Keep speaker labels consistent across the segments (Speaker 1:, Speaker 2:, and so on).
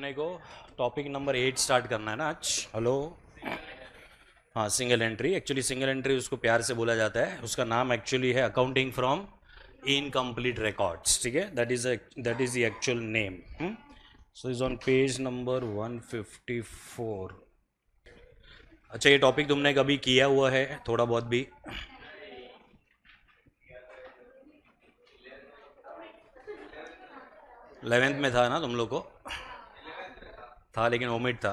Speaker 1: अपने को topic number 8 start करना है ना आज। हेलो। हाँ, single entry. Actually single entry उसको प्यार से बोला जाता है, उसका नाम एक्चुअली है अकाउंटिंग फ्रॉम इनकम्प्लीट रिकॉर्ड्स। ठीक है, that is the actual name. So is on page number 154। अच्छा, ये टॉपिक तुमने कभी किया हुआ है थोड़ा बहुत भी? इलेवेंथ में था ना तुम लोग को? था लेकिन ओमिट था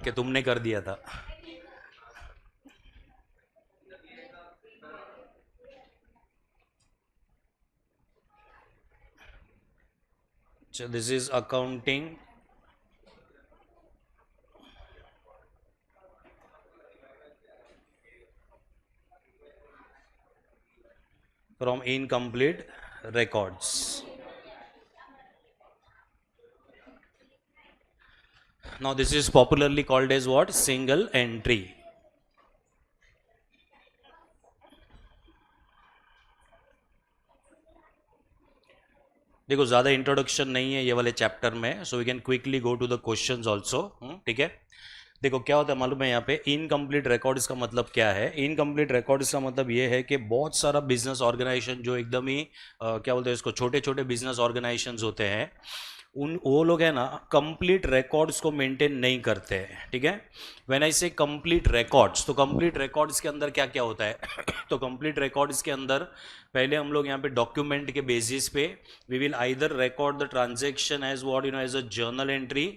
Speaker 1: कि तुमने कर दिया था। So this is accounting from incomplete records. Now this is popularly called as what? Single entry. देखो, ज़्यादा इंट्रोडक्शन नहीं है ये वाले चैप्टर में, so we can quickly go to the questions also. ठीक है, देखो क्या होता है मालूम है यहाँ पे इनकम्प्लीट रिकॉर्ड्स का मतलब क्या है। इनकम्प्लीट रिकॉर्ड्स का मतलब ये है कि बहुत सारा बिजनेस ऑर्गेनाइजेशन जो एकदम ही क्या बोलते हैं इसको, छोटे छोटे बिजनेस ऑर्गेनाइजेशंस होते हैं, वो लोग है ना कंप्लीट रिकॉर्ड्स को मेंटेन नहीं करते हैं। ठीक है, व्हेन आई से कंप्लीट रिकॉर्ड्स, तो कंप्लीट रिकॉर्ड्स के अंदर क्या क्या होता है तो कंप्लीट रिकॉर्ड्स के अंदर पहले हम लोग यहाँ पे डॉक्यूमेंट के बेसिस पे we will either record the transaction as what as a journal entry,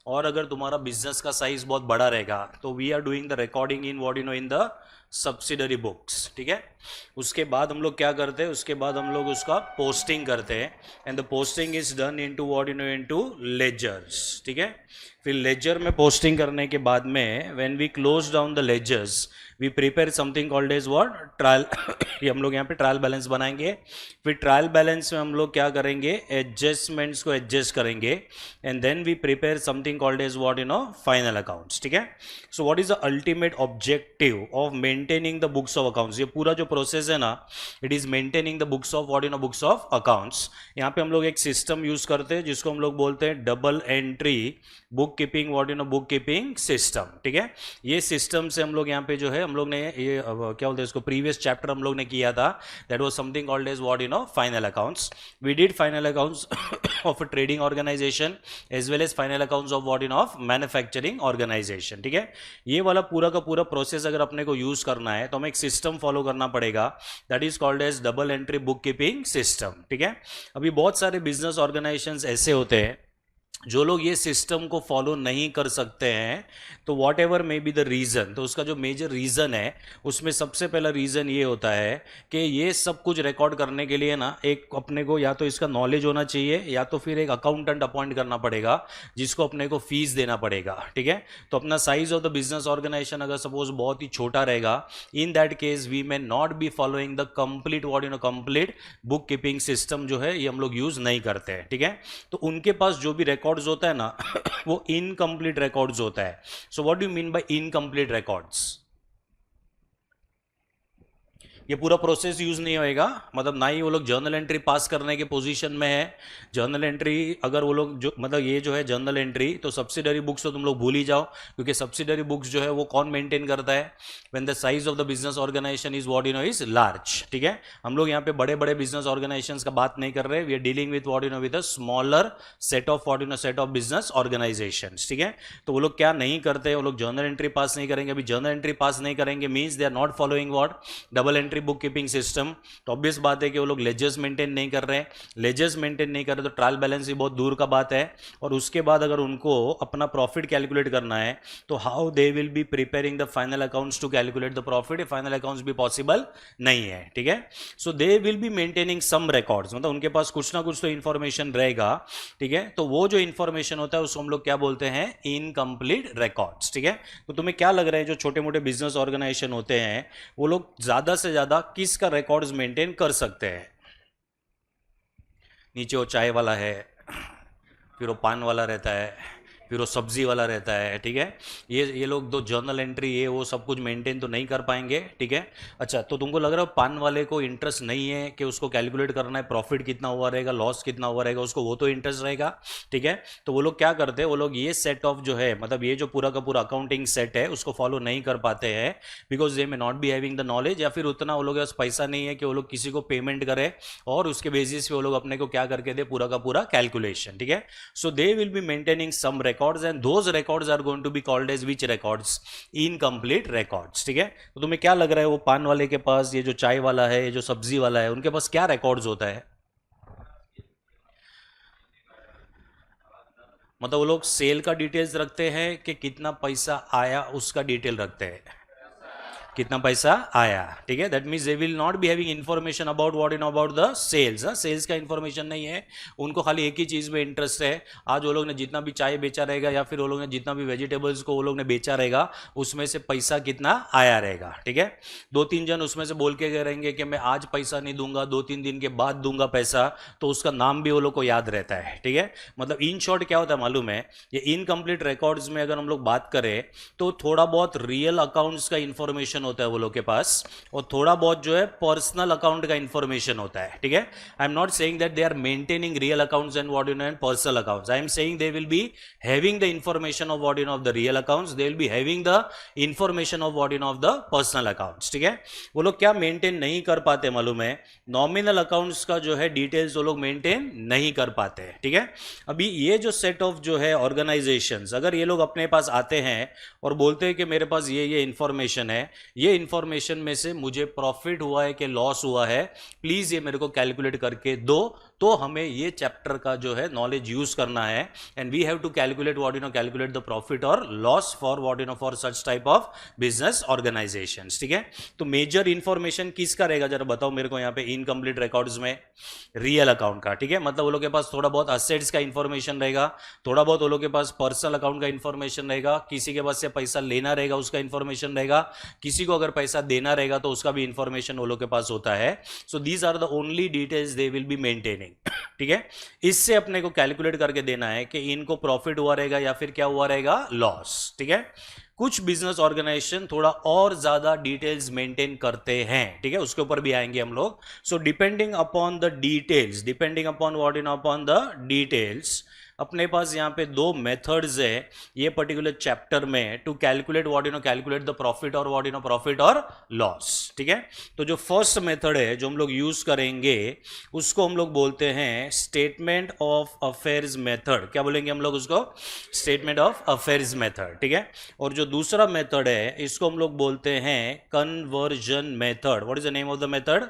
Speaker 1: और अगर तुम्हारा बिजनेस का साइज बहुत बड़ा रहेगा तो we are doing the recording in what in the subsidiary books. ठीक है, उसके बाद हम लोग क्या करते हैं, उसके बाद हम लोग उसका पोस्टिंग करते हैं, and the posting is done into what into ledgers. ठीक है, फिर लेजर में पोस्टिंग करने के बाद में when we close down the ledgers we prepare something called as what trial ये हम लोग यहाँ पे ट्रायल बैलेंस बनाएंगे। फिर ट्रायल बैलेंस में हम लोग क्या करेंगे, एडजस्टमेंट्स को एडजस्ट करेंगे, and then we prepare something called as what final accounts. ठीक है, so what is the ultimate objective of maintaining the books of accounts. ये पूरा जो प्रोसेस है ना, it is maintaining the books of what books of accounts. यहाँ पे हम लोग एक सिस्टम यूज करते हैं जिसको हम लोग बोलते हैं double entry book keeping what book keeping system. ठीक है, ये सिस्टम से हम लोग यहाँ पे जो है हम लोग ने ये क्या बोलते हैं इसको, प्रीवियस चैप्टर हम लोग ने किया था, that was something called as what final accounts. We did final accounts of a trading organisation as well as final accounts of what of manufacturing organisation. ठीक है, ये वाला पूरा का पूरा प्रोसेस अगर अपने को यूज करना है तो हमें एक सिस्टम फॉलो करना पड़ेगा, that is called as double entry book keeping system. ठीक है, अभी बहुत सारे बिजनेस ऑर्गेनाइजेशंस ऐसे होते हैं जो लोग ये सिस्टम को फॉलो नहीं कर सकते हैं, तो what ever may be the reason, तो उसका जो मेजर रीज़न है उसमें सबसे पहला रीज़न ये होता है कि ये सब कुछ रिकॉर्ड करने के लिए ना एक अपने को या तो इसका नॉलेज होना चाहिए या तो फिर एक अकाउंटेंट अपॉइंट करना पड़ेगा जिसको अपने को फीस देना पड़ेगा। ठीक है, तो अपना size of the business organisation अगर सपोज बहुत ही छोटा रहेगा, in that case we may not be following the complete what complete book keeping system जो है ये हम लोग यूज़ नहीं करते हैं। ठीक है, तो उनके पास जो भी रिकॉर्ड होता है ना वो इनकम्प्लीट रिकॉर्ड्स होता है। So what do you mean by incomplete records? ये पूरा प्रोसेस यूज नहीं होएगा, मतलब ना ही वो लोग जर्नल एंट्री पास करने के पोजीशन में है। जर्नल एंट्री अगर वो लोग जो मतलब ये जो है जर्नल एंट्री, तो सब्सिडरी बुक्स तो तुम लोग भूल ही जाओ, क्योंकि सब्सिडरी बुक्स जो है वो कौन मेंटेन करता है, when the size of the business organisation is what is large. ठीक है, हम लोग यहाँ पे बड़े बड़े बिजनेस ऑर्गेनाइजेशन का बात नहीं कर रहे, we are dealing with what with a smaller set of what set of business organisation. ठीक है, तो वो लोग क्या नहीं करते, वो लोग जर्नल एंट्री पास नहीं करेंगे। अभी जर्नल एंट्री पास नहीं करेंगे means they are not following what double entry book keeping system. तो ऑब्वियस बात है कि वो लोग लेजर्स मेंटेन नहीं कर रहे हैं। लेजर्स मेंटेन नहीं कर रहे तो ट्रायल बैलेंस भी बहुत दूर का बात है। और उसके बाद अगर उनको अपना प्रॉफिट कैलकुलेट करना है तो how they will be preparing the final accounts to calculate the profit, final accounts भी पॉसिबल नहीं है। ठीक है, so they will be maintaining some records, मतलब उनके पास कुछ ना कुछ तो इंफॉर्मेशन रहेगा। ठीक है, तो वो जो इंफॉर्मेशन होता है उसको हम लोग क्या बोलते हैं, इनकम्प्लीट रिकॉर्ड्स। ठीक है, तो तुम्हें क्या लग रहा है जो छोटे मोटे बिजनेस ऑर्गेनाइजेशन होते हैं वो लोग ज्यादा से ज्यादा किसका रिकॉर्ड्स मेंटेन कर सकते हैं? नीचे वो चाय वाला है, फिर वो पान वाला रहता है, फिर वो सब्जी वाला रहता है, ठीक है। ये लोग तो जर्नल एंट्री ये वो सब कुछ मेंटेन तो नहीं कर पाएंगे, ठीक है। अच्छा, तो तुमको लग रहा है पान वाले को इंटरेस्ट नहीं है कि उसको कैलकुलेट करना है प्रॉफिट कितना हुआ रहेगा, लॉस कितना हुआ रहेगा, उसको वो तो इंटरेस्ट रहेगा, ठीक है। तो वो लोग क्या करते हैं, वो लोग ये सेट ऑफ जो है, मतलब ये जो पूरा का पूरा अकाउंटिंग सेट है उसको फॉलो नहीं कर पाते हैं, because they may not be having the knowledge, या फिर उतना वो लोग के पास पैसा नहीं है कि वो लोग किसी को पेमेंट करे और उसके बेसिस पे वो लोग अपने को क्या करके दे, पूरा का पूरा कैलकुलेशन, ठीक है। So they will be maintaining some records and those records are going to be called as which records, incomplete records, ठीक है। तो तुम्हें क्या लग रहा है वो पान वाले के पास, ये जो चाय वाला है, ये जो सब्जी वाला है, उनके पास क्या रिकॉर्ड्स होता है? मतलब वो लोग सेल का डिटेल्स रखते हैं कि कितना पैसा आया उसका डिटेल रखते हैं, कितना पैसा आया, ठीक है। That means they will not be having information about what in about the sales, sales का इन्फॉर्मेशन नहीं है उनको, खाली एक ही चीज में इंटरेस्ट है, आज वो लोग ने जितना भी चाय बेचा रहेगा या फिर वो लोग ने जितना भी वेजिटेबल्स को वो लोग ने बेचा रहेगा उसमें से पैसा कितना आया रहेगा, ठीक है। दो तीन जन उसमें से बोल के गए रहेंगे कि मैं आज पैसा नहीं दूंगा, 2-3 दिन के बाद दूंगा पैसा, तो उसका नाम भी वो लोग को याद रहता है, ठीक है। मतलब इन शॉर्ट क्या होता है मालूम है, ये इनकम्प्लीट रिकॉर्ड्स में अगर हम लोग बात करें तो थोड़ा बहुत रियल अकाउंट्स का इंफॉर्मेशन होता है वो लोग के पास, और थोड़ा बहुत जो है पर्सनल अकाउंट का इंफॉर्मेशन होता है, ठीक है। I am not saying that they are maintaining real accounts and what you know and personal accounts, I am saying they will be having the information of what you know of the real accounts, they will be having the information of what you know of the personal accounts, ठीक है। वो लोग क्या maintain नहीं कर पाते मालूम है, नॉमिनल अकाउंट्स का जो है डिटेल्स वो लोग मेंटेन नहीं कर पाते हैं, ठीक है। अभी ये जो सेट ऑफ जो है ऑर्गेनाइजेशंस, अगर ये लोग अपने पास आते हैं और बोलते हैं कि मेरे पास ये इंफॉर्मेशन है, ये इंफॉर्मेशन में से मुझे प्रॉफिट हुआ है कि लॉस हुआ है, प्लीज ये मेरे को कैलकुलेट करके दो, तो हमें ये चैप्टर का जो है नॉलेज यूज करना है, and we have to calculate what you know, calculate the profit और loss for what you know, for such type of business organisations, ठीक है। तो मेजर इंफॉर्मेशन किसका रहेगा जरा बताओ मेरे को यहाँ पे इनकम्प्लीट रिकॉर्ड्स में? रियल अकाउंट का, ठीक है। मतलब वो लोग के पास थोड़ा बहुत असेट्स का इंफॉर्मेशन रहेगा, थोड़ा बहुत वो लोग के पास पर्सनल अकाउंट का इंफॉर्मेशन रहेगा, किसी के पास से पैसा लेना रहेगा उसका इंफॉर्मेशन रहेगा, किसी को अगर पैसा देना रहेगा तो उसका भी इंफॉर्मेशन वो लोग के पास होता है। So these are the only details they will be maintaining, ठीक है। इससे अपने को कैलकुलेट करके देना है कि इनको प्रॉफिट हुआ रहेगा या फिर क्या हुआ रहेगा, लॉस, ठीक है। कुछ बिजनेस ऑर्गेनाइजेशन थोड़ा और ज्यादा डिटेल्स मेंटेन करते हैं, ठीक है, उसके ऊपर भी आएंगे हम लोग। So depending upon the details, depending upon what in upon the details, अपने पास यहाँ पे दो मेथड्स है ये पर्टिकुलर चैप्टर में to calculate what you know, calculate the profit और व्हाट यू नो, प्रॉफिट और लॉस, ठीक है। तो जो फर्स्ट मेथड है जो हम लोग यूज करेंगे उसको हम लोग बोलते हैं स्टेटमेंट ऑफ अफेयर्स मेथड, क्या बोलेंगे हम लोग उसको? स्टेटमेंट ऑफ अफेयर्स मेथड, ठीक है। और जो दूसरा मेथड है इसको हम लोग बोलते हैं conversion method. What is the name of the method?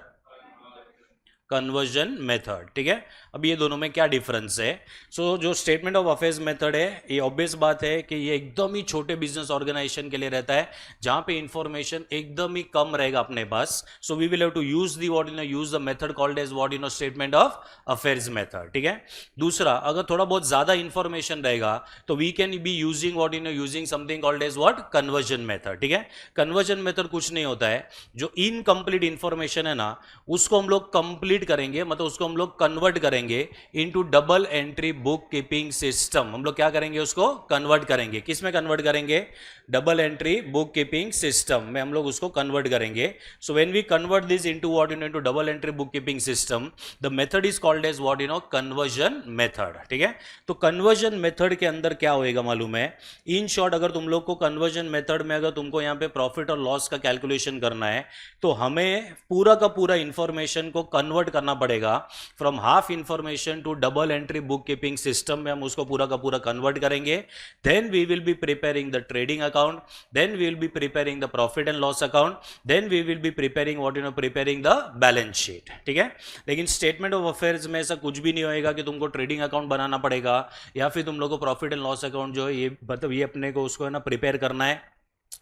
Speaker 1: Conversion method, ठीक है। अब ये दोनों में क्या डिफरेंस है? जो स्टेटमेंट ऑफ अफेयर्स मेथड है ये ऑब्वियस बात है कि ये एकदम ही छोटे बिजनेस ऑर्गेनाइजेशन के लिए रहता है जहां पे इंफॉर्मेशन एकदम ही कम रहेगा अपने पास। So we will have to use the what you know, use the method called as what you know, statement of affairs method, ठीक है। दूसरा, अगर थोड़ा बहुत ज्यादा इंफॉर्मेशन रहेगा तो we can be using what you know, using something called as what, conversion method, ठीक है। कन्वर्जन मेथड कुछ नहीं होता है, जो इनकम्प्लीट इंफॉर्मेशन है ना उसको हम लोग कंप्लीट करेंगे, मतलब उसको हम लोग कन्वर्ट करेंगे into double entry book keeping system. हम लोग क्या करेंगे, उसको कन्वर्ट करेंगे, किस में कन्वर्ट करेंगे? Double entry book keeping system में हम लोग उसको कन्वर्ट करेंगे। So when we convert this into what you know, into double entry book keeping system, the method is called as what you know, conversion method, ठीक है। तो conversion method के अंदर क्या होएगा मालूम है? इन शॉर्ट, अगर तुम लोग को कन्वर्जन मेथड में अगर तुमको यहाँ पे प्रॉफिट और लॉस का कैलकुलेशन करना है तो हमें पूरा का पूरा इंफॉर्मेशन को कन्वर्ट करना पड़ेगा from half information to double entry book keeping system में हम उसको पूरा का पूरा कन्वर्ट करेंगे। Then we will be preparing the trading account, then we will be preparing the profit and loss account, then we will be preparing what you know, preparing the balance sheet, ठीक है। लेकिन statement of affairs में ऐसा कुछ भी नहीं होएगा कि तुमको ट्रेडिंग अकाउंट बनाना पड़ेगा या फिर तुम लोग को प्रॉफिट एंड लॉस अकाउंट जो है ये मतलब ये अपने को उसको है ना प्रिपेयर करना है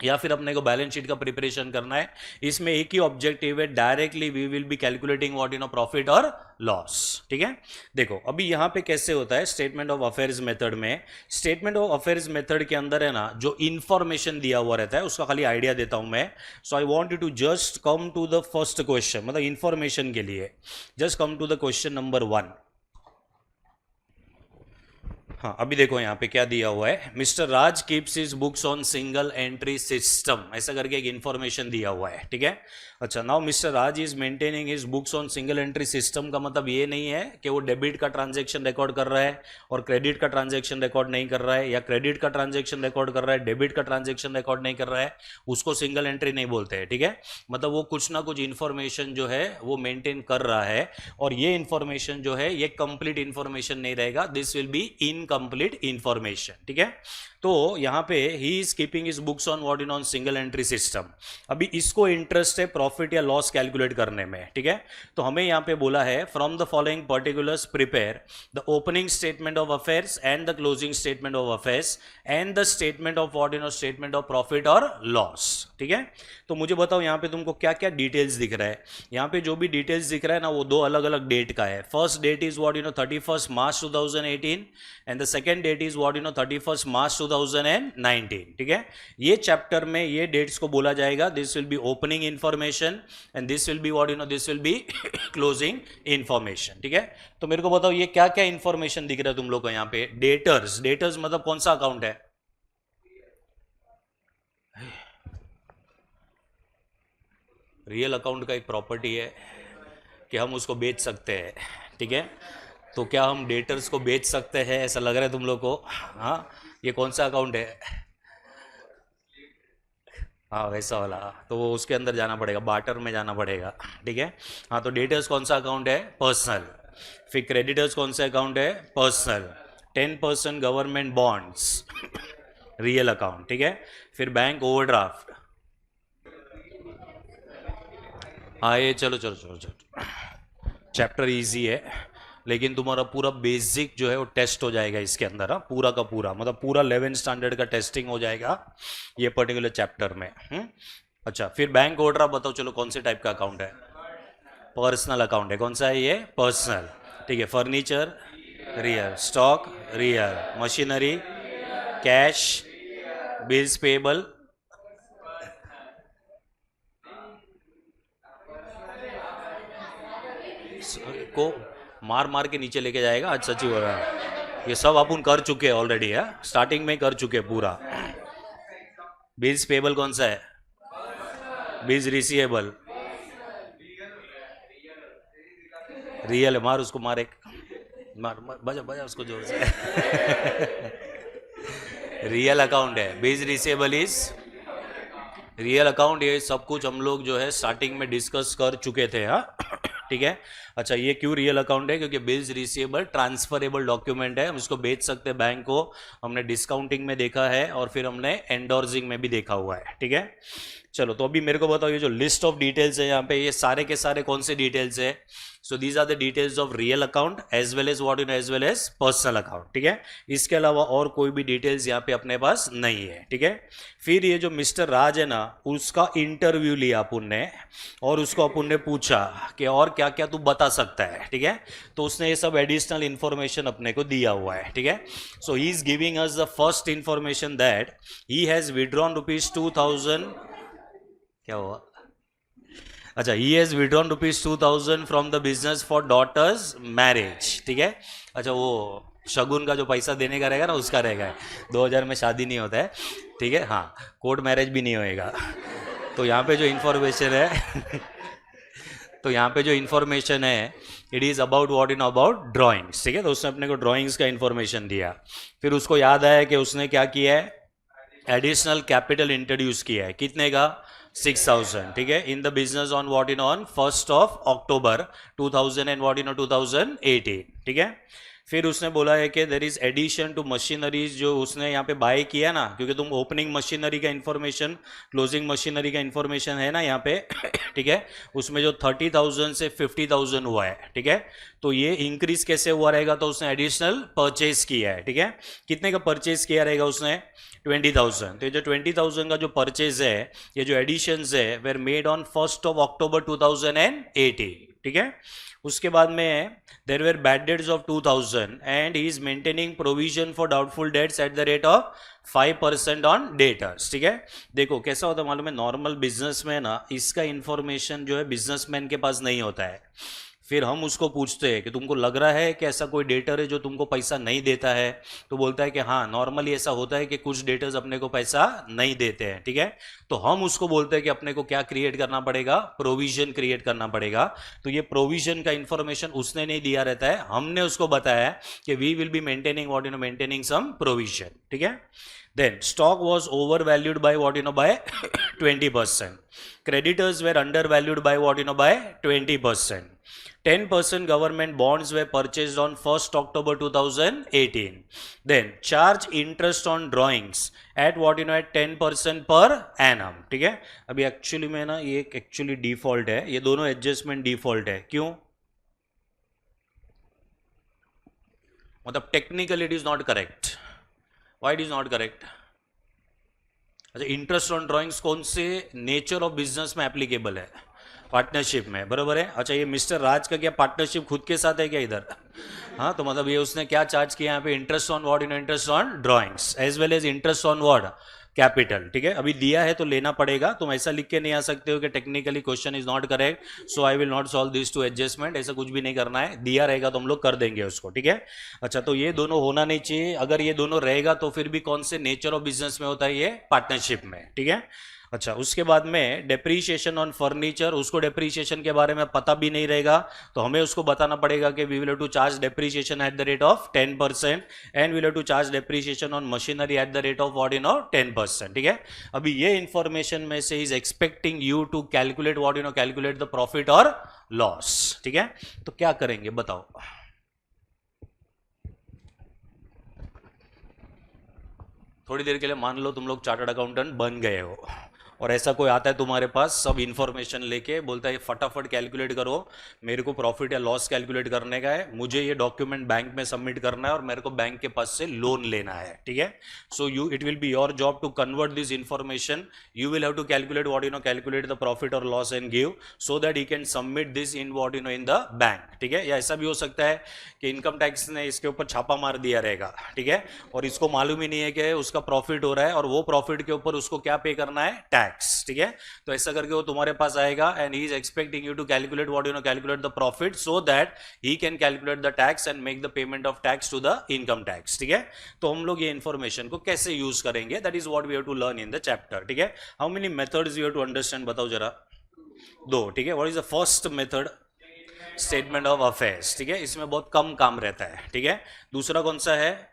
Speaker 1: या फिर अपने को बैलेंस शीट का प्रिपरेशन करना है। इसमें एक ही ऑब्जेक्टिव है, directly we will be calculating what you know, profit और लॉस, ठीक है। देखो अभी यहां पे कैसे होता है स्टेटमेंट ऑफ अफेयर्स मेथड में। स्टेटमेंट ऑफ अफेयर्स मेथड के अंदर है ना जो इंफॉर्मेशन दिया हुआ रहता है उसका खाली आइडिया देता हूं मैं। So I want you to just come to the first question, मतलब इंफॉर्मेशन के लिए just come to the question number 1। हाँ, अभी देखो यहाँ पे क्या दिया हुआ है, mister Raj keeps his books on single entry system, ऐसा करके एक इन्फॉर्मेशन दिया हुआ है, ठीक है। अच्छा, now mister Raj is maintaining his books on single entry system का मतलब ये नहीं है कि वो डेबिट का ट्रांजैक्शन रिकॉर्ड कर रहा है और क्रेडिट का ट्रांजैक्शन रिकॉर्ड नहीं कर रहा है, या क्रेडिट का ट्रांजैक्शन रिकॉर्ड कर रहा है, डेबिट का ट्रांजैक्शन रिकॉर्ड नहीं कर रहा है, उसको सिंगल एंट्री नहीं बोलते हैं, ठीक है। मतलब वो कुछ ना कुछ इन्फॉर्मेशन जो है वो मेंटेन कर रहा है, और ये इन्फॉर्मेशन जो है ये कंप्लीट इन्फॉर्मेशन नहीं रहेगा, this will be incomplete information, ठीक है। तो यहां पे he is keeping his books on what in on single entry system. अभी इसको इंटरेस्ट है प्रॉफिट या लॉस कैलकुलेट करने में, ठीक है। तो हमें यहां पे बोला है from the following particulars prepare the opening statement of affairs and the closing statement of affairs and the statement of what in statement of profit और लॉस, ठीक है। तो मुझे बताओ यहां पे तुमको क्या क्या डिटेल्स दिख रहा है। यहां पे जो भी डिटेल्स दिख रहा है ना वो दो अलग अलग डेट का है। First date is what 31 March 2018 and the second date is what 31 March 2019, ठीक है। ये चैप्टर में ये डेट्स को बोला जाएगा, this will be opening information and this will be what this will be closing information, ठीक है। तो मेरे को बताओ ये क्या क्या इंफॉर्मेशन दिख रहा है तुम लोग को यहाँ पे। डेटर्स, डेटर्स मतलब कौन सा अकाउंट है, रियल अकाउंट का एक प्रॉपर्टी है कि हम उसको बेच सकते हैं, ठीक है। तो क्या हम डेटर्स को बेच सकते हैं, ऐसा लग रहा है तुम लोग को। हाँ, ये कौन सा अकाउंट है, हाँ वैसा वाला, तो वो उसके अंदर जाना पड़ेगा, बार्टर में जाना पड़ेगा, ठीक है। हाँ, तो डेटर्स कौन सा अकाउंट है, पर्सनल। फिर क्रेडिटर्स कौन सा अकाउंट है, personal. 10% government bonds real account, ठीक है। फिर बैंक ओवरड्राफ्ट, हाँ ये चलो चलो चलो चलो, चैप्टर इजी है, लेकिन तुम्हारा पूरा बेसिक जो है वो टेस्ट हो जाएगा इसके अंदर, हाँ पूरा का पूरा, मतलब पूरा 11th स्टैंडर्ड का टेस्टिंग हो जाएगा ये पर्टिकुलर चैप्टर में। अच्छा, फिर बैंक ओवरड्राफ्ट बताओ चलो कौन से टाइप का अकाउंट है, पर्सनल अकाउंट है, कौन सा है ये, पर्सनल, ठीक है। Furniture real, stock real, machinery, cash, bills payable, को मार मार के नीचे लेके जाएगा, आज सच्ची हो रहा है, ये सब अपन कर चुके हैं ऑलरेडी है, स्टार्टिंग में कर चुके हैं पूरा। बिल्स पेबल कौन सा है, बिल्स रिसीवेबल, रियल है, मार उसको, मार एक, मार, मार बजा बजा उसको जोर से रियल अकाउंट है, bills receivable is real account. ये सब कुछ हम लोग जो है स्टार्टिंग में डिस्कस कर चुके थे, हाँ ठीक है। अच्छा, ये क्यों रियल अकाउंट है, क्योंकि बिल्स रिसीवेबल ट्रांसफरेबल डॉक्यूमेंट है, हम इसको बेच सकते हैं बैंक को, हमने डिस्काउंटिंग में देखा है और फिर हमने एंडोर्सिंग में भी देखा हुआ है, ठीक है। चलो, तो अभी मेरे को बताओ ये जो लिस्ट ऑफ डिटेल्स है यहाँ पे, ये सारे के सारे कौन से डिटेल्स है। So these are the details of real account as well as what you know as well as personal account, ठीक है। इसके अलावा और कोई भी डिटेल्स यहाँ पे अपने पास नहीं है, ठीक है। फिर ये जो मिस्टर राज है ना, उसका इंटरव्यू लिया अपन ने और उसको अपन ने पूछा कि और क्या क्या तू बता सकता है, ठीक है। तो उसने ये सब एडिशनल इंफॉर्मेशन अपने को दिया हुआ है, ठीक है। So he is giving us the first information that he has withdrawn ₹2000, क्या हुआ, अच्छा, he has withdrawn ₹2000 from the business for daughter's marriage, ठीक है। अच्छा, वो शगुन का जो पैसा देने का रहेगा ना उसका रहेगा, 2000 में शादी नहीं होता है, ठीक है। हाँ, कोर्ट मैरिज भी नहीं होएगा। तो यहाँ पे जो इन्फॉर्मेशन है तो यहाँ पे जो इन्फॉर्मेशन है, it is about what in about drawings, ठीक है। तो उसने अपने को ड्राइंग्स का इन्फॉर्मेशन दिया। फिर उसको याद आया कि उसने क्या किया है, एडिशनल कैपिटल इंट्रोड्यूस किया है, कितने का, 6000, ठीक है, in the business on what in on 1 October 2000 and what in 2018, ठीक है। फिर उसने बोला है कि there is addition to machineries, जो उसने यहाँ पे बाय किया ना, क्योंकि तुम ओपनिंग मशीनरी का इन्फॉर्मेशन, क्लोजिंग मशीनरी का इन्फॉर्मेशन है ना यहाँ पे ठीक है, उसमें जो 30,000 से 50,000 हुआ है, ठीक है। तो ये इंक्रीज कैसे हुआ रहेगा, तो उसने एडिशनल परचेज किया है, ठीक है। कितने का परचेज किया रहेगा उसने, 20,000। तो ये जो 20,000 का जो परचेज है, ये जो एडिशंस है, वेर मेड ऑन 1 अक्टूबर 2018, ठीक है। उसके बाद में there were bad debts of 2000 and he is maintaining provision for doubtful debts eight the rate of 5% on debtors, ठीक है। देखो कैसा होता है मालूम है, नॉर्मल बिजनेस में ना इसका इंफॉर्मेशन जो है बिजनेसमैन के पास नहीं होता है, फिर हम उसको पूछते हैं कि तुमको लग रहा है कि ऐसा कोई डेटर है जो तुमको पैसा नहीं देता है, तो बोलता है कि हाँ नॉर्मली ऐसा होता है कि कुछ डेटर्स अपने को पैसा नहीं देते हैं, ठीक है। तो हम उसको बोलते हैं कि अपने को क्या क्रिएट करना पड़ेगा, प्रोविजन क्रिएट करना पड़ेगा। तो ये प्रोविजन का इंफॉर्मेशन उसने नहीं दिया रहता है, हमने उसको बताया कि we will be maintaining what you know maintaining some provision, ठीक है। Then stock was overvalued by what you know by 20%. Creditors were undervalued by what you know by 20%. 10% government bonds were purchased on 1st October 2018. Then charge interest on drawings at what you know at 10% per annum. ठीक है, अभी actually में ना ये actually default है, ये दोनों adjustment default है। क्यों? मतलब technically it is not correct. Why it is not correct? अच्छा, इंटरेस्ट ऑन ड्राइंग्स कौन से नेचर ऑफ बिजनेस में एप्लीकेबल है? पार्टनरशिप में, बराबर है। अच्छा, ये मिस्टर राज का क्या पार्टनरशिप खुद के साथ है क्या इधर? हाँ, तो मतलब ये उसने क्या चार्ज किया यहाँ पे? Interest on what? In interest on drawings as well as interest on what? Capital, ठीक है। अभी दिया है तो लेना पड़ेगा, तुम ऐसा लिख के नहीं आ सकते हो कि technically question is not correct so I will not solve this to adjustment, ऐसा कुछ भी नहीं करना है। दिया रहेगा तो हम लोग कर देंगे उसको, ठीक है। अच्छा, तो ये दोनों होना नहीं चाहिए। अगर ये दोनों रहेगा तो फिर भी कौन से नेचर ऑफ बिजनेस में होता है? ये पार्टनरशिप में, ठीक है। अच्छा, उसके बाद में डेप्रीशिएशन ऑन फर्नीचर, उसको डेप्रीशिएशन के बारे में पता भी नहीं रहेगा, तो हमें उसको बताना पड़ेगा कि we will have to charge depreciation at the rate of 10% and will have to charge depreciation on machinery at the rate of what you know 10%, ठीक है। अभी ये इंफॉर्मेशन में से is expecting you to calculate what you know calculate the profit और loss, ठीक है। तो क्या करेंगे बताओ? थोड़ी देर के लिए मान लो तुम लोग चार्टर्ड अकाउंटेंट बन गए हो और ऐसा कोई आता है तुम्हारे पास सब इंफॉर्मेशन लेके, बोलता है फटाफट कैलकुलेट करो, मेरे को प्रॉफिट या लॉस कैलकुलेट करने का है, मुझे ये डॉक्यूमेंट बैंक में सबमिट करना है और मेरे को बैंक के पास से लोन लेना है, ठीक है। So you it will be your job to convert this information, you will have to calculate what you know calculate the profit और loss and give so that you can submit this in what you know in the bank, ठीक है। या ऐसा भी हो सकता है कि इनकम टैक्स ने इसके ऊपर छापा मार दिया रहेगा, ठीक है, और इसको मालूम ही नहीं है कि उसका प्रॉफिट हो रहा है और वो प्रॉफिट के ऊपर उसको क्या पे करना है? टैक्स, ठीक है। तो ऐसा करके वो तुम्हारे पास आएगा and he is expecting you to calculate what you know calculate the profit so that he can calculate the tax and make the payment of tax to the income tax, ठीक है। तो हम लोग ये इंफॉर्मेशन को कैसे use करेंगे, that is what we have to learn in the chapter, ठीक है। How many methods you have to understand, बताओ जरा? दो, ठीक है। What is the first method? Statement of affairs, ठीक है, इसमें बहुत कम काम रहता है, ठीक है। दूसरा कौन सा है?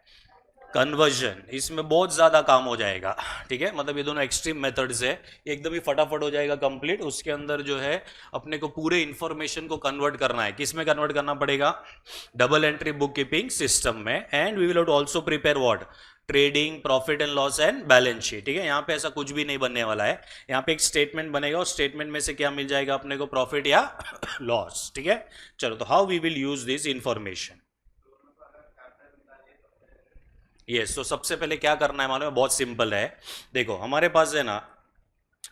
Speaker 1: कन्वर्जन, इसमें बहुत ज्यादा काम हो जाएगा, ठीक है। मतलब ये दोनों एक्सट्रीम मेथड्स है, एकदम ही फटाफट हो जाएगा कंप्लीट। उसके अंदर जो है अपने को पूरे इंफॉर्मेशन को कन्वर्ट करना है, किस में कन्वर्ट करना पड़ेगा? Double entry book keeping system में। And we will also prepare what? Trading, profit and loss and balance sheet, ठीक है। यहाँ पे ऐसा कुछ भी नहीं बनने वाला है, यहाँ पे एक स्टेटमेंट बनेगा और स्टेटमेंट में से क्या मिल जाएगा अपने को? प्रॉफिट या लॉस, ठीक है। चलो, तो how we will use this information? Yes, तो सबसे पहले क्या करना है मालूम है? बहुत सिंपल है। देखो हमारे पास है ना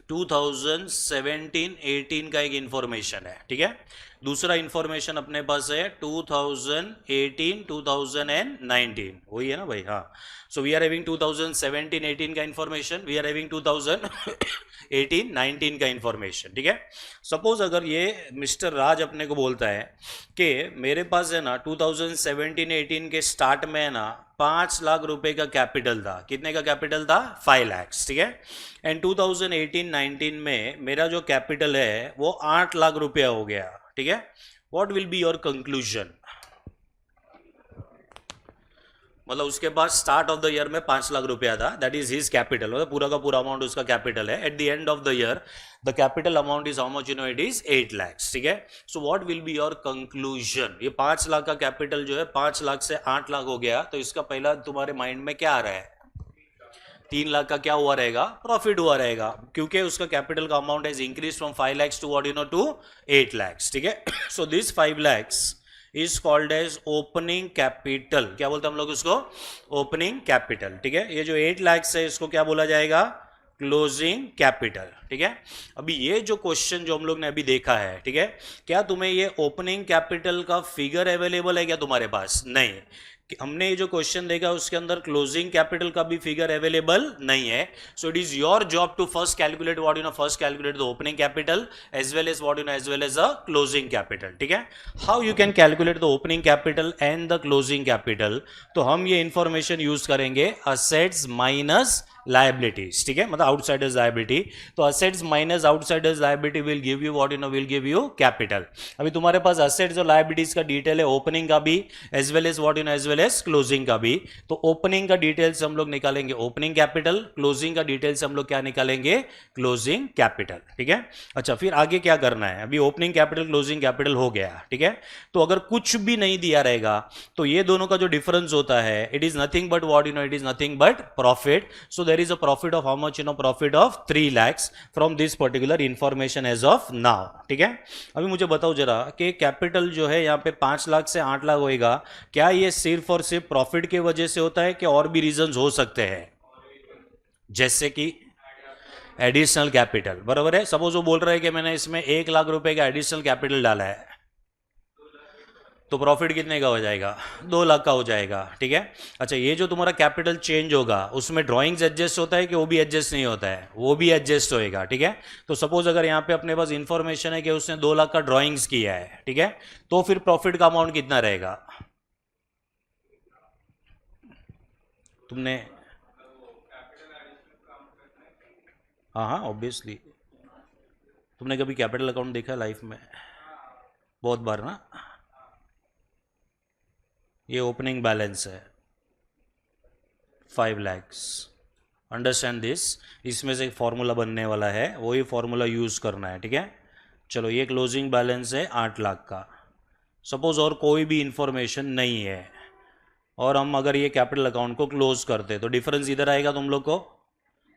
Speaker 1: 2017-18 का एक इंफॉर्मेशन है, ठीक है। दूसरा इंफॉर्मेशन अपने पास है 2018-2019, वही है ना भाई? हाँ। सो वी आर हैविंग 2017-18 का इंफॉर्मेशन, वी आर हैविंग 2018-19 का इंफॉर्मेशन, ठीक है। सपोज अगर ये मिस्टर राज अपने को बोलता है कि मेरे पास है ना 2017-18 के स्टार्ट में है ना 5 लाख रुपए का कैपिटल था। कितने का कैपिटल था? 5 लाख, ठीक है। एंड 2018-19 में मेरा जो कैपिटल है वो 8 लाख रुपया हो गया, ठीक है। What will be your conclusion? मतलब उसके बाद स्टार्ट ऑफ द ईयर में 5 लाख रुपया था, दैट इज हिज कैपिटल, मतलब पूरा का पूरा अमाउंट उसका कैपिटल है। At the end of the year the capital amount is how much? You know it is 8 lakh, ठीक है। So what will be your conclusion? ये 5 लाख का कैपिटल जो है 5 लाख से 8 लाख हो गया, तो इसका पहला तुम्हारे माइंड में क्या आ रहा है? 3 लाख का क्या हुआ रहेगा? प्रॉफिट हुआ रहेगा, क्योंकि उसका कैपिटल का amount is increase from 5 lakhs to what you know to 8 lakhs, ठीक है। So this 5 lakhs is called as opening capital. क्या बोलते हैं हम लोग उसको? ओपनिंग कैपिटल, ठीक है। ये जो 8 lakhs है इसको क्या बोला जाएगा? क्लोजिंग कैपिटल, ठीक है। अभी ये जो क्वेश्चन जो हम लोग ने अभी देखा है, ठीक है, क्या तुम्हें ये ओपनिंग कैपिटल का फिगर अवेलेबल है क्या तुम्हारे पास? नहीं। कि हमने ये जो क्वेश्चन देखा उसके अंदर क्लोजिंग कैपिटल का भी फिगर अवेलेबल नहीं है. So it is your job to first calculate what first calculate the opening capital as well as as well as a closing capital. ठीक है, how you can calculate the opening capital and the closing capital. तो हम ये information use करेंगे assets minus liabilities. ठीक है, मतलब outsiders liability. तो assets minus outsiders liability will give you what will give you capital. अभी तुम्हारे पास असेट्स और लायबिलिटीज का डिटेल है ओपनिंग का भी as well as as well as closing का भी. तो ओपनिंग का डिटेल्स हम लोग निकालेंगे ओपनिंग कैपिटल, क्लोजिंग का डिटेल्स हम लोग क्या निकालेंगे क्लोजिंग कैपिटल. ठीक है, अच्छा फिर आगे क्या करना है. अभी ओपनिंग कैपिटल क्लोजिंग कैपिटल हो गया. ठीक है, तो अगर कुछ भी नहीं दिया रहेगा तो ये दोनों का जो डिफरेंस होता है it is nothing but it is nothing but profit. So there is a profit of how much profit of 3 lakhs from this particular information as of now. ठीक है, अभी मुझे बताओ जरा कि कैपिटल जो है यहाँ पे 5 लाख से 8 लाख होएगा, क्या ये सिर्फ और सिर्फ प्रॉफिट की वजह से होता है कि और भी रीजंस हो सकते हैं, जैसे कि एडिशनल कैपिटल. बराबर है, सपोज वो बोल रहा है कि मैंने इसमें 1 लाख रुपए का एडिशनल कैपिटल डाला है तो प्रॉफिट कितने का हो जाएगा 2 लाख का हो जाएगा. ठीक है, अच्छा ये जो तुम्हारा कैपिटल चेंज होगा उसमें ड्राइंग्स एडजस्ट होता है कि वो भी एडजस्ट नहीं होता है, वो भी एडजस्ट होएगा. ठीक है, तो सपोज अगर यहाँ पे अपने पास इंफॉर्मेशन है कि उसने 2 लाख का ड्राइंग्स किया है, ठीक है, तो फिर प्रॉफिट का अमाउंट कितना रहेगा. तुमने हाँ हाँ ऑब्वियसली तुमने कभी कैपिटल अकाउंट देखा लाइफ में बहुत बार ना. ये ओपनिंग बैलेंस है 5 lakhs. Understand this. इसमें से एक फॉर्मूला बनने वाला है, वही फॉर्मूला यूज़ करना है. ठीक है, चलो ये क्लोजिंग बैलेंस है 8 लाख का. सपोज और कोई भी इंफॉर्मेशन नहीं है और हम अगर ये कैपिटल अकाउंट को क्लोज करते तो डिफरेंस इधर आएगा. तुम लोग को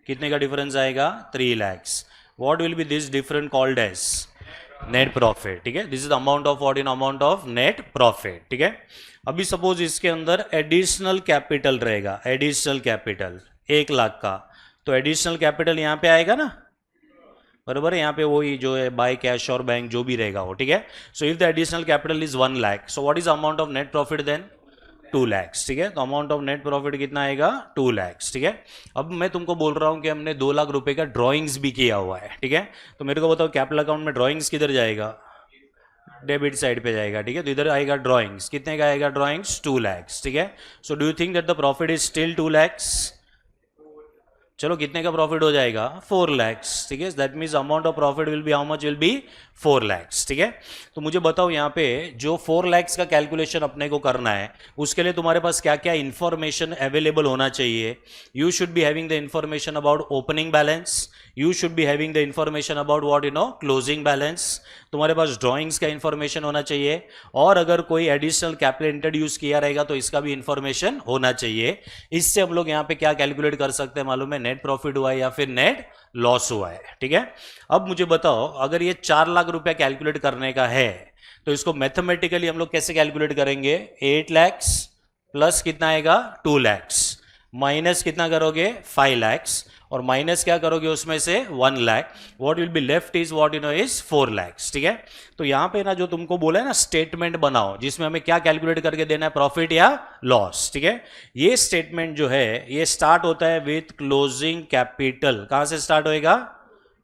Speaker 1: कितने का डिफरेंस आएगा 3 lakhs. What will be this different called as net profit. ठीक है, this is amount of amount of net profit. ठीक है, अभी सपोज इसके अंदर एडिशनल कैपिटल रहेगा, एडिशनल कैपिटल 1 लाख का, तो एडिशनल कैपिटल यहाँ पे आएगा ना. बराबर है, यहाँ पे वही जो है बाय कैश और बैंक जो भी रहेगा वो. ठीक है, so if the additional capital is 1 lakh, so what is amount of net profit then 2 lakhs. ठीक है, तो अमाउंट ऑफ नेट प्रॉफिट कितना आएगा 2 lakhs. ठीक है, अब मैं तुमको बोल रहा हूं कि हमने 2 लाख रुपए का ड्रॉइंग्स भी किया हुआ है. ठीक है, तो मेरे को बताओ कैपिटल अकाउंट में ड्रॉइंग्स किधर जाएगा, डेबिट साइड पे जाएगा. ठीक है, तो इधर आएगा ड्रॉइंग्स, कितने का आएगा ड्रॉइंग्स 2 lakhs. ठीक है, so do you think that the profit is still 2 lakhs. चलो कितने का प्रॉफिट हो जाएगा 4 lakhs. ठीक है, that means amount of profit will be how much will be 4 lakhs. ठीक है, तो मुझे बताओ यहाँ पे जो 4 lakhs का कैलकुलेशन अपने को करना है उसके लिए तुम्हारे पास क्या क्या इंफॉर्मेशन अवेलेबल होना चाहिए. You should be having the information about opening balance, you should be having the information about what closing balance, तुम्हारे पास ड्राइंग्स का इंफॉर्मेशन होना चाहिए, और अगर कोई एडिशनल कैपिटल इंट्रोड्यूस किया रहेगा तो इसका भी इंफॉर्मेशन होना चाहिए. इससे हम लोग यहाँ पे क्या कैलकुलेट कर सकते हैं मालूम है, नेट प्रॉफिट हुआ है या फिर नेट लॉस हुआ है. ठीक है, अब मुझे बताओ अगर ये 4 लाख रुपया कैलकुलेट करने का है तो इसको मैथमेटिकली हम लोग कैसे कैलकुलेट करेंगे. 8 lakhs प्लस कितना आएगा 2 lakhs, माइनस कितना करोगे 5 lakhs, और माइनस क्या करोगे उसमें से 1 lakh. What will be left is is 4 lakhs. ठीक है, तो यहां पे ना जो तुमको बोला है ना स्टेटमेंट बनाओ जिसमें हमें क्या कैलकुलेट करके देना है प्रॉफिट या लॉस. ठीक है, ये स्टेटमेंट जो है ये स्टार्ट होता है विथ क्लोजिंग कैपिटल. कहां से स्टार्ट होएगा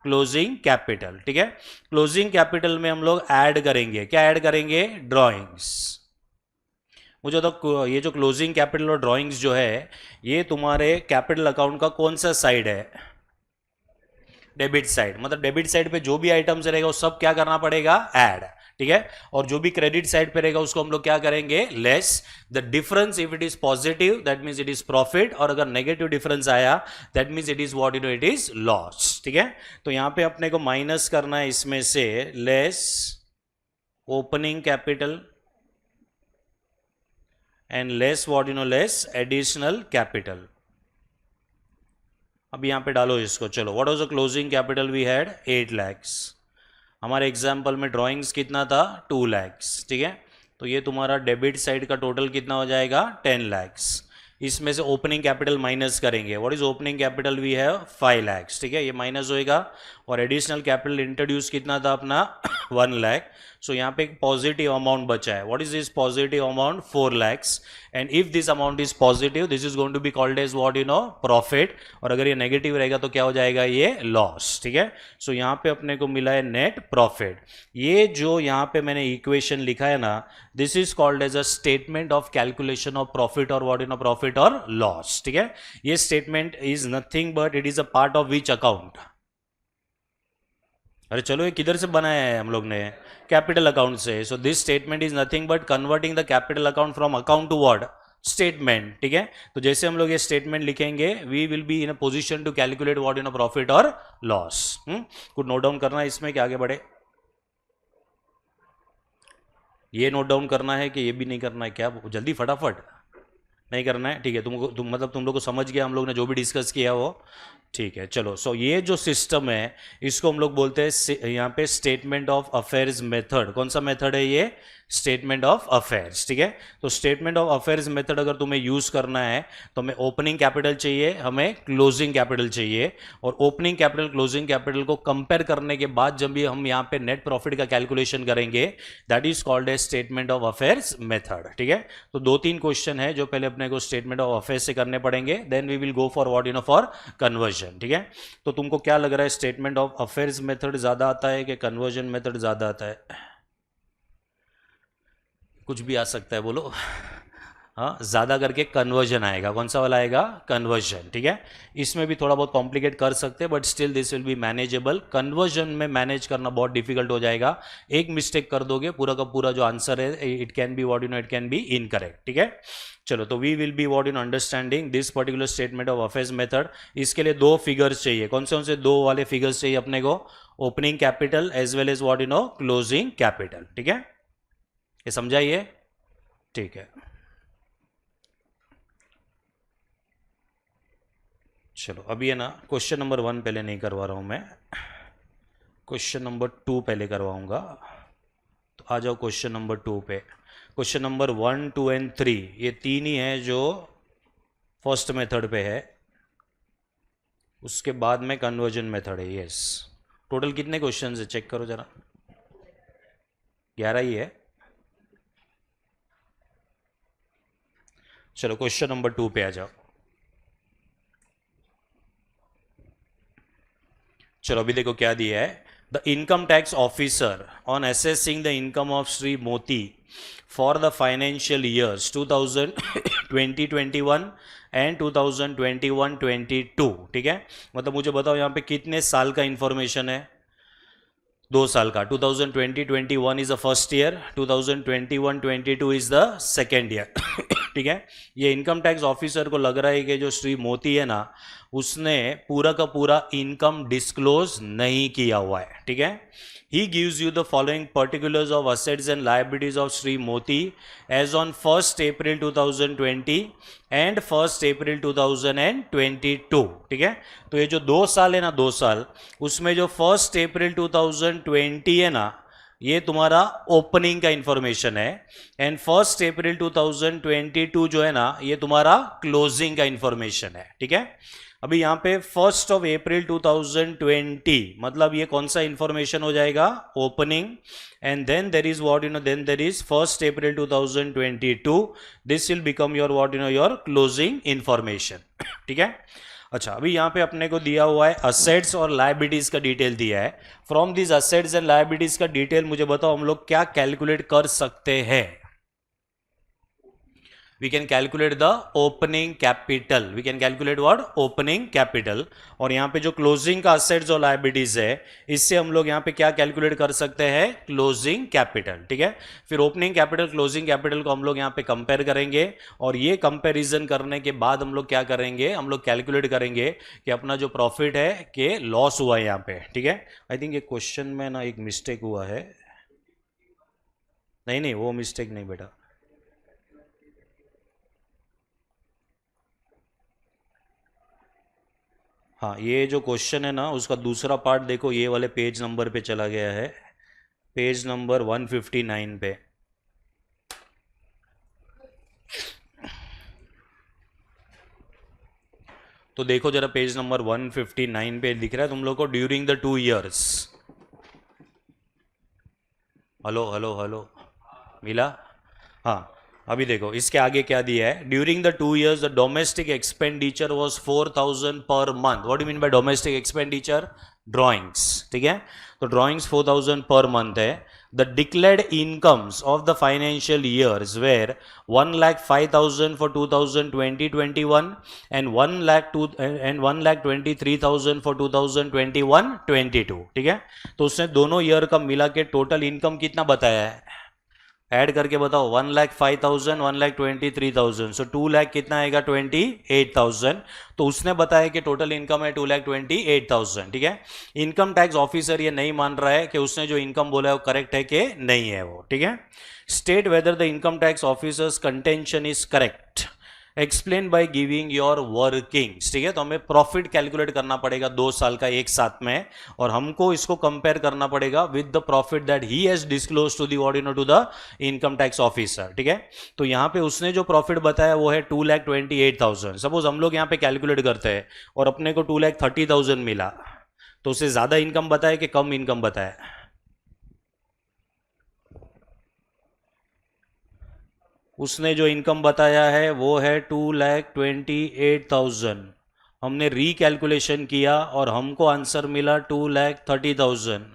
Speaker 1: क्लोजिंग कैपिटल. ठीक है, क्लोजिंग कैपिटल में हम लोग ऐड करेंगे, क्या ऐड करेंगे ड्रॉइंग्स. मुझे तो ये जो क्लोजिंग कैपिटल और ड्राइंग्स जो है ये तुम्हारे कैपिटल अकाउंट का कौन सा साइड है, डेबिट साइड. मतलब डेबिट साइड पे जो भी आइटम्स रहेगा वो सब क्या करना पड़ेगा ऐड. ठीक है, और जो भी क्रेडिट साइड पे रहेगा उसको हम लोग क्या करेंगे less. The difference if it is positive that means it is profit, और अगर नेगेटिव डिफरेंस आया that means it is what it is loss. ठीक है, तो यहां पे अपने को माइनस करना है इसमें से less opening capital and less what less additional capital. अब यहां पे डालो इसको. चलो what was the closing capital V had 8 lakhs. हमारे एग्जाम्पल में ड्राइंग्स कितना था 2 lakhs. ठीक है, तो ये तुम्हारा डेबिट साइड का टोटल कितना हो जाएगा 10 lakhs. इसमें से ओपनिंग कैपिटल माइनस करेंगे. What is opening capital? We have 5 lakhs. ठीक है, ये माइनस होएगा. और एडिशनल कैपिटल इंट्रोड्यूस कितना था अपना 1 lakh. सो यहाँ पे एक पॉजिटिव अमाउंट बचा है. What is this positive amount? 4 lakhs. And if this amount is positive, this is going to be called as what profit. और अगर ये नेगेटिव रहेगा तो क्या हो जाएगा? ये लॉस. ठीक है, सो यहाँ पे अपने को मिला है नेट प्रॉफिट. ये जो यहाँ पे मैंने इक्वेशन लिखा है ना, this is called as a statement of calculation of profit और व्हाट प्रॉफिट और लॉस. ठीक है, ये statement is nothing but it is a part of which account? अरे चलो, ये किधर से बनाया है हम लोग ने? कैपिटल अकाउंट से. So this statement is nothing but converting the capital account from account to what? Statement. ठीक है, तो जैसे हम लोग ये स्टेटमेंट लिखेंगे, we will be in a position to calculate what profit और लॉस. कुछ नोट डाउन करना है इसमें कि आगे बढ़े? ये नोट डाउन करना है कि ये भी नहीं करना है? क्या जल्दी फटाफट नहीं करना है? ठीक है, तुम लोग को समझ गया हम लोग ने जो भी डिस्कस किया वो? ठीक है, चलो. सो ये जो सिस्टम है इसको हम लोग बोलते हैं यहाँ पे स्टेटमेंट ऑफ अफेयर्स मेथड. कौन सा मेथड है ये? Statement of affairs. ठीक है, तो स्टेटमेंट ऑफ अफेयर्स मेथड अगर तुम्हें यूज करना है तो हमें ओपनिंग कैपिटल चाहिए, हमें क्लोजिंग कैपिटल चाहिए. और ओपनिंग कैपिटल क्लोजिंग कैपिटल को कंपेयर करने के बाद जब भी हम यहाँ पे नेट प्रॉफिट का कैलकुलेशन करेंगे, that is called a statement of affairs method. ठीक है, तो 2-3 क्वेश्चन है जो पहले अपने को स्टेटमेंट ऑफ अफेयर्स से करने पड़ेंगे, then we will go for what for conversion. ठीक है, तो तुमको क्या लग रहा है, स्टेटमेंट ऑफ अफेयर्स मेथड ज्यादा आता है कि कन्वर्जन मेथड ज्यादा आता है? कुछ भी आ सकता है, बोलो. हाँ, ज़्यादा करके कन्वर्जन आएगा. कौन सा वाला आएगा? कन्वर्जन. ठीक है, इसमें भी थोड़ा बहुत कॉम्प्लिकेट कर सकते हैं but still this will be manageable. Conversion में मैनेज करना बहुत डिफिकल्ट हो जाएगा. एक मिस्टेक कर दोगे, पूरा का पूरा जो आंसर है it can be what it can be incorrect. ठीक है, चलो, तो we will be what understanding this particular statement of affairs method. इसके लिए 2 फिगर्स चाहिए. कौन से 2 वाले फिगर्स चाहिए अपने को? Opening capital as well as what closing capital. ठीक है, ये समझाइए. ठीक है, चलो. अभी है ना, क्वेश्चन नंबर 1 पहले नहीं करवा रहा हूं मैं, क्वेश्चन नंबर 2 पहले करवाऊंगा. तो आ जाओ क्वेश्चन नंबर 2 पे. क्वेश्चन नंबर 1, 2 एंड 3 ये 3 ही है जो फर्स्ट मेथड पे है. उसके बाद में कन्वर्जन मेथड है. यस, टोटल कितने क्वेश्चन है चेक करो जरा. 11 ही है. चलो, क्वेश्चन नंबर 2 पे आ जाओ. चलो, अभी देखो क्या दिया है. The income tax officer on assessing the income of Shri Moti for the financial years 2020-21 and 2021-22. ठीक है, मतलब मुझे बताओ यहाँ पे कितने साल का इंफॉर्मेशन है? 2 साल का. 2020-21 is the first year, 2021-22 is the second year. ठीक है, ये इनकम टैक्स ऑफिसर को लग रहा है कि जो श्री मोती है ना, उसने पूरा का पूरा इनकम डिस्क्लोज नहीं किया हुआ है. ठीक है, he gives you the following particulars of assets and liabilities of Sri Moti as on 1st April 2020 and 1st April 2022. ठीक है, तो ये जो 2 साल है ना, 2 साल, उसमें जो 1st April 2020 है ना, ये तुम्हारा ओपनिंग का इंफॉर्मेशन है. एंड 1st April 2022 जो है ना, ये तुम्हारा क्लोजिंग का इंफॉर्मेशन है. ठीक है, अभी यहाँ पे 1st of April 2020 मतलब ये कौन सा इंफॉर्मेशन हो जाएगा? Opening. And then there is what then there is 1st April 2022. This will become your what your closing information. ठीक है, अच्छा, अभी यहाँ पे अपने को दिया हुआ है असेट्स और लायबिलिटीज का डिटेल दिया है. From this assets and liabilities का डिटेल मुझे बताओ हम लोग क्या कैलकुलेट कर सकते हैं? we can calculate the opening capital. we can calculate what? opening capital. और यहाँ पे जो closing का assets और liabilities है, इससे हम लोग यहाँ पे क्या calculate कर सकते हैं? closing capital. ठीक है, फिर opening capital closing capital को हम लोग यहाँ पे compare करेंगे और ये comparison करने के बाद हम लोग क्या करेंगे? हम लोग calculate करेंगे कि अपना जो profit है कि loss हुआ है यहाँ पे. ठीक है, I think ये question में ना एक mistake हुआ है. नहीं वो mistake नहीं बेटा. हाँ, ये जो क्वेश्चन है ना, उसका दूसरा पार्ट देखो, ये वाले पेज नंबर पे चला गया है, पेज नंबर 159 पे. तो देखो जरा पेज नंबर 159 पे दिख रहा है तुम लोग को, during the 2 years। Hello hello hello, मिला? हाँ, अभी देखो इसके आगे क्या दिया है, during the 2 years the domestic expenditure was 4,000 per month. What do mean by domestic expenditure? Drawings, ठीक है। तो ड्रॉइंग्स 4,000 पर मंथ है। The declared incomes of the financial years were 1,05,000 for 2020-21 and 1,23,000 for 2021-22, ठीक है। तो उसने दोनों ईयर का मिला के टोटल इनकम कितना बताया है, ऐड करके बताओ। 1,05,000, 1,23,000, सो 2 लाख कितना आएगा? 28,000। तो उसने बताया कि टोटल इनकम है 2,28,000, ठीक है। इनकम टैक्स ऑफिसर ये नहीं मान रहा है कि उसने जो इनकम बोला है वो करेक्ट है कि नहीं है वो, ठीक है। State whether the income tax officers contention is correct, explain by giving your workings, ठीक है। तो हमें प्रॉफिट कैलकुलेट करना पड़ेगा 2 साल का एक साथ में, और हमको इसको कंपेयर करना पड़ेगा with the profit that he has disclose to the ordinary to the income tax officer, ठीक है। तो यहां पे उसने जो प्रॉफिट बताया वो है 2,28,000। सपोज हम लोग यहां पे कैलकुलेट करते हैं और अपने को 2,30,000 मिला, तो उससे ज्यादा इनकम बताया कि कम इनकम बताया? उसने जो इनकम बताया है वो है 2,28,000। हमने रीकैलकुलेशन किया और हमको आंसर मिला 2,30,000।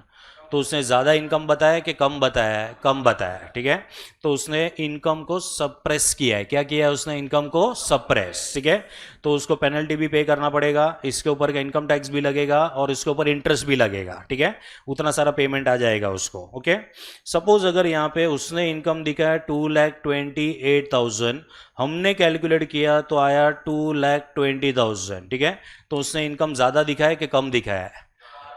Speaker 1: तो उसने ज़्यादा इनकम बताया कि कम बताया है? कम बताया है, ठीक है। तो उसने इनकम को सप्रेस किया है। क्या किया है उसने? इनकम को सप्रेस, ठीक है। तो उसको पेनल्टी भी पे करना पड़ेगा, इसके ऊपर का इनकम टैक्स भी लगेगा और इसके ऊपर इंटरेस्ट भी लगेगा, ठीक है। उतना सारा पेमेंट आ जाएगा उसको, ओके। सपोज अगर यहाँ पे उसने इनकम दिखाया 2,28,000, हमने कैलकुलेट किया तो आया 2,20,000, ठीक है। तो उसने इनकम ज़्यादा दिखाया कि कम दिखाया है?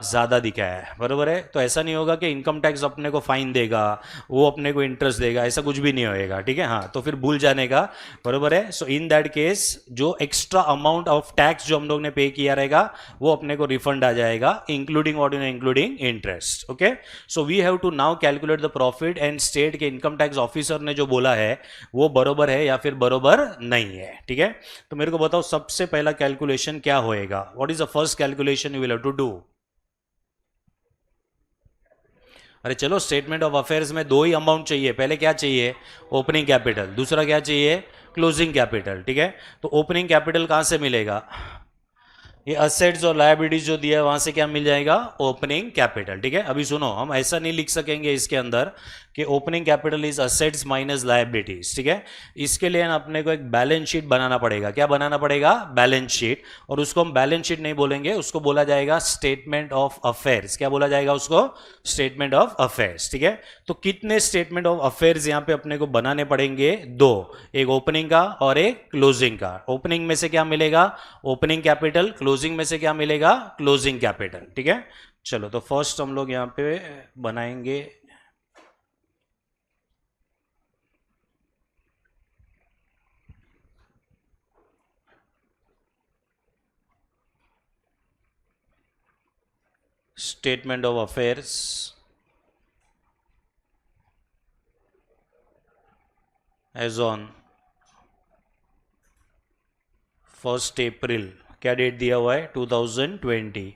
Speaker 1: ज़्यादा दिखाया है, बरोबर है। तो ऐसा नहीं होगा कि इनकम टैक्स अपने को फाइन देगा, वो अपने को इंटरेस्ट देगा, ऐसा कुछ भी नहीं होएगा, ठीक है। हाँ, तो फिर भूल जाने का, बरोबर है। सो इन दैट केस जो एक्स्ट्रा अमाउंट ऑफ टैक्स जो हम लोग ने पे किया रहेगा वो अपने को रिफंड आ जाएगा, including ordinary, including interest, okay. So we have to now calculate the profit and state के इनकम टैक्स ऑफिसर ने जो बोला है वो बरोबर है या फिर बरोबर नहीं है, ठीक है। तो मेरे को बताओ सबसे पहला कैलकुलेशन क्या होएगा? What is the first calculation you will have to do? अरे चलो, स्टेटमेंट ऑफ अफेयर्स में दो ही अमाउंट चाहिए। पहले क्या चाहिए? Opening capital. दूसरा क्या चाहिए? क्लोजिंग कैपिटल, ठीक है। तो ओपनिंग कैपिटल कहां से मिलेगा? ये असेट्स और लायबिलिटीज जो दिया है वहां से क्या मिल जाएगा? ओपनिंग कैपिटल, ठीक है। अभी सुनो, हम ऐसा नहीं लिख सकेंगे इसके अंदर कि opening capital is assets minus liabilities, ठीक है। इसके लिए ना अपने को एक बैलेंस शीट बनाना पड़ेगा। क्या बनाना पड़ेगा? Balance sheet. और उसको हम बैलेंस शीट नहीं बोलेंगे, उसको बोला जाएगा स्टेटमेंट ऑफ अफेयर्स। क्या बोला जाएगा उसको? स्टेटमेंट ऑफ अफेयर्स, ठीक है। तो कितने स्टेटमेंट ऑफ अफेयर्स यहां पे अपने को बनाने पड़ेंगे? दो, एक ओपनिंग का और एक क्लोजिंग का। ओपनिंग में से क्या मिलेगा? Opening capital. क्लोजिंग में से क्या मिलेगा? क्लोजिंग कैपिटल, ठीक है। चलो, तो फर्स्ट हम लोग यहां पे बनाएंगे statement of affairs as on 1 April. क्या डेट दिया हुआ है? 2020।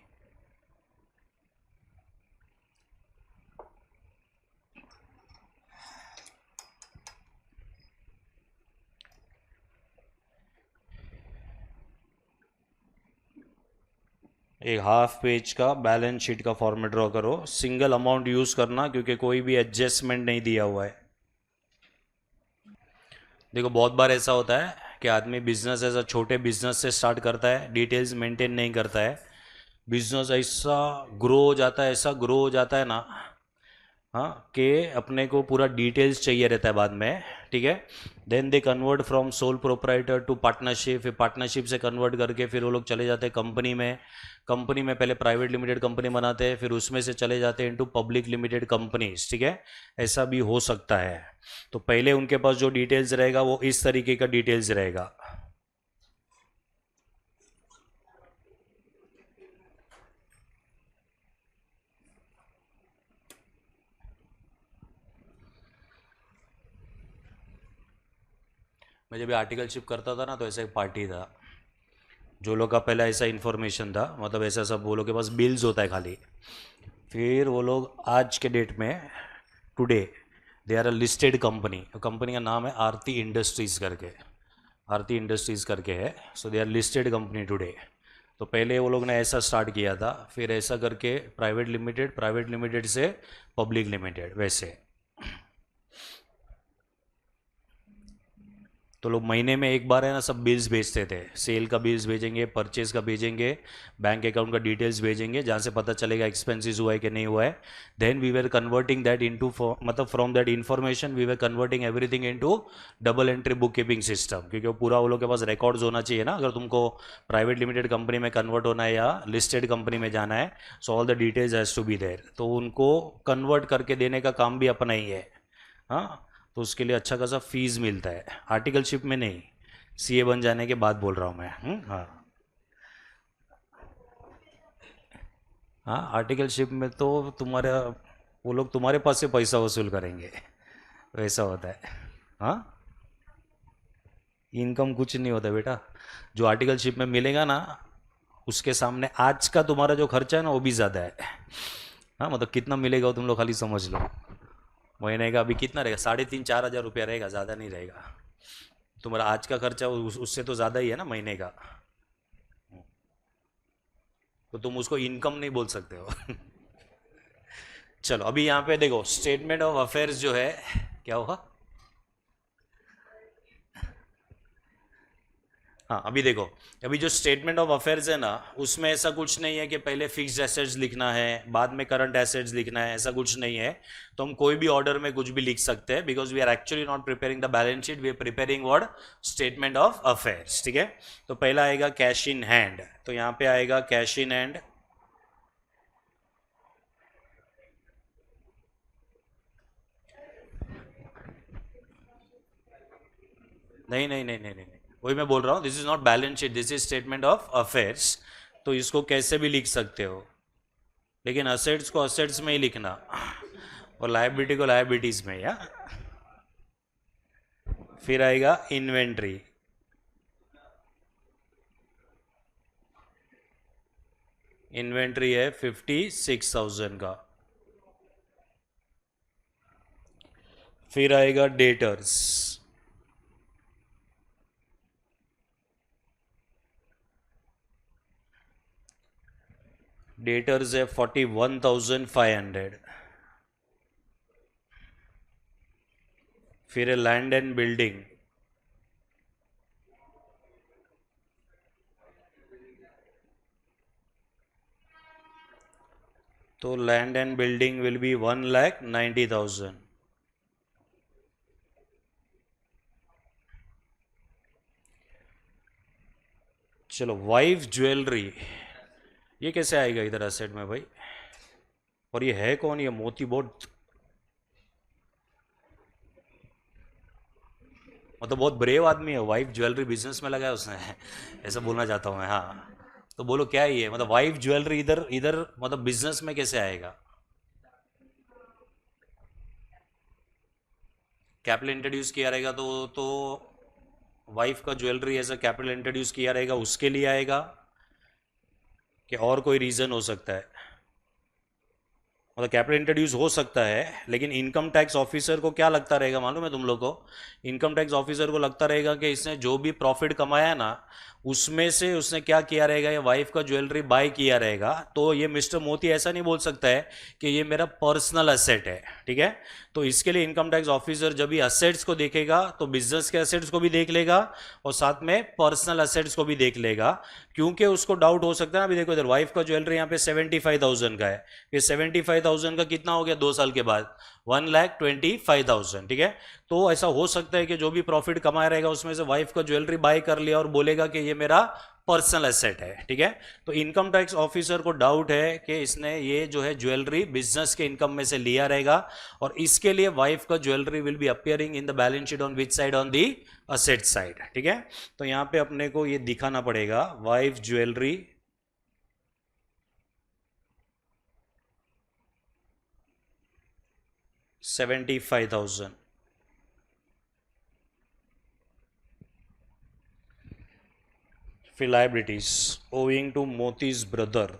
Speaker 1: एक हाफ पेज का बैलेंस शीट का फॉर्मेट ड्रॉ करो। सिंगल अमाउंट यूज करना क्योंकि कोई भी एडजस्टमेंट नहीं दिया हुआ है। देखो, बहुत बार ऐसा होता है कि आदमी बिजनेस ऐसा छोटे बिजनेस से स्टार्ट करता है, डिटेल्स मेंटेन नहीं करता है, बिजनेस ऐसा ग्रो हो जाता है, ऐसा ग्रो हो जाता है ना, हाँ, कि अपने को पूरा डिटेल्स चाहिए रहता है बाद में, ठीक है। Then they convert from sole proprietor to partnership, फिर पार्टनरशिप से कन्वर्ट करके फिर वो लोग चले जाते हैं कंपनी में। कंपनी में पहले प्राइवेट लिमिटेड कंपनी बनाते हैं, फिर उसमें से चले जाते हैं इनटू पब्लिक लिमिटेड कंपनीज, ठीक है। ऐसा भी हो सकता है। तो पहले उनके पास जो डिटेल्स रहेगा वो इस तरीके का डिटेल्स रहेगा। मैं जब आर्टिकलशिप करता था ना तो ऐसा एक पार्टी था, जो लोग का पहला ऐसा इन्फॉर्मेशन था, मतलब ऐसा सब वो लोग के पास बिल्स होता है खाली। फिर वो लोग आज के डेट में today they are a listed company, company का नाम है आरती इंडस्ट्रीज़ करके, आरती इंडस्ट्रीज़ करके है। So they are listed company today. तो पहले वो लोग ने ऐसा स्टार्ट किया था, फिर ऐसा करके प्राइवेट लिमिटेड, प्राइवेट लिमिटेड से पब्लिक लिमिटेड, वैसे। तो लोग महीने में एक बार है ना सब बिल्स भेजते थे, सेल का बिल्स भेजेंगे, परचेज का भेजेंगे, बैंक अकाउंट का डिटेल्स भेजेंगे, जहाँ से पता चलेगा एक्सपेंसेस हुआ है कि नहीं हुआ है। Then we were converting that into, मतलब from that information we were converting everything into double entry book keeping system, क्योंकि वो पूरा वो लोग के पास रिकॉर्ड्स होना चाहिए ना, अगर तुमको प्राइवेट लिमिटेड कंपनी में कन्वर्ट होना है या लिस्टेड कंपनी में जाना है। So all the details has to be there, तो उनको कन्वर्ट करके देने का काम भी अपना ही है। हाँ, तो उसके लिए अच्छा खासा फीस मिलता है, आर्टिकलशिप में नहीं, सीए बन जाने के बाद बोल रहा हूँ मैं। हाँ हाँ, आर्टिकलशिप में तो तुम्हारा, वो लोग तुम्हारे पास से पैसा वसूल करेंगे, वैसा होता है। हाँ, इनकम कुछ नहीं होता बेटा, जो आर्टिकलशिप में मिलेगा ना उसके सामने आज का तुम्हारा जो खर्चा है ना वो भी ज़्यादा है। हाँ, मतलब कितना मिलेगा वो तुम लोग खाली समझ लो। महीने का अभी कितना रहेगा, 3,500-4,000 रुपया रहेगा, ज़्यादा नहीं रहेगा। तुम्हारा आज का खर्चा उससे तो ज़्यादा ही है ना महीने का, तो तुम उसको इनकम नहीं बोल सकते हो। चलो अभी यहाँ पे देखो स्टेटमेंट ऑफ अफेयर्स जो है, क्या हुआ। हाँ अभी देखो, अभी जो स्टेटमेंट ऑफ अफेयर्स है ना उसमें ऐसा कुछ नहीं है कि पहले फिक्स्ड एसेट्स लिखना है बाद में करंट एसेट्स लिखना है, ऐसा कुछ नहीं है। तो हम कोई भी ऑर्डर में कुछ भी लिख सकते हैं, because we are actually not preparing the balance sheet, we are preparing what, statement of affairs. ठीक है, तो पहला आएगा कैश इन हैंड, तो यहाँ पे आएगा कैश इन हैंड। नहीं नहीं नहीं नहीं नहीं नहीं, वही मैं बोल रहा हूँ, this is not balance sheet, this is statement of affairs. तो इसको कैसे भी लिख सकते हो, लेकिन असेट्स को असेट्स में ही लिखना और लायबिलिटी को लायबिलिटीज में, या। फिर आएगा इन्वेंट्री, इन्वेंट्री है 56,000 का। फिर आएगा डेटर्स, डेटर्स है 41,500। फिर है लैंड एंड बिल्डिंग, तो land and building will be 1,90,000। चलो वाइफ ज्वेलरी, ये कैसे आएगा इधर असेट में भाई, और ये है कौन, ये मोती बहुत, मतलब बहुत ब्रेव आदमी है, वाइफ ज्वेलरी बिजनेस में लगाया उसने। ऐसा बोलना चाहता हूँ मैं। हाँ, तो बोलो क्या ही है, मतलब वाइफ ज्वेलरी इधर इधर मतलब बिजनेस में कैसे आएगा। कैपिटल इंट्रोड्यूस किया रहेगा तो वाइफ का ज्वेलरी ऐसा कैपिटल इंट्रोड्यूस किया रहेगा उसके लिए आएगा, कि और कोई रीज़न हो सकता है। मतलब कैपिटल इंट्रोड्यूस हो सकता है, लेकिन इनकम टैक्स ऑफिसर को क्या लगता रहेगा मालूम है तुम लोग को, इनकम टैक्स ऑफिसर को लगता रहेगा कि इसने जो भी प्रॉफिट कमाया ना उसमें से उसने क्या किया रहेगा, ये वाइफ का ज्वेलरी बाय किया रहेगा। तो ये मिस्टर मोती ऐसा नहीं बोल सकता है कि ये मेरा पर्सनल असेट है। ठीक है, तो इसके लिए इनकम टैक्स ऑफिसर जब भी असेट्स को देखेगा तो बिजनेस के असेट्स को भी देख लेगा और साथ में पर्सनल असेट्स को भी देख लेगा, क्योंकि उसको डाउट हो सकता है ना। अभी देखो इधर वाइफ का ज्वेलरी यहाँ पे 75,000 का है, ये 75,000 का कितना हो गया 2 साल के बाद, 1,25,000। ठीक है, तो ऐसा हो सकता है कि जो भी प्रॉफिट कमाया रहेगा उसमें से वाइफ का ज्वेलरी बाय कर लिया और बोलेगा कि ये मेरा पर्सनल एसेट है। ठीक है, तो इनकम टैक्स ऑफिसर को डाउट है कि इसने ये जो है ज्वेलरी बिजनेस के इनकम में से लिया रहेगा, और इसके लिए वाइफ का jewellery will be appearing in the balance sheet on which side, on the asset side. ठीक है, तो यहां पे अपने को ये दिखाना पड़ेगा वाइफ ज्वेलरी 75,000। फिर liabilities owing to Moti's brother.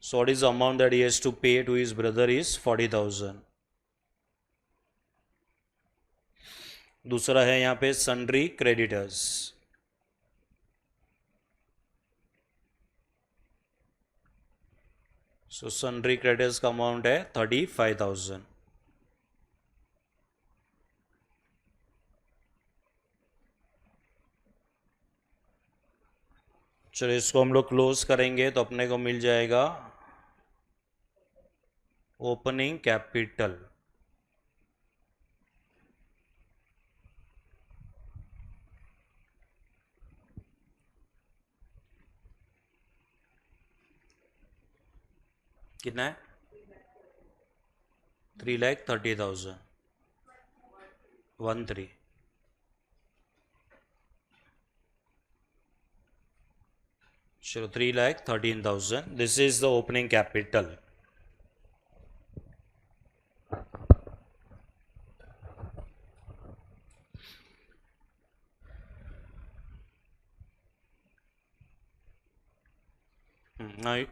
Speaker 1: So what is the amount that he has to pay to his brother is 40,000. दूसरा है यहाँ पे sundry creditors. So sundry creditors का अमाउंट है 35,000. चलो इसको हम लोग क्लोज करेंगे तो अपने को मिल जाएगा ओपनिंग कैपिटल कितना है 3,30,000 13. चलो 3,13,000. This is the opening capital.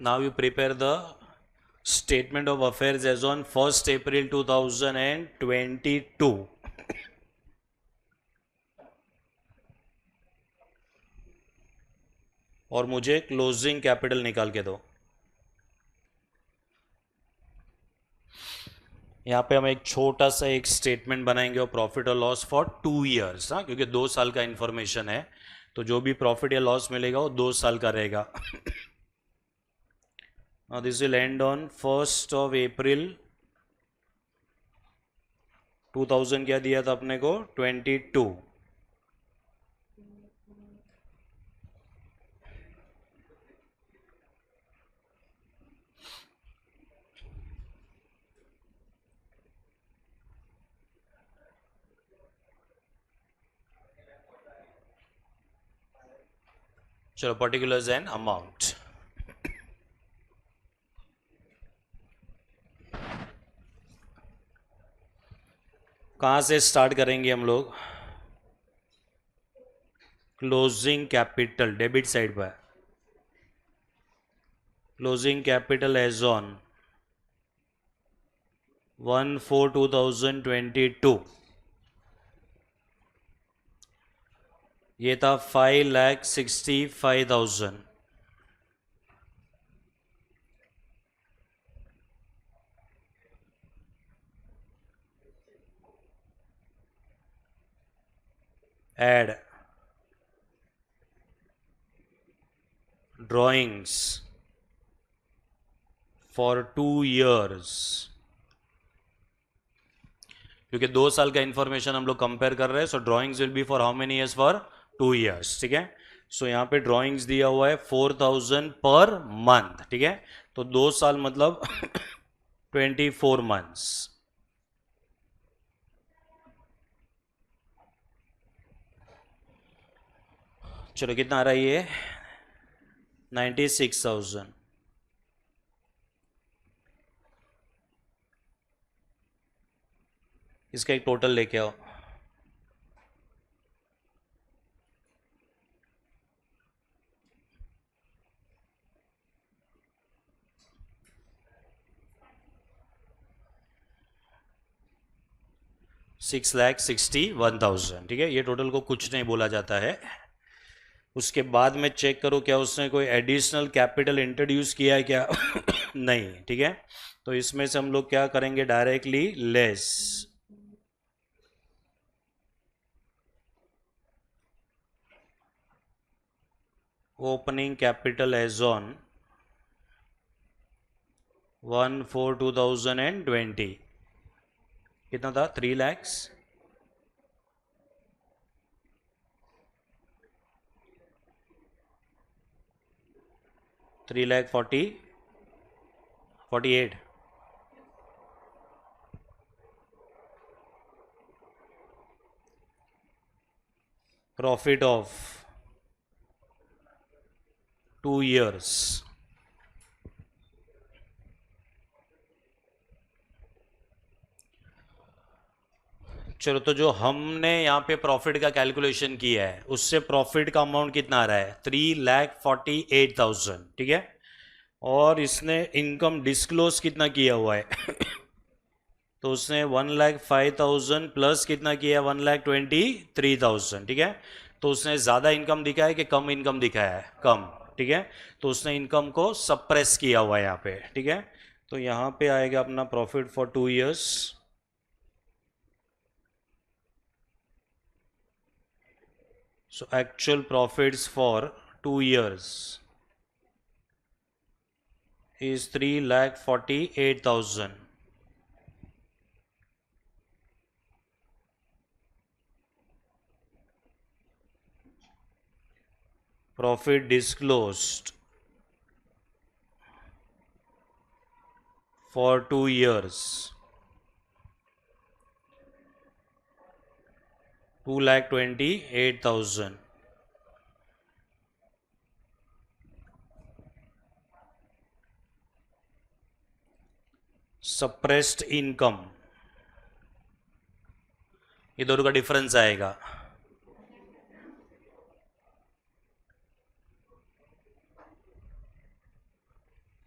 Speaker 1: Now you prepare the statement of affairs as on 1st April 2022. और मुझे क्लोजिंग कैपिटल निकाल के दो. यहाँ पे हम एक छोटा सा एक स्टेटमेंट बनाएंगे और प्रॉफिट और लॉस फॉर 2 years. हाँ, क्योंकि 2 साल का इंफॉर्मेशन है तो जो भी प्रॉफिट या लॉस मिलेगा वो 2 साल का रहेगा. This will and on 1st of April 2000. क्या दिया था अपने को 22. चलो पर्टिकुलर्स एंड अमाउंट. कहाँ से स्टार्ट करेंगे हम लोग. क्लोजिंग कैपिटल डेबिट साइड पर. क्लोजिंग कैपिटल एज ऑन 1/4/2022 ये था 5,65,000. Add drawings for 2 years. क्योंकि 2 साल का इंफॉर्मेशन हम लोग कंपेयर कर रहे हैं. So drawings will be for how many years for 2 years. ठीक है. सो यहाँ पे ड्रॉइंग्स दिया हुआ है 4,000 पर मंथ. ठीक है. तो 2 साल मतलब 24 months. चलो कितना आ रहा है ये 96,000. इसका एक टोटल लेके आओ. $6,61,000. ठीक है. ये टोटल को कुछ नहीं बोला जाता है. उसके बाद में चेक करो क्या उसने कोई एडिशनल कैपिटल इंट्रोड्यूस किया है क्या. नहीं. ठीक है. तो इसमें से हम लोग क्या करेंगे directly less. Opening capital as on 1/4/2020 कितना था 3 lakhs. $3,48,000. प्रॉफिट ऑफ 2 years चलो, तो जो हमने यहाँ पे प्रॉफिट का कैलकुलेशन किया है उससे प्रॉफिट का अमाउंट कितना आ रहा है? 3,48,000, ठीक है। और इसने इनकम डिस्क्लोज कितना किया हुआ है? तो उसने 1,05,000 प्लस कितना किया है? 1,23,000, ठीक है। तो उसने ज़्यादा इनकम दिखाया है कि कम इनकम दिखाया है? कम, ठीक है। तो उसने इनकम को सप्रेस किया हुआ है यहाँ पे, ठीक है। तो यहाँ पे आएगा अपना profit for 2 years। So actual profits for 2 years is 3,48,000. Profit disclosed for 2 years, 2,28,000. Suppressed income, ये दोनों का डिफरेंस आएगा।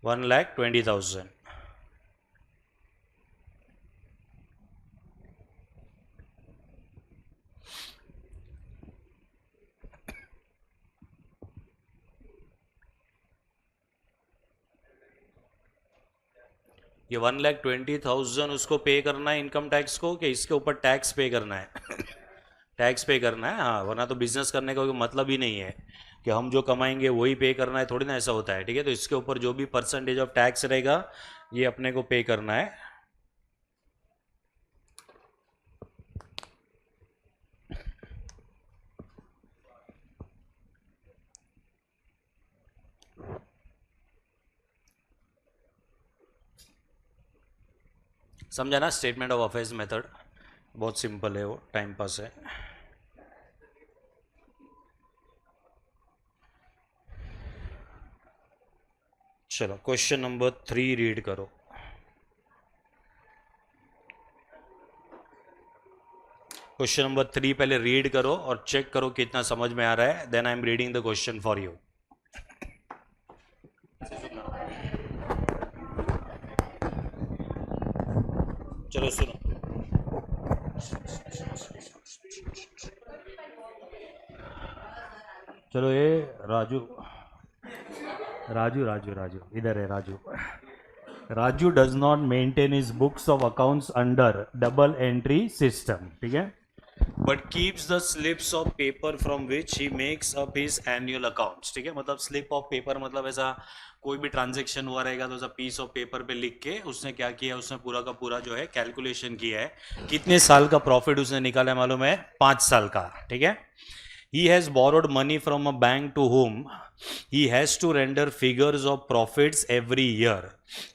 Speaker 1: $1,20,000। ये 1,20,000 उसको पे करना है इनकम टैक्स को, कि इसके ऊपर टैक्स पे करना है? टैक्स पे करना है, हाँ, वरना तो बिजनेस करने का कोई मतलब ही नहीं है कि हम जो कमाएंगे वही पे करना है, थोड़ी ना ऐसा होता है, ठीक है। तो इसके ऊपर जो भी परसेंटेज ऑफ टैक्स रहेगा ये अपने को पे करना है। समझा ना? स्टेटमेंट ऑफ अफेयर्स मेथड बहुत सिंपल है, वो टाइम पास है। चलो क्वेश्चन नंबर 3 रीड करो। क्वेश्चन नंबर 3 पहले रीड करो और चेक करो कितना समझ में आ रहा है, then I am reading the question for you. चलो सुनो, चलो ये राजू राजू राजू राजू इधर है Raju. Raju does not maintain his books of accounts under double entry system, ठीक है, but keeps the slips of paper from which he makes up his annual accounts, ठीक है। मतलब स्लिप ऑफ पेपर मतलब ऐसा कोई भी ट्रांजेक्शन हुआ रहेगा तो ऐसा पीस ऑफ पेपर पे लिख के उसने क्या किया, उसने पूरा का पूरा जो है कैलकुलेशन किया है। कितने साल का प्रॉफिट उसने निकाला है मालूम है? 5 साल का, ठीक है। He has borrowed money from a bank to whom he has to render figures of profits every year.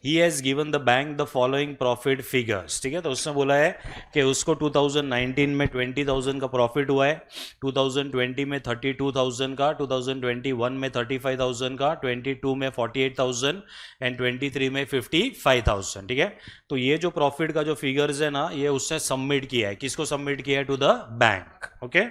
Speaker 1: He has given the bank the following profit figures, ठीक है। तो उसने बोला है कि उसको 2019 में 20,000 का प्रॉफिट हुआ है, 2020 में 32,000 का, 2021 में 35,000 का, 22 में 48,000 एंड 23 में 55,000, ठीक है। तो ये जो प्रॉफिट का जो फिगर्स है ना, ये उसने सबमिट किया है। किसको सबमिट किया है? To the bank, okay.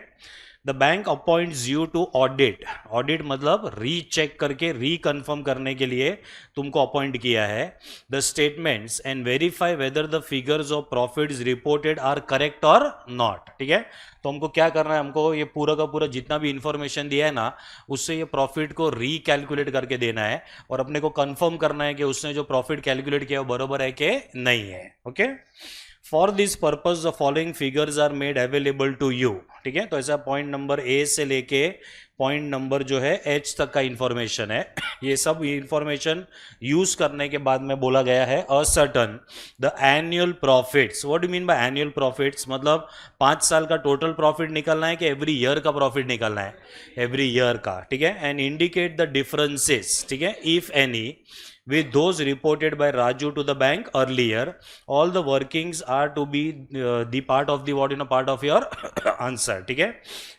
Speaker 1: The bank appoints you to audit, audit मतलब रीचेक करके रीकन्फर्म करने के लिए तुमको अपॉइंट किया है, the statements and verify whether the figures of profits reported are correct और नॉट, ठीक है। तो हमको क्या करना है? हमको ये पूरा का पूरा जितना भी इंफॉर्मेशन दिया है ना, उससे ये प्रॉफिट को रीकैलकुलेट करके देना है और अपने को कंफर्म करना है कि उसने जो प्रॉफिट कैलकुलेट किया वो बरोबर है कि नहीं है, okay. For this purpose the following figures are made available to you, ठीक है। तो ऐसा पॉइंट नंबर ए से लेके पॉइंट नंबर जो है एच तक का इंफॉर्मेशन है। ये सब इंफॉर्मेशन यूज करने के बाद में बोला गया है ascertain the annual profits. What do mean by annual profits? मतलब 5 साल का टोटल प्रॉफिट निकलना है कि एवरी ईयर का प्रॉफिट निकलना है? एवरी ईयर का, ठीक है। एंड इंडिकेट द डिफरेंसेस, ठीक है, if any, with those reported by Raju to the bank earlier. All the workings are to be the part of the what, you know, part of your answer, ठीक है।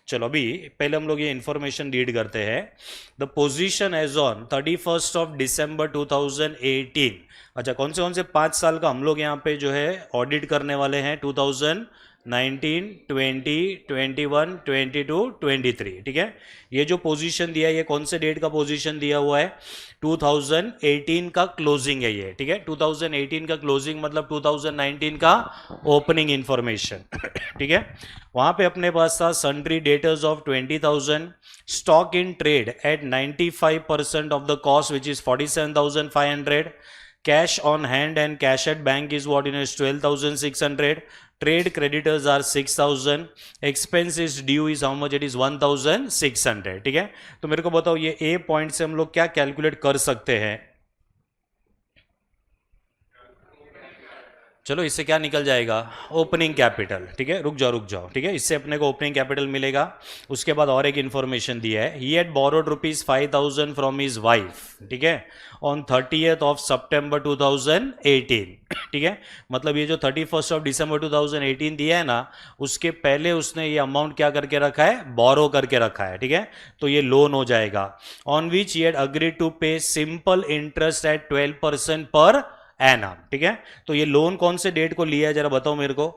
Speaker 1: चलो अभी पहले हम लोग ये इंफॉर्मेशन रीड करते हैं। The position as on 31st of December 2018। अच्छा, कौन से 5 साल का हम लोग यहाँ पे जो है ऑडिट करने वाले हैं? 2019 19, 20, 21, 22, 23, ठीक है। ये जो पोजीशन दिया है ये कौन से डेट का पोजीशन दिया हुआ है? 2018 का क्लोजिंग है ये, ठीक है। 2018 का क्लोजिंग मतलब 2019 का ओपनिंग इंफॉर्मेशन ठीक है। वहां पे अपने पास था sundry debtors of 20,000, stock in trade at 95% of the cost which is 47,500, cash on hand and cash at bank is what, is 12,600, trade creditors are 6,000, expense is due is how much, it is 1,600, ठीक है। तो मेरे को बताओ ये ए point से हम लोग क्या कैलकुलेट कर सकते हैं? चलो इससे क्या निकल जाएगा? ओपनिंग कैपिटल, ठीक है। रुक जाओ, ठीक है। इससे अपने को ओपनिंग कैपिटल मिलेगा। उसके बाद और एक इंफॉर्मेशन दिया है, he had borrowed ₹5,000 from his wife, ठीक है, ऑन 30th of September 2018, ठीक है। मतलब ये जो 31st of December 2018 दिया है ना, उसके पहले उसने ये अमाउंट क्या करके रखा है? बोरो करके रखा है, ठीक है। तो ये लोन हो जाएगा, on which he had agreed to pay simple interest at 12% per annum, ठीक है। तो ये लोन कौन से डेट को लिया है जरा बताओ मेरे को?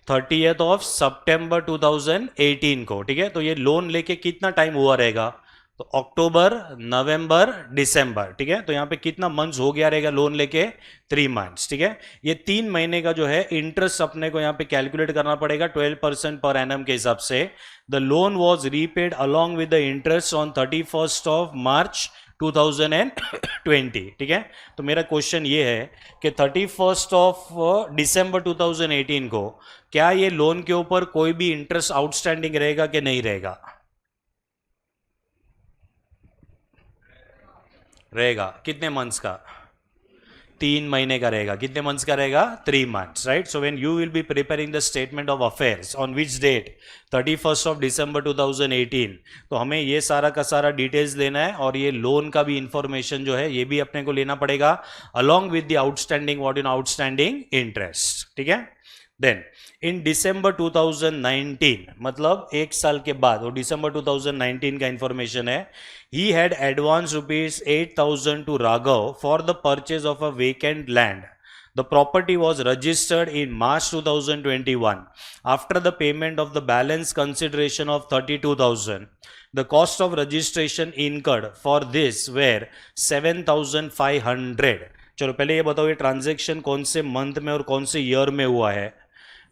Speaker 1: 30th of September 2018 को, ठीक है। तो ये लोन लेके कितना टाइम हुआ रहेगा? तो अक्टूबर, नवंबर, दिसंबर, ठीक है। तो यहाँ पे कितना मंथ्स हो गया रहेगा लोन लेके? 3 months, ठीक है। ये 3 महीने का जो है इंटरेस्ट अपने को यहाँ पे कैलकुलेट करना पड़ेगा 12% पर एनम के हिसाब से। The loan was repaid along with the interest on 31st of March 2020, ठीक है। तो मेरा क्वेश्चन ये है कि 31st of December 2018 को क्या ये लोन के ऊपर कोई भी इंटरेस्ट आउटस्टैंडिंग रहेगा कि नहीं रहेगा? रहेगा। कितने मंथ्स का? 3 महीने का रहेगा। कितने मंथ्स का रहेगा? 3 months, right. So when you will be preparing the statement of affairs on which date? 31st of December 2018। तो हमें ये सारा का सारा डिटेल्स लेना है और ये लोन का भी इंफॉर्मेशन जो है ये भी अपने को लेना पड़ेगा along with the outstanding what in outstanding interest, ठीक है। देन इन December 2019, मतलब 1 साल के बाद, वो December 2019 का इंफॉर्मेशन है, he had advanced ₹8,000 to Raghav for the purchase of a vacant land. The property was registered in March 2021. After the payment of the balance consideration of 32,000, the cost of registration incurred for this were 7,500. चलो पहले ये बताओ ये transaction कौन से month में और कौन से ईयर में हुआ है?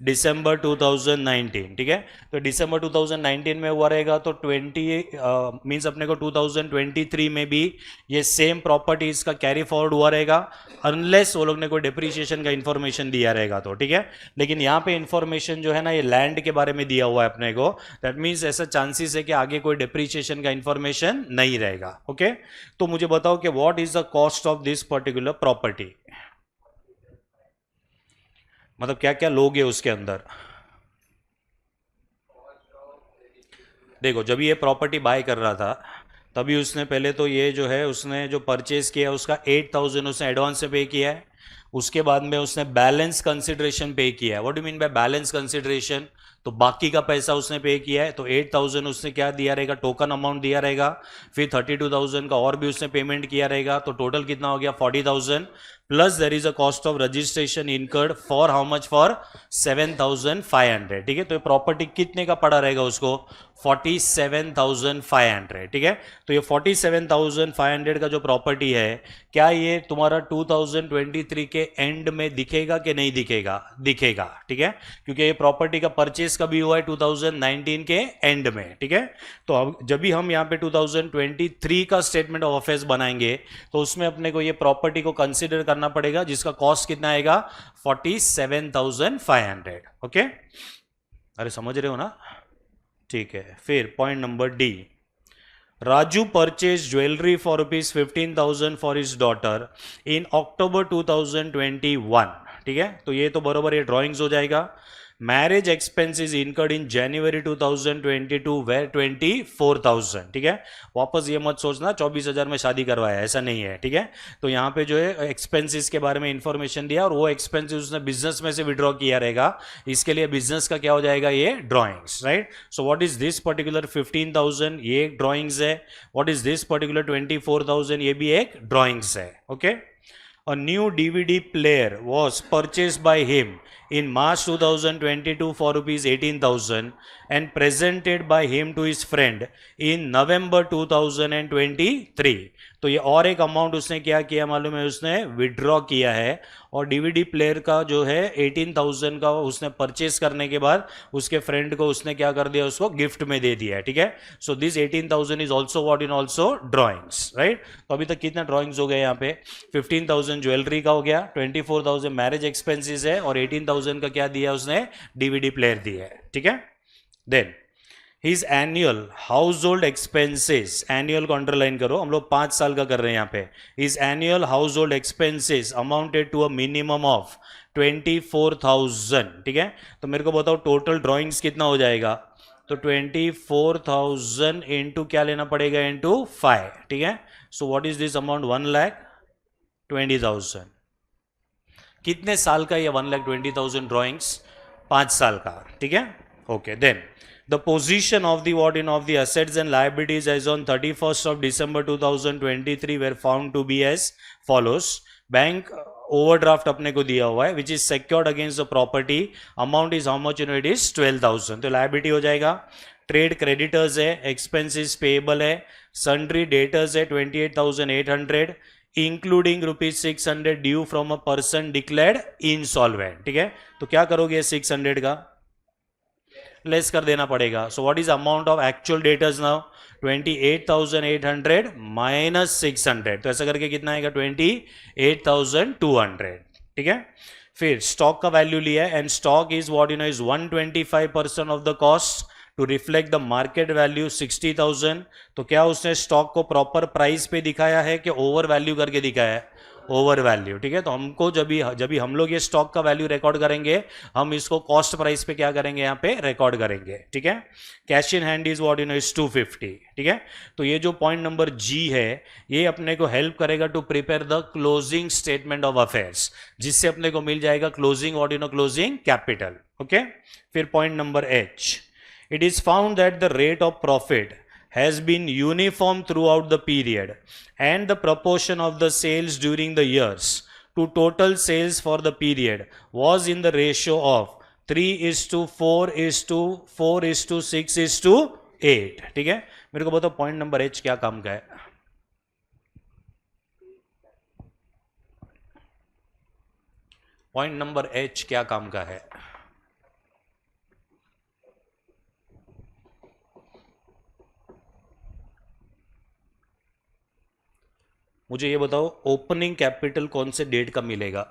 Speaker 1: December 2019, ठीक है। तो December 2019 में हुआ रहेगा तो 20 मीन्स अपने को 2023 में भी ये सेम प्रॉपर्टी इसका कैरी फॉरवर्ड हुआ रहेगा, अनलेस वो लोग ने कोई डिप्रिसिएशन का इंफॉर्मेशन दिया रहेगा तो, ठीक है। लेकिन यहाँ पे इंफॉर्मेशन जो है ना ये लैंड के बारे में दिया हुआ है अपने को, दैट मीन्स ऐसा चांसेस है कि आगे कोई डिप्रिसिएशन का इंफॉर्मेशन नहीं रहेगा, ओके। तो मुझे बताओ कि what is the cost of this particular property? मतलब क्या क्या लोग है उसके अंदर? देखो जब ये प्रॉपर्टी बाय कर रहा था तभी उसने पहले तो ये जो है उसने जो परचेज किया उसका 8,000 उसने एडवांस से पे किया है। उसके बाद में उसने बैलेंस कंसिडरेशन पे किया है। What do mean by balance consideration? तो बाकी का पैसा उसने पे किया है, तो 8,000 उसने क्या दिया रहेगा? टोकन अमाउंट दिया रहेगा। फिर 32,000 का और भी उसने पेमेंट किया रहेगा, तो टोटल कितना हो गया? 40,000 plus there is a cost of registration incurred for how much? For 7,500, ठीक है। तो ये प्रॉपर्टी कितने का पड़ा रहेगा उसको? 47,500, ठीक है। तो ये 47,500 का जो प्रॉपर्टी है क्या ये तुम्हारा 2023 के एंड में दिखेगा कि नहीं दिखेगा? दिखेगा, ठीक है, क्योंकि ये प्रॉपर्टी का परचेस कभी हुआ है 2019 के एंड में, ठीक है। तो अब जब भी हम यहाँ पे 2023 का स्टेटमेंट ऑफ अफेयर्स बनाएंगे तो उसमें अपने को ये प्रॉपर्टी को कंसिडर करना पड़ेगा जिसका कॉस्ट कितना आएगा? 47,500, ओके। अरे समझ रहे हो ना? ठीक है। फिर point number D, Raju purchase jewellery for ₹15,000 for his daughter in October 2021, ठीक है। तो ये तो बरोबर ये ड्रॉइंग्स हो जाएगा। Marriage expenses incurred in January 2022 were 24,000, ठीक है। वापस ये मत सोचना 24,000 में शादी करवाया, ऐसा नहीं है, ठीक है। तो यहाँ पे जो है एक्सपेंसेस के बारे में इंफॉर्मेशन दिया और वो एक्सपेंसेस उसने बिजनेस में से विड्रॉ किया रहेगा, इसके लिए बिजनेस का क्या हो जाएगा? ये drawings, right. So what is this particular 15,000? ये एक ड्रॉइंग्स है। What is this particular 24,000? ये भी एक ड्रॉइंग्स है, okay. A new DVD player was purchased by him in March 2022 for rupees 18,000 and presented by him to his friend in November 2023. तो ये और एक अमाउंट उसने क्या किया मालूम है, उसने विड्रॉ किया है और डीवीडी प्लेयर का जो है 18,000 का उसने परचेस करने के बाद उसके फ्रेंड को उसने क्या कर दिया, उसको गिफ्ट में दे दिया है, ठीक है. So this 18,000 is also what in also drawings, right. तो अभी तक कितना ड्रॉइंग्स हो गए यहाँ पे, 15,000 ज्वेलरी का हो गया, 24,000 मैरिज एक्सपेंसेस है और 18,000 का क्या दिया उसने, डीवीडी प्लेयर दिया है, ठीक है. Then his annual household expenses, annual को अंडरलाइन करो, हम लोग 5 साल का कर रहे हैं यहाँ पे. His annual household expenses amounted to a minimum of 24,000, ठीक है. तो मेरे को बताओ टोटल ड्रॉइंग्स कितना हो जाएगा, तो 24,000 इंटू क्या लेना पड़ेगा, इंटू 5, ठीक है. So what is this amount, 1,20,000. कितने साल का ये 1,20,000 ड्रॉइंग्स, 5 साल का, ठीक है. Okay. Then the position of the what in of the assets and liabilities as on 31st of December 2023 were found to be as follows. Bank overdraft अपने को दिया हुआ है which is secured against the property, amount is how much, it is 12,000. तो liability हो जाएगा, trade creditors है, expenses payable है, सन्ड्री डेटर्स है 28,800 including ₹600 due from a person declared insolvent, ठीक है. तो क्या करोगे, 600 का लेस कर देना पड़ेगा. सो what is amount of actual debtors now, 28,800 minus 600, तो ऐसा करके कितना आएगा, 28,200, ठीक है. फिर स्टॉक का वैल्यू लिया है and stock is what you know is 125% of the cost to reflect the market value 60,000. तो क्या उसने स्टॉक को प्रॉपर प्राइस पे दिखाया है कि ओवर वैल्यू करके दिखाया है, ओवर वैल्यू, ठीक है. तो हमको जब भी हम लोग ये स्टॉक का वैल्यू रिकॉर्ड करेंगे, हम इसको कॉस्ट प्राइस पे क्या करेंगे, यहाँ पे रिकॉर्ड करेंगे, ठीक है. Cash in hand is what you know is 250, ठीक है. तो ये जो पॉइंट नंबर जी है, ये अपने को हेल्प करेगा to prepare the closing statement of affairs, जिससे अपने को मिल जाएगा closing what you know closing capital. Okay. फिर point number H, it is found that the rate of profit has been uniform throughout the period and the proportion of the sales during the years to total sales for the period was in the ratio of 3:4:4:6:8, ठीक है. मेरे को बताओ point number H क्या काम का है, point number H क्या काम का है. मुझे ये बताओ ओपनिंग कैपिटल कौन से डेट का मिलेगा,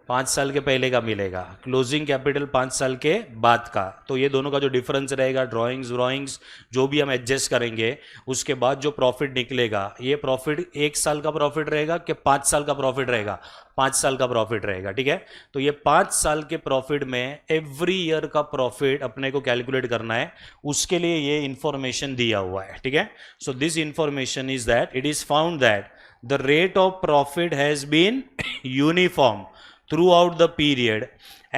Speaker 1: 5 साल के पहले का मिलेगा, क्लोजिंग कैपिटल 5 साल के बाद का. तो ये दोनों का जो डिफरेंस रहेगा, ड्राइंग्स जो भी हम एडजस्ट करेंगे, उसके बाद जो प्रॉफिट निकलेगा, ये प्रॉफिट 1 साल का प्रॉफिट रहेगा कि 5 साल का प्रॉफिट रहेगा, 5 साल का प्रॉफिट रहेगा, ठीक है. तो ये 5 साल के प्रॉफिट में एवरी ईयर का प्रॉफिट अपने को कैलकुलेट करना है, उसके लिए ये इंफॉर्मेशन दिया हुआ है, ठीक है. So this information is that it is found that the rate of profit has been uniform throughout the period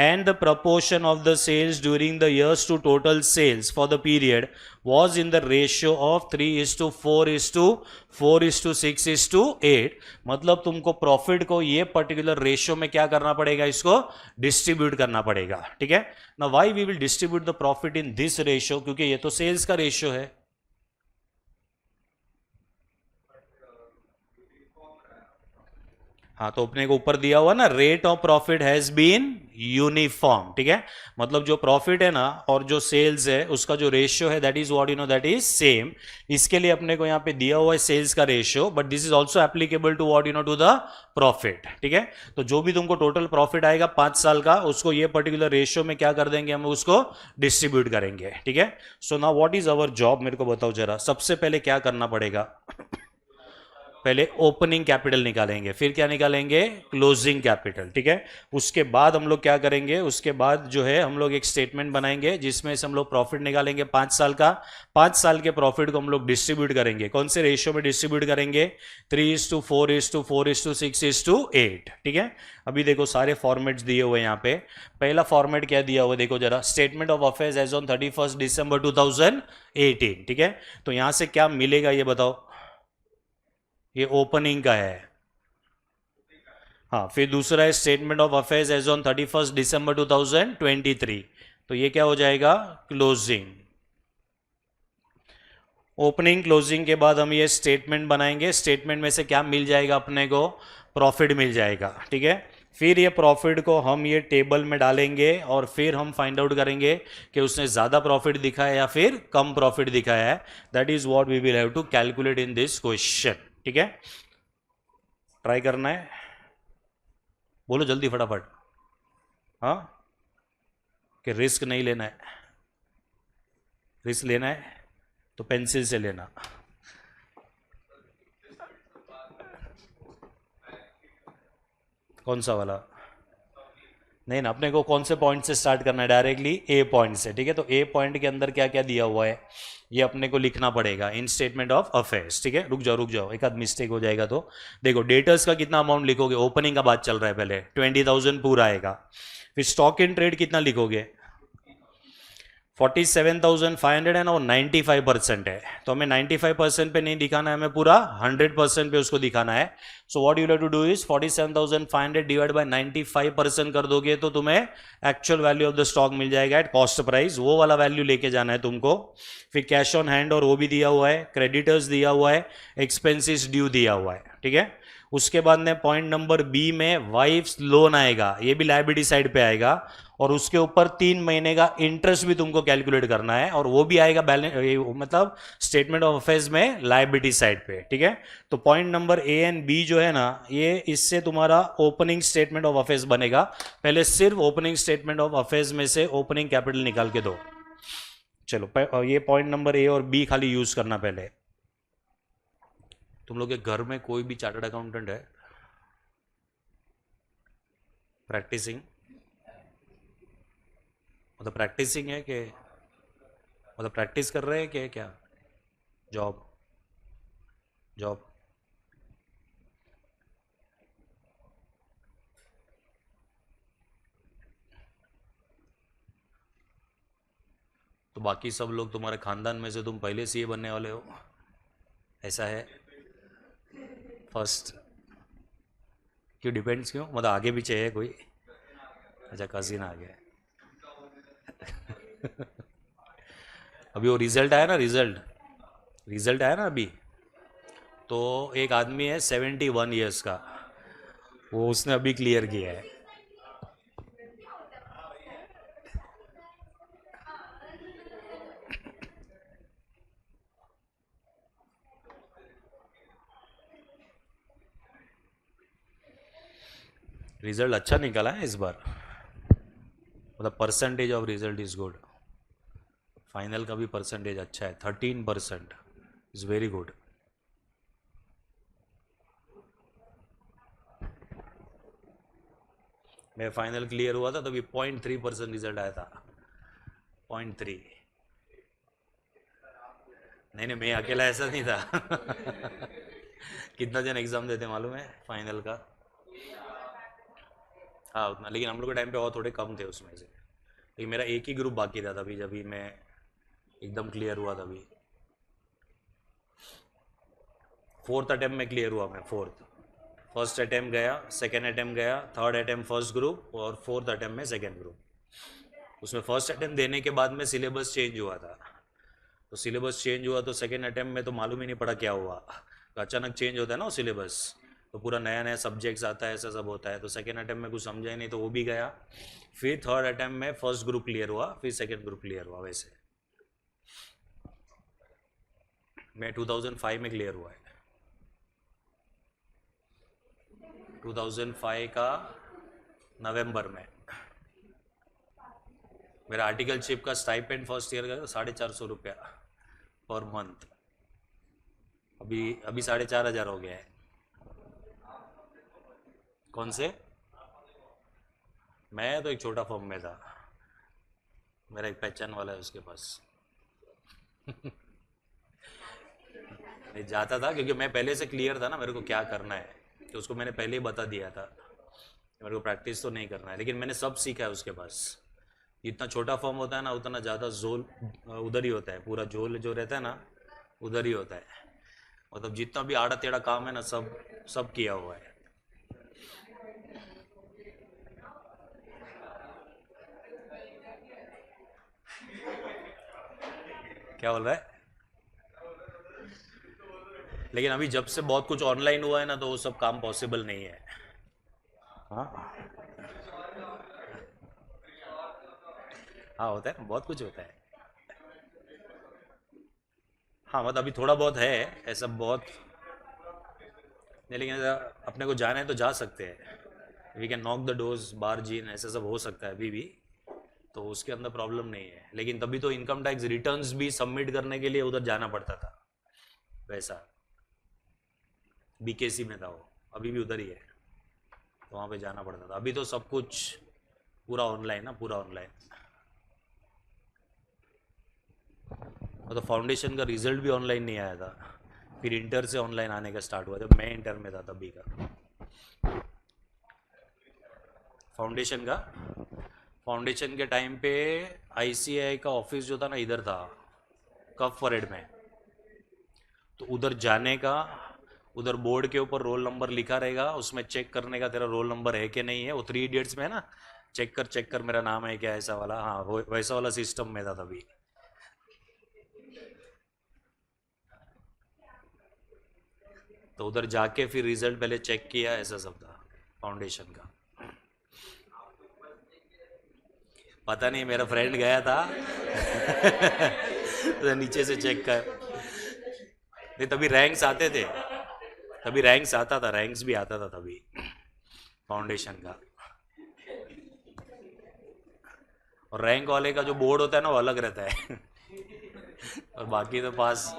Speaker 1: and the proportion of the sales during the years to total sales for the period was in the ratio of 3:4:4:6:8. मतलब तुमको profit को ये particular ratio में क्या करना पड़ेगा, इसको distribute करना पड़ेगा, ठीक है. ना why we will distribute the profit in this ratio, क्योंकि ये तो सेल्स का रेशियो है. हाँ, तो अपने को ऊपर दिया हुआ ना, rate of profit has been uniform, ठीक है. मतलब जो प्रॉफिट है ना और जो सेल्स है, उसका जो रेशियो है that is what you know that is same. इसके लिए अपने को यहाँ पे दिया हुआ है सेल्स का ratio, but this is also applicable to what you know to the profit, ठीक है. तो जो भी तुमको टोटल प्रॉफिट आएगा 5 साल का, उसको ये पर्टिकुलर रेशियो में क्या कर देंगे, हम उसको डिस्ट्रीब्यूट करेंगे, ठीक है. So now what is our job, मेरे को बताओ जरा. सबसे पहले क्या करना पड़ेगा, पहले ओपनिंग कैपिटल निकालेंगे, फिर क्या निकालेंगे, क्लोजिंग कैपिटल, ठीक है. उसके बाद हम लोग क्या करेंगे, उसके बाद जो है हम लोग एक स्टेटमेंट बनाएंगे जिसमें से हम लोग प्रॉफिट निकालेंगे 5 साल का. 5 साल के प्रॉफिट को हम लोग डिस्ट्रीब्यूट करेंगे, कौन से रेशियो में डिस्ट्रीब्यूट करेंगे, 3:4:4:6:8, ठीक है. अभी देखो सारे फॉर्मेट्स दिए हुए यहाँ पे. पहला फॉर्मेट क्या दिया हुआ, देखो जरा, statement of affairs as on 31 December 2018, ठीक है. तो यहां से क्या मिलेगा ये बताओ, ये ओपनिंग का है, हाँ, फिर दूसरा है statement of affairs as on 31 December 2023। तो ये क्या हो जाएगा, क्लोजिंग। ओपनिंग क्लोजिंग के बाद हम ये स्टेटमेंट बनाएंगे। स्टेटमेंट में से क्या मिल जाएगा अपने को, प्रॉफिट मिल जाएगा, ठीक है। फिर ये प्रॉफिट को हम ये टेबल में डालेंगे और फिर हम फाइंड आउट करेंगे कि उसने ज़्यादा प्रॉफिट दिखाया या फिर कम प्रॉफिट दिखाया है। That is what we will have to calculate in this question, ठीक है। ट्राई करना है, बोलो जल्दी फटाफट। हाँ, कि रिस्क नहीं लेना है, रिस्क लेना है तो पेंसिल से लेना। कौन सा वाला, नहीं ना, अपने को कौन से पॉइंट से स्टार्ट करना है, डायरेक्टली ए पॉइंट से, ठीक है। तो ए पॉइंट के अंदर क्या क्या दिया हुआ है ये अपने को लिखना पड़ेगा इन स्टेटमेंट ऑफ अफेयर्स, ठीक है। रुक जाओ, एक आध मिस्टेक हो जाएगा तो। देखो डेटर्स का कितना अमाउंट लिखोगे, ओपनिंग का बात चल रहा है, पहले 20,000 पूरा आएगा। फिर स्टॉक इन ट्रेड कितना लिखोगे, 47,500 है ना, वो 95% है। तो हमें 95% पे नहीं दिखाना है, हमें पूरा 100% पे उसको दिखाना है। So what you have to do is 47,500 divide by 95% कर दोगे तो तुम्हें actual value of the stock मिल जाएगा एट कॉस्ट प्राइस, वो वाला वैल्यू लेके जाना है तुमको। फिर कैश ऑन हैंड और वो भी दिया हुआ है, क्रेडिटर्स दिया हुआ है, एक्सपेंसिस ड्यू दिया हुआ है, ठीक है। उसके बाद में पॉइंट नंबर बी में वाइफ्स लोन आएगा, ये भी लायबिलिटी साइड पे आएगा, और उसके ऊपर 3 महीने का इंटरेस्ट भी तुमको कैलकुलेट करना है, और वो भी आएगा बैलेंस, मतलब स्टेटमेंट ऑफ अफेयर्स में लायबिलिटी साइड पे, ठीक है। तो point number A and B जो है ना, ये इससे तुम्हारा ओपनिंग स्टेटमेंट ऑफ अफेयर्स बनेगा। पहले सिर्फ ओपनिंग स्टेटमेंट ऑफ अफेयर्स में से ओपनिंग कैपिटल निकाल के दो। चलो ये पॉइंट नंबर ए और बी खाली यूज करना पहले। तुम लोग के घर में कोई भी चार्टर्ड अकाउंटेंट है प्रैक्टिसिंग, मतलब प्रैक्टिसिंग है कि मतलब प्रैक्टिस कर रहे हैं कि क्या, जॉब जॉब। तो बाकी सब लोग तुम्हारे खानदान में से तुम पहले से ये बनने वाले हो, ऐसा है फर्स्ट, क्यों डिपेंड्स, क्यों मतलब आगे पीछे है कोई, अच्छा कजिन आ गया। अभी वो रिजल्ट आया ना, रिजल्ट आया ना अभी, तो एक आदमी है 71 ईयर्स का, वो उसने अभी क्लियर किया है। रिजल्ट अच्छा निकला है इस बार, मतलब percentage of result is good, final का भी परसेंटेज अच्छा है, 13% इज वेरी गुड। मैं फाइनल क्लियर हुआ था तभी 0.3% रिजल्ट आया था, 0.3। नहीं, मैं अकेला ऐसा नहीं था। कितना जन एग्जाम देते मालूम है फाइनल का, हाँ उतना, लेकिन हम लोग के टाइम पे और थोड़े कम थे उसमें से, लेकिन मेरा एक ही ग्रुप बाकी था तभी, जब भी मैं एकदम क्लियर हुआ तभी। 4th अटेम्प्ट में क्लियर हुआ मैं, 4th, फर्स्ट अटेम्प्ट गया, सेकेंड अटेम्प्ट गया, थर्ड अटेम्प्ट फर्स्ट ग्रुप, और 4th अटेम्प्ट में सेकेंड ग्रुप। उसमें फर्स्ट अटेम्प्ट देने के बाद में सिलेबस चेंज हुआ था, तो सिलेबस चेंज हुआ तो सेकेंड अटेम्प्ट में तो मालूम ही नहीं पड़ा क्या हुआ, तो अचानक चेंज होता है ना वो सिलेबस, तो पूरा नया नया सब्जेक्ट्स आता है, ऐसा सब होता है, तो सेकेंड अटेम्प्ट में कुछ समझा ही नहीं तो वो भी गया। फिर थर्ड अटेम्प्ट में फर्स्ट ग्रुप क्लियर हुआ, फिर सेकेंड ग्रुप क्लियर हुआ। वैसे मैं 2005 में क्लियर हुआ है, 2005 का नवंबर में। मेरा आर्टिकलशिप का स्टाइपेंड फर्स्ट ईयर का 450 रुपया पर मंथ, अभी 4,500 हो गया है। कौन से, मैं तो एक छोटा फॉर्म में था, मेरा एक पहचान वाला है उसके पास। नहीं जाता था क्योंकि मैं पहले से क्लियर था ना मेरे को क्या करना है, तो उसको मैंने पहले ही बता दिया था मेरे को प्रैक्टिस तो नहीं करना है, लेकिन मैंने सब सीखा है उसके पास। जितना छोटा फॉर्म होता है ना उतना ज़्यादा जोल उधर ही होता है, पूरा जोल जो रहता है ना उधर ही होता है, मतलब जितना भी आड़ा टेढ़ा काम है ना सब सब किया हुआ है। क्या बोल रहा है? लेकिन अभी जब से बहुत कुछ ऑनलाइन हुआ है ना, तो वो सब काम पॉसिबल नहीं है। हाँ, हाँ होता है, बहुत कुछ होता है। हाँ मतलब अभी थोड़ा बहुत है, ऐसा बहुत नहीं, लेकिन अपने को जाना है तो जा सकते हैं। We can knock the doors, बार जीन, ऐसा सब हो सकता है अभी भी, तो उसके अंदर प्रॉब्लम नहीं है। लेकिन तभी तो इनकम टैक्स रिटर्न्स भी सबमिट करने के लिए उधर जाना पड़ता था, वैसा। बीकेसी में था वो, अभी भी उधर ही है, तो वहाँ पे जाना पड़ता था। अभी तो सब कुछ पूरा ऑनलाइन ना, पूरा ऑनलाइन। तो फाउंडेशन का रिजल्ट भी ऑनलाइन नहीं आया था, फिर इंटर से ऑनलाइन आने का स्टार्ट हुआ जब मैं इंटर में था तभी का। फाउंडेशन का, फाउंडेशन के टाइम पे आईसीआई का ऑफिस जो था ना इधर था, कफ परेड में। तो उधर जाने का, उधर बोर्ड के ऊपर रोल नंबर लिखा रहेगा, उसमें चेक करने का तेरा रोल नंबर है कि नहीं है। वो 3 इडियट्स में है ना, चेक कर मेरा नाम है क्या, ऐसा वाला। हाँ वो वैसा वाला सिस्टम में था तभी। तो उधर जाके फिर रिजल्ट पहले चेक किया, ऐसा सब था फाउंडेशन का। पता नहीं, मेरा फ्रेंड गया था तो नीचे से चेक कर। नहीं तभी रैंक्स आते थे, तभी रैंक्स आता था, रैंक्स भी आता था तभी फाउंडेशन का। और रैंक वाले का जो बोर्ड होता है ना वो अलग रहता है और बाकी तो पास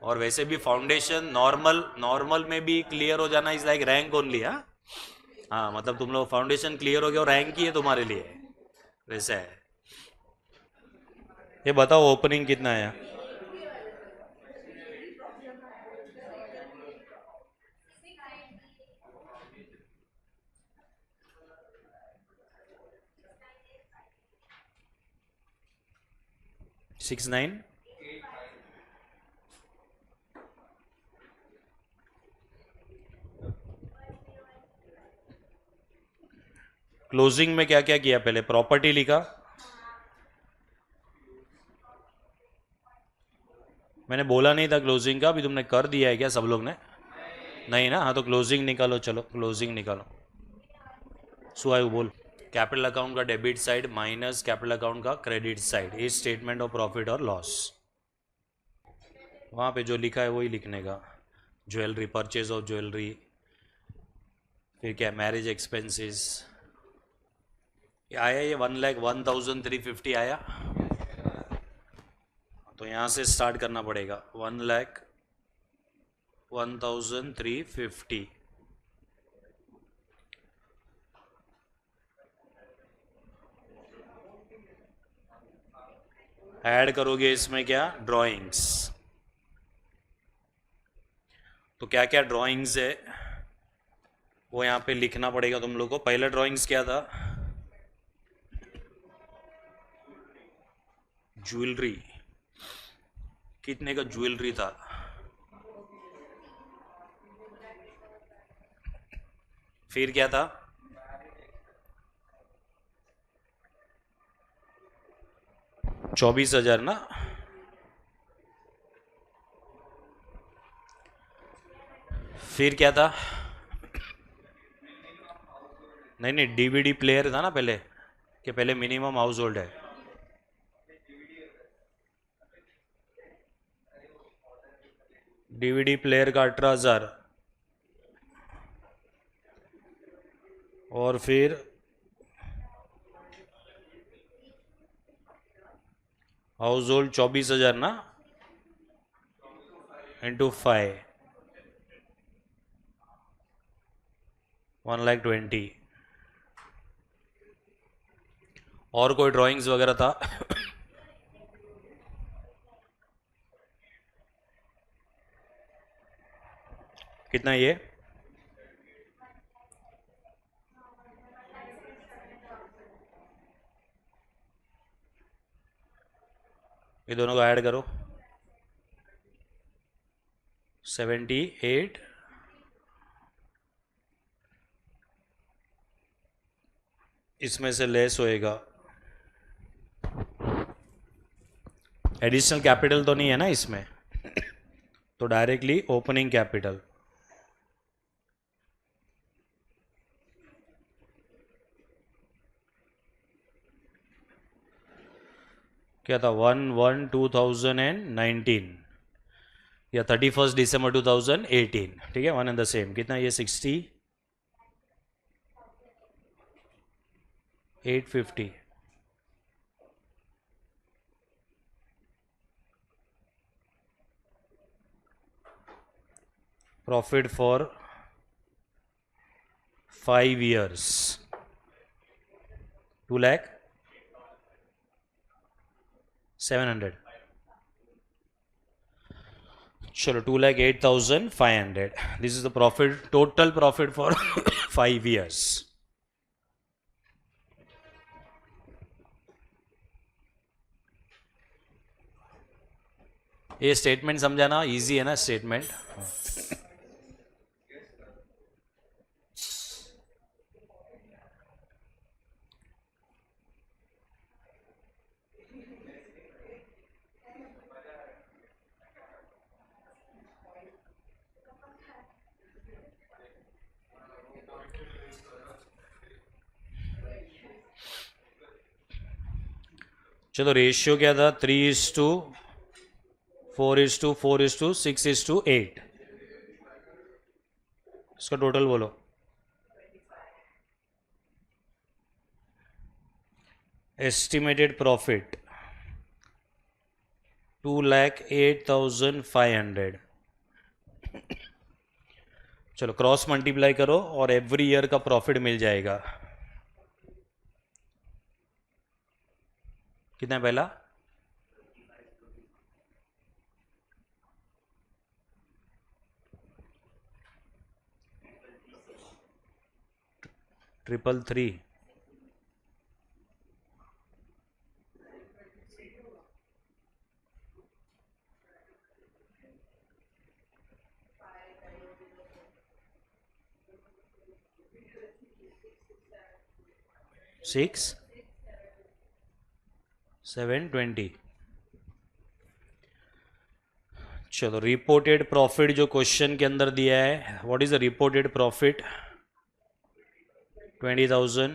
Speaker 1: और वैसे भी फाउंडेशन नॉर्मल, नॉर्मल में भी क्लियर हो जाना इज लाइक रैंक ओनली। हाँ, हाँ मतलब तुम लोग फाउंडेशन क्लियर हो गया और रैंक ही है तुम्हारे लिए, वैसा है। ये बताओ ओपनिंग कितना है? 6-9। क्लोजिंग में क्या क्या किया? पहले प्रॉपर्टी लिखा, मैंने बोला नहीं था क्लोजिंग का, अभी तुमने कर दिया है क्या सब लोग ने? नहीं ना, हाँ तो क्लोजिंग निकालो, चलो क्लोजिंग निकालो। सुआयु बोल। कैपिटल अकाउंट का debit side minus capital account का credit side is statement of profit और लॉस। वहाँ पे जो लिखा है वही लिखने का। ज्वेलरी, परचेज ऑफ ज्वेलरी, फिर क्या, मैरिज एक्सपेंसेस। आया ये 1,01,350 आया। तो यहाँ से स्टार्ट करना पड़ेगा, 1,01,350। ऐड करोगे इसमें क्या, ड्राइंग्स। तो क्या क्या ड्राइंग्स है वो यहाँ पे लिखना पड़ेगा तुम लोग को। पहला ड्राइंग्स क्या था? ज्वेलरी, कितने का ज्वेलरी था? फिर क्या था? 24,000 ना। फिर क्या था? नहीं नहीं, डीवीडी प्लेयर था ना पहले, कि पहले मिनिमम हाउस होल्ड है। डीवीडी प्लेयर का 18,000, और फिर हाउस होल्ड 24,000 ना, इंटू 5, 1,20,000। और कोई ड्राइंग्स वगैरह था? कितना ये? ये दोनों को ऐड करो, 78। इसमें से लेस होएगा, एडिशनल कैपिटल तो नहीं है ना इसमें, तो डायरेक्टली ओपनिंग कैपिटल क्या था 1/1/2019 या 31 दिसंबर 2018, ठीक है, वन एंड द सेम। कितना ये 6850, प्रॉफिट फॉर 5 years 2,07,000, चलो 2,08,500, this is the profit, total profit for 5 years। ये स्टेटमेंट समझाना इजी है ना स्टेटमेंट। चलो रेशियो क्या था 3:4:4:4:6:8, इसका टोटल बोलो। एस्टिमेटेड प्रॉफिट 2,08,500, चलो क्रॉस मल्टीप्लाई करो और एवरी ईयर का प्रॉफिट मिल जाएगा। कितना है पहला? Triple three, six 720। चलो रिपोर्टेड प्रॉफिट जो क्वेश्चन के अंदर दिया है, what is the reported profit? 20,000,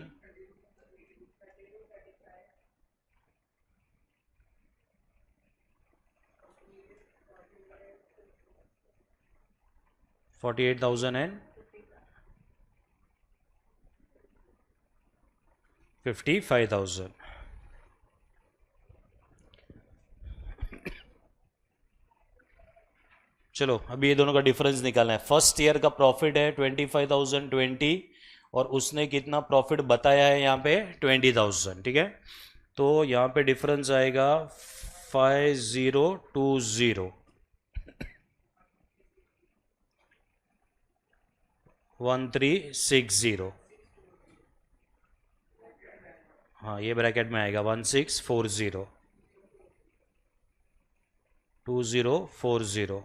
Speaker 1: 48,000 and 55,000। चलो अभी ये दोनों का डिफरेंस निकालना है। फर्स्ट ईयर का प्रॉफिट है 25,020 और उसने कितना प्रॉफिट बताया है यहाँ पे 20,000, ठीक है, तो यहाँ पे डिफरेंस आएगा 5020 1360, हाँ ये ब्रैकेट में आएगा 1640 2040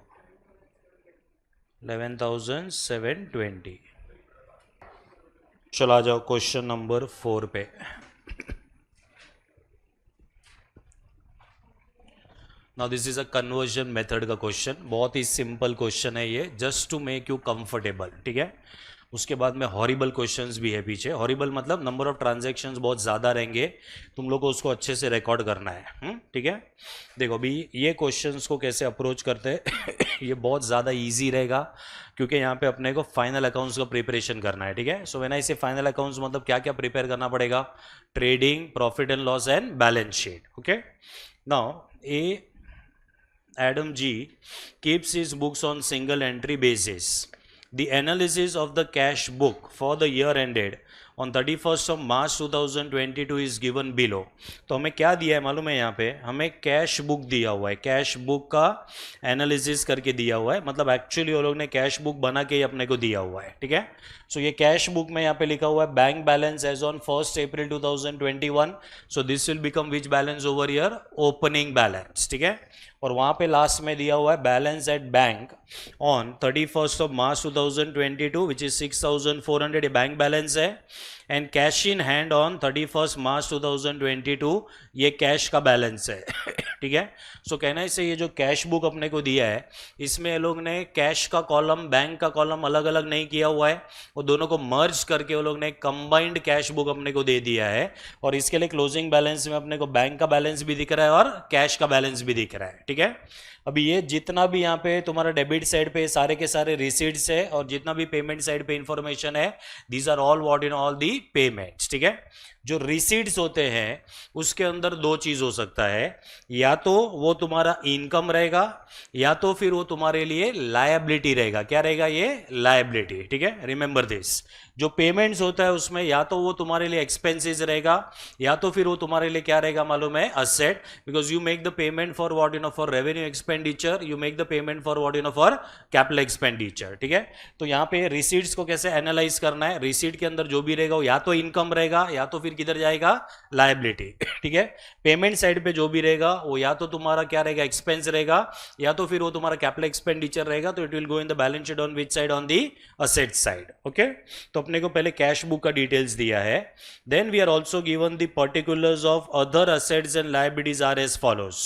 Speaker 1: 11,720। चला जाओ क्वेश्चन नंबर 4 पे। Now this is a conversion method का क्वेश्चन, बहुत ही सिंपल क्वेश्चन है ये, just to make you comfortable, ठीक है। उसके बाद में हॉरिबल क्वेश्चंस भी है पीछे। हॉरिबल मतलब नंबर ऑफ ट्रांजैक्शंस बहुत ज़्यादा रहेंगे, तुम लोग को उसको अच्छे से रिकॉर्ड करना है, ठीक है। देखो अभी ये क्वेश्चंस को कैसे अप्रोच करते हैं ये बहुत ज़्यादा इजी रहेगा, क्योंकि यहाँ पे अपने को फाइनल अकाउंट्स का प्रिपरेशन करना है, ठीक है। सो व्हेन आई से फाइनल अकाउंट्स मतलब क्या क्या प्रिपेयर करना पड़ेगा? Trading, profit and loss and balance sheet, okay. Now Adam G keeps his books on single entry basis. The analysis of the cash book for the year ended on 31st of March 2022 is given below. तो हमें क्या दिया है मालूम है? यहाँ पे हमें कैश बुक दिया हुआ है, कैश बुक का एनालिसिस करके दिया हुआ है, मतलब एक्चुअली वो लोग ने कैश बुक बना के ही अपने को दिया हुआ है, ठीक है। सो ये कैश बुक में यहाँ पे लिखा हुआ है bank balance as on 1st April 2021, so this will become which balance over year? Opening balance, ठीक है। और वहाँ पे लास्ट में दिया हुआ है balance at bank on 31st of March 2022 which is 6,400, ये बैंक बैलेंस है। And cash in hand on 31 March 2022, ये कैश का बैलेंस है। ठीक है। सो कहना इससे ये जो कैश बुक अपने को दिया है, इसमें ये लोग ने कैश का कॉलम बैंक का कॉलम अलग अलग नहीं किया हुआ है, वो दोनों को मर्ज करके वो लोग ने कंबाइंड कैश बुक अपने को दे दिया है। और इसके लिए क्लोजिंग बैलेंस में अपने को बैंक का बैलेंस भी दिख रहा है और कैश का बैलेंस भी दिख रहा है। ठीक है। अभी ये जितना भी यहाँ पे तुम्हारा डेबिट साइड पे सारे के सारे रिसीट्स है और जितना भी पेमेंट साइड पे इंफॉर्मेशन है, these are all what in all the payments. ठीक है। जो रिसीट्स होते हैं उसके अंदर दो चीज हो सकता है, या तो वो तुम्हारा इनकम रहेगा या तो फिर वो तुम्हारे लिए लायबिलिटी रहेगा। क्या रहेगा? ये लायबिलिटी। ठीक है। रिमेंबर दिस, जो पेमेंट्स होता है उसमें या तो वो तुम्हारे लिए एक्सपेंसेस रहेगा या तो फिर वो तुम्हारे लिए क्या रहेगा मालूम है? Asset. Because you make the payment for what you know for revenue expenditure, you make the payment for what you know for capital expenditure. ठीक है। तो यहाँ पे रिसीट्स को कैसे एनालाइज करना है, रिसीट के अंदर जो भी रहेगा वो या तो इनकम रहेगा या तो फिर किधर जाएगा? लायबिलिटी। ठीक है। पेमेंट साइड पे जो भी रहेगा वो या तो तुम्हारा क्या रहेगा? एक्सपेंस रहेगा या तो फिर वो तुम्हारा कैपिटल एक्सपेंडिचर रहेगा। तो it will go in the balance sheet on which side? On the asset side. Okay. तो अपने को पहले कैश बुक का डिटेल्स दिया है, then we are also given the particulars of other assets and liabilities are as follows.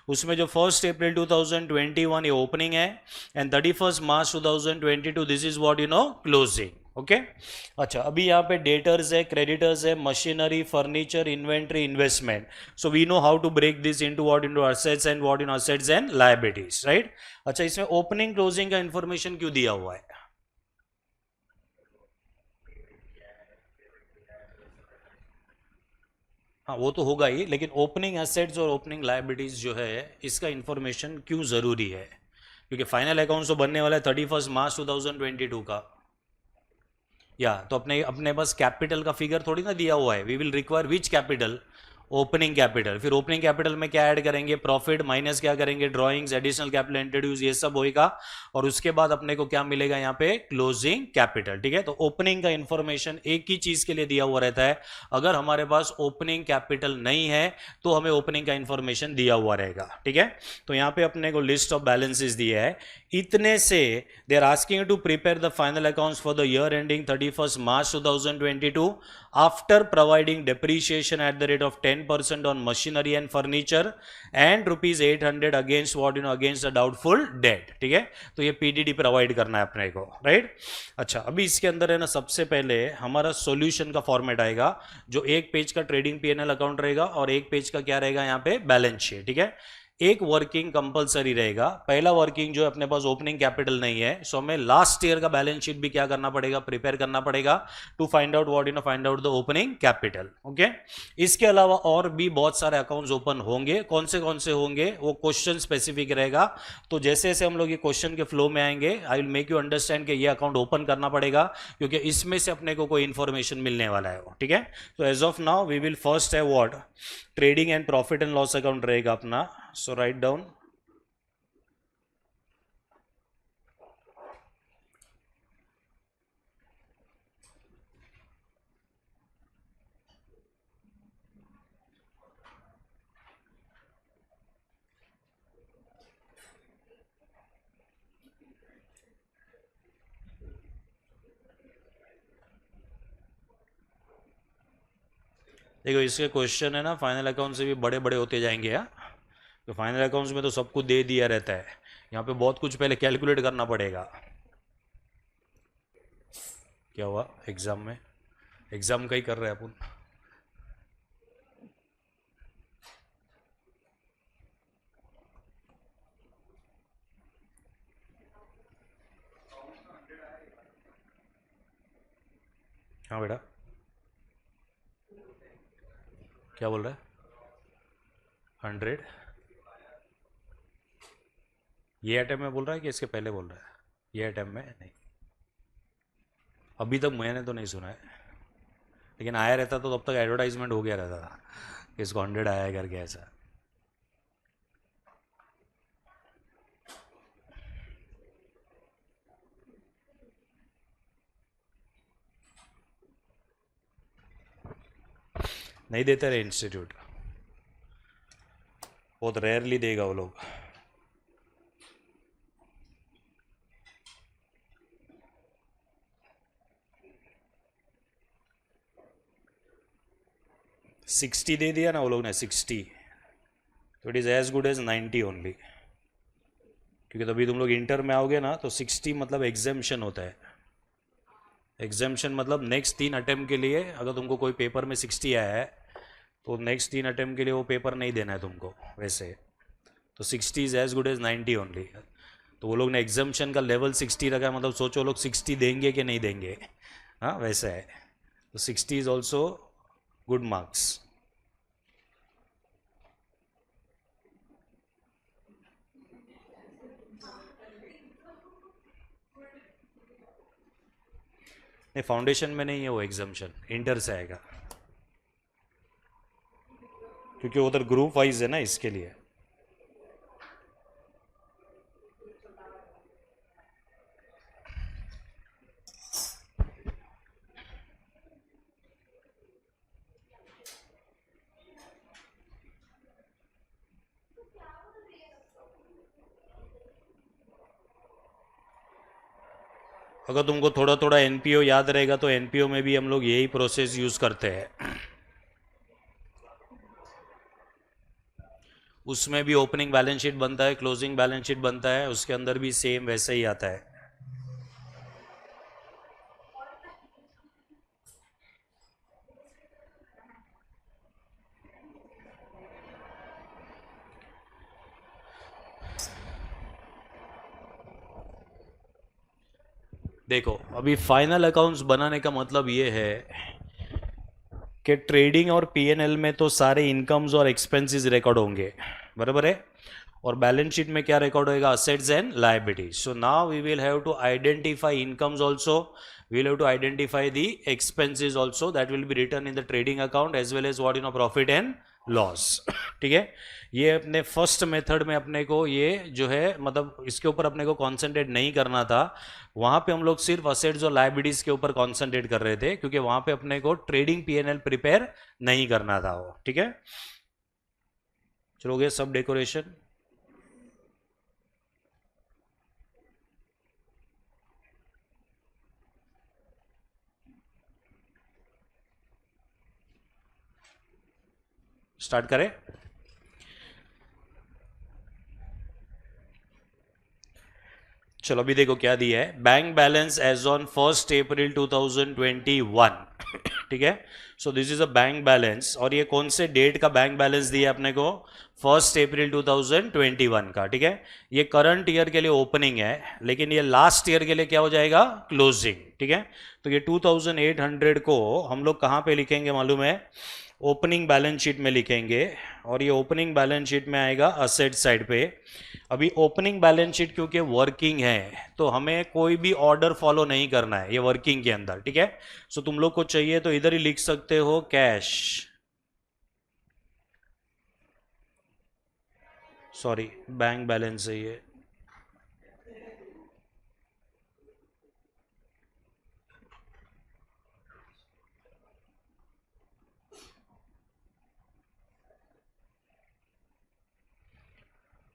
Speaker 1: उसमें जो 1 अप्रैल 2021 ये ओपनिंग है and 31 March 2022 this is what you know closing. Okay. अच्छा, अभी यहाँ पे डेटर्स है, क्रेडिटर्स है, machinery, furniture, inventory, investment. So we know how to break this into what into assets and what in assets and liabilities, right. अच्छा, इसमें opening closing का information क्यों दिया हुआ है? हाँ, वो तो होगा ही, लेकिन ओपनिंग एसेट्स और ओपनिंग लायबिलिटीज जो है इसका इंफॉर्मेशन क्यों ज़रूरी है? क्योंकि फाइनल अकाउंट्स तो बनने वाला है 31 मार्च 2022 का। या तो अपने अपने पास कैपिटल का फिगर थोड़ी ना दिया हुआ है। We will require which capital? Opening capital. फिर ओपनिंग कैपिटल में क्या ऐड करेंगे? प्रॉफिट माइनस क्या करेंगे? ड्रॉइंग्स, एडिशनल कैपिटल इंट्रोड्यूस, ये सब होएगा। और उसके बाद अपने को क्या मिलेगा यहाँ पे? Closing capital. ठीक है। तो ओपनिंग का इंफॉर्मेशन एक ही चीज के लिए दिया हुआ रहता है, अगर हमारे पास ओपनिंग कैपिटल नहीं है तो हमें ओपनिंग का इंफॉर्मेशन दिया हुआ रहेगा। ठीक है। तो यहाँ पे अपने को लिस्ट ऑफ बैलेंसेस दिया है। इतने से they are asking to prepare the final accounts for the year ending 31 March 2022 after providing depreciation at the rate of 10% on machinery and furniture and rupees 800 against what you know against the doubtful debt। ठीक है। तो ये PDD provide करना है अपने को, right. अच्छा, अभी इसके अंदर है ना, सबसे पहले हमारा सॉल्यूशन का फॉर्मेट आएगा, जो एक पेज का ट्रेडिंग पीएनएल अकाउंट रहेगा और एक पेज का क्या रहेगा यहाँ पे? Balance sheet. ठीक है। एक वर्किंग कंपलसरी रहेगा। पहला वर्किंग जो है, अपने पास ओपनिंग कैपिटल नहीं है, सो हमें लास्ट ईयर का बैलेंस शीट भी क्या करना पड़ेगा? प्रिपेयर करना पड़ेगा to find out what you know find out the opening capital. Okay. इसके अलावा और भी बहुत सारे अकाउंट्स ओपन होंगे। कौन से होंगे वो क्वेश्चन स्पेसिफिक रहेगा। तो जैसे जैसे हम लोग ये क्वेश्चन के फ्लो में आएंगे, I will make you understand कि ये अकाउंट ओपन करना पड़ेगा क्योंकि इसमें से अपने को कोई इंफॉर्मेशन मिलने वाला है। ठीक है। तो as of now we will first है what? Trading and profit and loss account रहेगा अपना। So write down. देखो, इसके क्वेश्चन है ना, फाइनल अकाउंट से भी बड़े बड़े होते जाएंगे। हाँ, तो फाइनल अकाउंट्स में तो सब कुछ दे दिया रहता है, यहाँ पे बहुत कुछ पहले कैलकुलेट करना पड़ेगा। क्या हुआ एग्जाम में? एग्जाम का ही कर रहे हैं अपन। हाँ बेटा, क्या बोल रहा है? 100? ये आइटम में बोल रहा है कि इसके पहले बोल रहा है? ये आइटम में नहीं, अभी तक मैंने तो नहीं सुना है, लेकिन आया रहता तो तब तक एडवर्टाइजमेंट हो गया रहता था कि इसको 100 आया करके ऐसा। नहीं देते रहे इंस्टीट्यूट, बहुत रेयरली देगा वो लोग। 60 दे दिया ना वो लोग ने 60, तो it is as good as 90 only, क्योंकि तभी तुम लोग इंटर में आओगे ना तो 60 मतलब एग्जाम्शन होता है। एग्जाम्शन मतलब नेक्स्ट 3 अटेम्प्ट के लिए अगर तुमको कोई पेपर में 60 आया है तो नेक्स्ट 3 अटेम्प्ट के लिए वो पेपर नहीं देना है तुमको वैसे। तो 60 is as good as 90 only. तो वो लोग ने एग्जाम्शन का लेवल 60 रखा है, मतलब सोचो लोग 60 देंगे कि नहीं देंगे। हाँ वैसा है। तो 60 इज़ ऑल्सो गुड मार्क्स। नहीं, फाउंडेशन में नहीं है वो एग्जाम्शन, इंटर से आएगा, क्योंकि उधर ग्रुप वाइज है ना इसके लिए। अगर तुमको थोड़ा थोड़ा एनपीओ याद रहेगा तो एनपीओ में भी हम लोग यही प्रोसेस यूज़ करते हैं। उसमें भी ओपनिंग बैलेंस शीट बनता है, क्लोजिंग बैलेंस शीट बनता है, उसके अंदर भी सेम वैसे ही आता है। देखो अभी फाइनल अकाउंट्स बनाने का मतलब ये है कि ट्रेडिंग और पीएनएल में तो सारे इनकम्स और एक्सपेंसेस रिकॉर्ड होंगे, बराबर है। और बैलेंस शीट में क्या रिकॉर्ड होएगा? Assets and liabilities. So now we will have to identify incomes also, we will have to identify the expenses also, that will be written in the trading account as well as what profit and loss. ठीक है, ये अपने first method में अपने को ये जो है मतलब इसके ऊपर अपने को कॉन्सेंट्रेट नहीं करना था। वहां पे हम लोग सिर्फ असेट्स और लायबिलिटीज के ऊपर कॉन्सेंट्रेट कर रहे थे, क्योंकि वहां पे अपने को ट्रेडिंग पीएनएल प्रिपेयर नहीं करना था वो। ठीक है, चलो हो गया सब डेकोरेशन। स्टार्ट करें। चलो अभी देखो क्या दिया है, बैंक बैलेंस एज ऑन 1 अप्रैल 2021। ठीक है, so this is a bank balance, और ये कौन से डेट का बैंक बैलेंस दिया अपने को? 1 अप्रैल 2021 का। ठीक है, ये करंट ईयर के लिए ओपनिंग है, लेकिन ये लास्ट ईयर के लिए क्या हो जाएगा? क्लोजिंग। ठीक है, तो ये 2800 को हम लोग कहाँ पे लिखेंगे मालूम है? ओपनिंग बैलेंस शीट में लिखेंगे, और ये ओपनिंग बैलेंस शीट में आएगा असेट साइड पे। अभी ओपनिंग बैलेंस शीट क्योंकि वर्किंग है तो हमें कोई भी ऑर्डर फॉलो नहीं करना है ये वर्किंग के अंदर। ठीक है, सो तुम लोग को चाहिए तो इधर ही लिख सकते हो कैश, सॉरी बैंक बैलेंस है ये।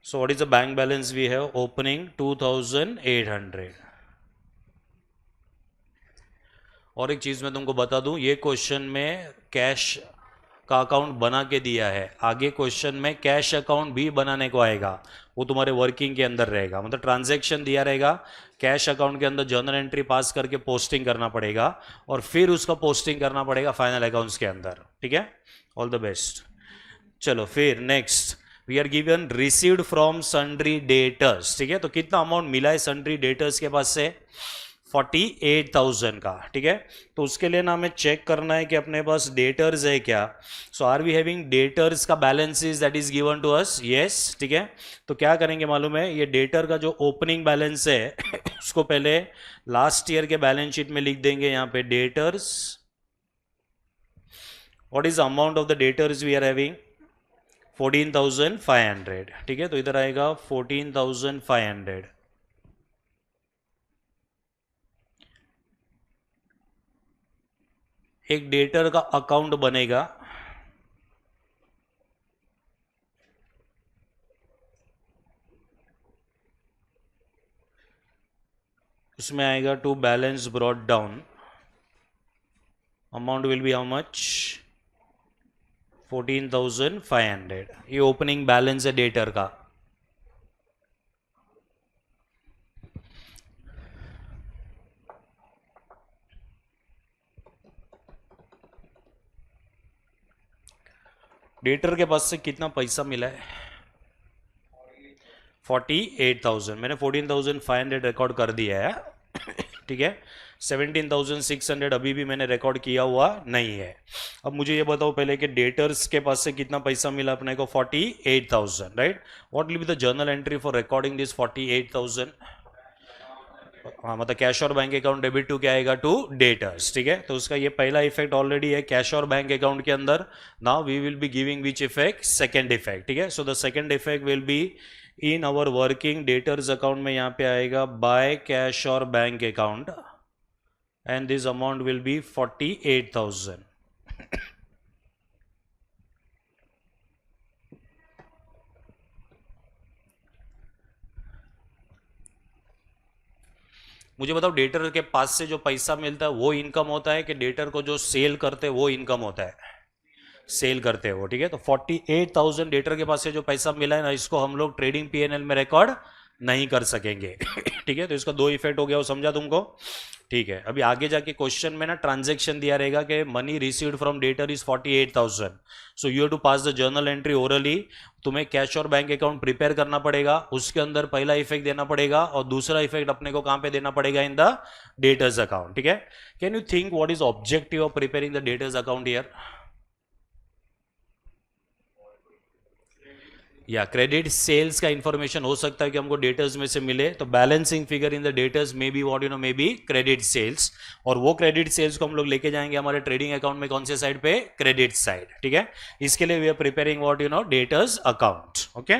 Speaker 1: So what is the bank balance we have? Opening 2800। और एक चीज़ मैं तुमको बता दूं, ये क्वेश्चन में कैश का अकाउंट बना के दिया है, आगे क्वेश्चन में कैश अकाउंट भी बनाने को आएगा, वो तुम्हारे वर्किंग के अंदर रहेगा। मतलब ट्रांजैक्शन दिया रहेगा, कैश अकाउंट के अंदर जर्नल एंट्री पास करके पोस्टिंग करना पड़ेगा, और फिर उसका पोस्टिंग करना पड़ेगा फाइनल अकाउंट्स के अंदर। ठीक है, ऑल द बेस्ट। चलो फिर next, we are given received from sundry debtors. ठीक है, तो कितना अमाउंट मिला है सन्ड्री डेटर्स के पास से? 48,000 का। ठीक है, तो उसके लिए ना हमें चेक करना है कि अपने पास डेटर्स है क्या। So are we having debtors का balance is that is given to us? Yes. ठीक है, तो क्या करेंगे मालूम है, ये डेटर का जो ओपनिंग बैलेंस है उसको पहले लास्ट ईयर के बैलेंस शीट में लिख देंगे यहाँ पे debtors. What is the amount of the debtors we are having? 14,500। ठीक है, तो इधर आएगा 14,500। एक डेटर का अकाउंट बनेगा, उसमें आएगा to balance brought down, amount will be how much? 14,500 ये ओपनिंग बैलेंस है डेटर का। डेटर के पास से कितना पैसा मिला है? 48,000। मैंने 14,500 रिकॉर्ड कर दिया है, ठीक है। 17,600 अभी भी मैंने रिकॉर्ड किया हुआ नहीं है। अब मुझे ये बताओ पहले कि डेटर्स के पास से कितना पैसा मिला अपने को? 48,000, right. What will be the journal entry for recording this 48,000? हाँ, मतलब कैश और बैंक अकाउंट डेबिट टू क्या आएगा? टू डेटर्स, ठीक है। तो उसका ये पहला इफेक्ट ऑलरेडी है कैश और बैंक अकाउंट के अंदर। Now we will be giving which effect? Second effect, ठीक है। So the second effect will be in our working debtors account में यहाँ पे आएगा बाय कैश और bank account and this amount will be 48,000. मुझे बताओ डेटर के पास से जो पैसा मिलता है वो इनकम होता है कि डेटर को जो सेल करते हैं वो इनकम होता है? सेल करते हैं वो, ठीक है। तो 48,000 डेटर के पास से जो पैसा मिला है ना, इसको हम लोग ट्रेडिंग पीएनएल में रिकॉर्ड नहीं कर सकेंगे, ठीक है। तो इसका दो इफेक्ट हो गया, वो समझा तुमको? ठीक है। अभी आगे जाके क्वेश्चन में ना ट्रांजैक्शन दिया रहेगा कि money received from debtor is 48,000, so you have to pass the journal entry orally. तुम्हें कैश और बैंक अकाउंट प्रिपेयर करना पड़ेगा, उसके अंदर पहला इफेक्ट देना पड़ेगा और दूसरा इफेक्ट अपने को कहां पे देना पड़ेगा? इन द डेटर्स अकाउंट, ठीक है। Can you think what is objective of preparing the debtors account here? या क्रेडिट सेल्स का इंफॉर्मेशन हो सकता है कि हमको डेटर्स में से मिले, तो balancing figure in the debtors may be what you know may be credit sales, और वो क्रेडिट सेल्स को हम लोग लेके जाएंगे हमारे ट्रेडिंग अकाउंट में। कौन से साइड पे? क्रेडिट साइड, ठीक है। इसके लिए we are preparing what you know debtors account, okay.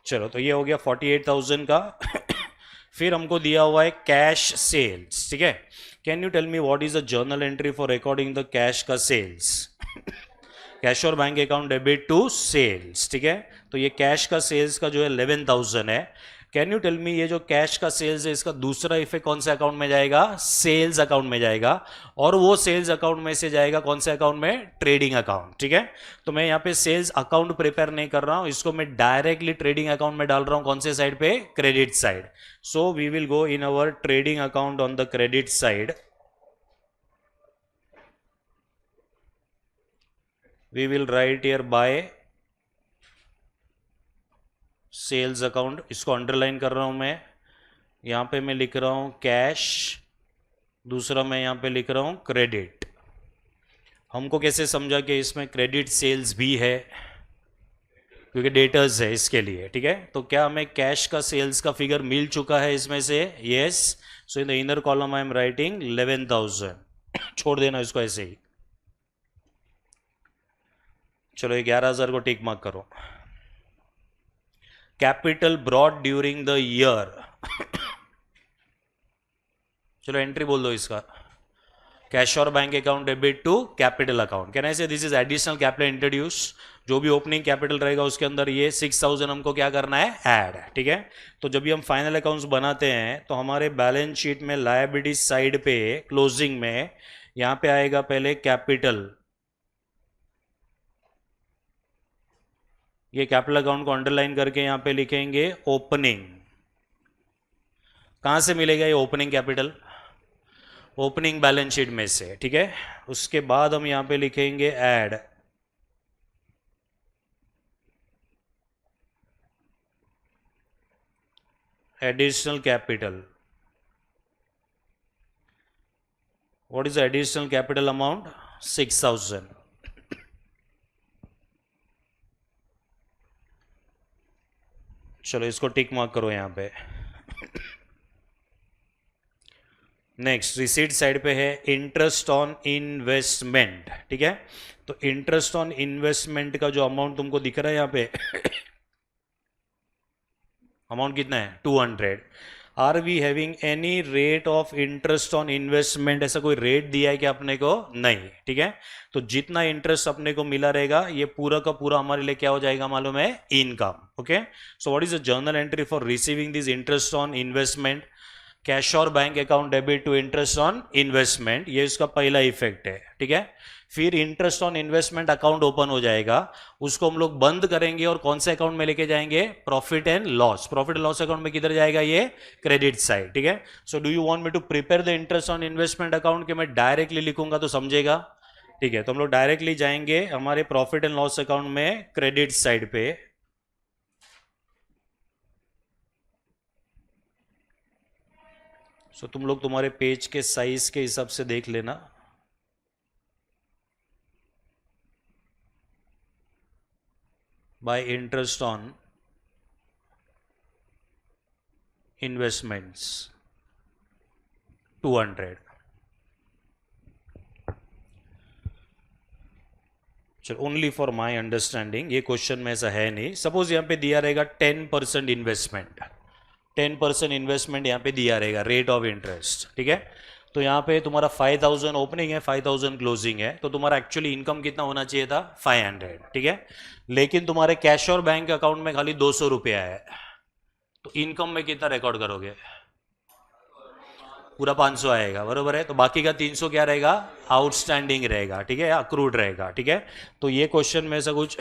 Speaker 1: चलो, तो ये हो गया 48,000 का। फिर हमको दिया हुआ है कैश सेल्स, ठीक है। Can you tell me what is the journal entry for recording the cash का सेल्स? कैश और bank account debit to sales, ठीक है। तो ये कैश का सेल्स का जो है 11,000 है। कैन यू टेल मी ये जो कैश का सेल्स है इसका दूसरा इफेक्ट कौन से अकाउंट में जाएगा? सेल्स अकाउंट में जाएगा, और वो सेल्स अकाउंट में से जाएगा कौन से अकाउंट में? ट्रेडिंग अकाउंट, ठीक है। तो मैं यहाँ पे सेल्स अकाउंट प्रिपेयर नहीं कर रहा हूं, इसको मैं डायरेक्टली ट्रेडिंग अकाउंट में डाल रहा हूं। कौन से साइड पे? Credit side. So we will go in our trading account on the credit side. We will write here by sales account, इसको अंडरलाइन कर रहा हूं मैं। यहां पे मैं लिख रहा हूं कैश, दूसरा मैं यहां पे लिख रहा हूं क्रेडिट। हमको कैसे समझा कि इसमें क्रेडिट सेल्स भी है? क्योंकि डेटर्स है इसके लिए, ठीक है। तो क्या हमें कैश का सेल्स का फिगर मिल चुका है इसमें से? Yes. So in the inner column I am writing 11,000। छोड़ देना इसको ऐसे ही। चलो, 11,000 को टिक मार्क करो। Capital brought during the year. चलो, एंट्री बोल दो इसका। कैश और bank account debit to capital account. Can I say this is additional capital introduce? जो भी ओपनिंग कैपिटल रहेगा उसके अंदर ये 6,000 हमको क्या करना है? ऐड, ठीक है। तो जब भी हम फाइनल अकाउंट्स बनाते हैं तो हमारे बैलेंस शीट में लायबिलिटी साइड पे क्लोजिंग में यहां पे आएगा पहले कैपिटल। ये कैपिटल अकाउंट को अंडरलाइन करके यहां पे लिखेंगे ओपनिंग। कहां से मिलेगा ये opening capital? Opening balance sheet में से, ठीक है। उसके बाद हम यहां पे लिखेंगे add. Additional capital. What is additional capital amount? 6,000। चलो, इसको टिक मार्क करो यहां पे। नेक्स्ट रिसीट साइड पे है इंटरेस्ट ऑन इन्वेस्टमेंट, ठीक है। तो इंटरेस्ट ऑन इन्वेस्टमेंट का जो अमाउंट तुमको दिख रहा है यहां पे अमाउंट कितना है? 200। Are we having any rate of interest on investment? ऐसा कोई रेट दिया है कि अपने को? नहीं, ठीक है। तो जितना इंटरेस्ट अपने को मिला रहेगा ये पूरा का पूरा हमारे लिए क्या हो जाएगा मालूम है? Income, okay. So what is the journal entry for receiving this interest on investment? Cash और bank account debit to interest on investment, ये इसका पहला इफेक्ट है, ठीक है। फिर interest on investment account open हो जाएगा, उसको हम लोग बंद करेंगे और कौन से अकाउंट में लेके जाएंगे, profit and loss. Profit and loss account में किधर जाएगा, ये क्रेडिट साइड, ठीक है। So do you want me to prepare the interest on investment account के मैं डायरेक्टली लिखूंगा तो समझेगा, ठीक है। तो हम लोग डायरेक्टली जाएंगे हमारे प्रॉफिट एंड लॉस अकाउंट में क्रेडिट साइड पे, सो तुम लोग तुम्हारे पेज के साइज के हिसाब से देख लेना। Bye interest on investments 200। चलो, ओनली फॉर माई अंडरस्टैंडिंग, ये क्वेश्चन में ऐसा है नहीं। सपोज यहाँ पे दिया रहेगा 10% इन्वेस्टमेंट, 10% इन्वेस्टमेंट यहाँ पे दिया रहेगा, रेट ऑफ इंटरेस्ट, ठीक है। तो यहाँ पे तुम्हारा 5000 ओपनिंग है, 5000 क्लोजिंग है, तो तुम्हारा एक्चुअली इनकम कितना होना चाहिए था, 500, ठीक है। लेकिन तुम्हारे कैश और बैंक अकाउंट में खाली 200 रुपया है, तो इनकम में कितना रिकॉर्ड करोगे, पूरा 500 आएगा, बरोबर है। तो बाकी का 300 क्या रहेगा, आउटस्टैंडिंग रहेगा, ठीक है, या अक्रूड रहेगा, ठीक है। तो ये क्वेश्चन में से कुछ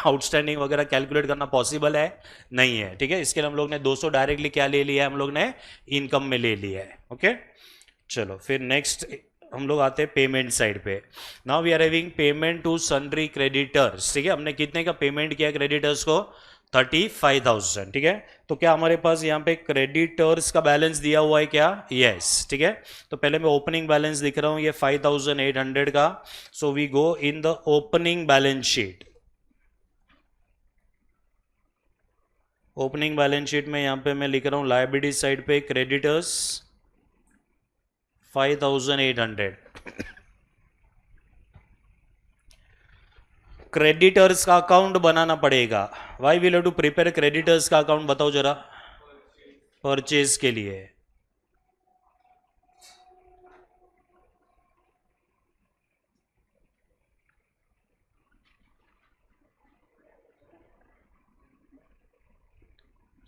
Speaker 1: आउटस्टैंडिंग वगैरह कैलकुलेट करना पॉसिबल है नहीं है, ठीक है। इसके लिए हम लोग ने 200 डायरेक्टली क्या ले लिया है, हम लोग ने इनकम में ले लिया है, ओके। चलो फिर नेक्स्ट हम लोग आते हैं पेमेंट साइड पे। Now we are having payment to sundry creditors, ठीक है। हमने कितने का पेमेंट किया क्रेडिटर्स को, 35,000, ठीक है। तो क्या हमारे पास यहाँ पे क्रेडिटर्स का बैलेंस दिया हुआ है क्या, यस, ठीक है। तो पहले मैं ओपनिंग बैलेंस लिख रहा हूं, ये 5,800 का। So we go in the opening balance sheet. Opening balance sheet में यहाँ पे मैं लिख रहा हूं लायबिलिटी साइड पे क्रेडिटर्स 5,800। क्रेडिटर्स का अकाउंट बनाना पड़ेगा। We will have to prepare creditors का अकाउंट, बताओ जरा, परचेज के लिए।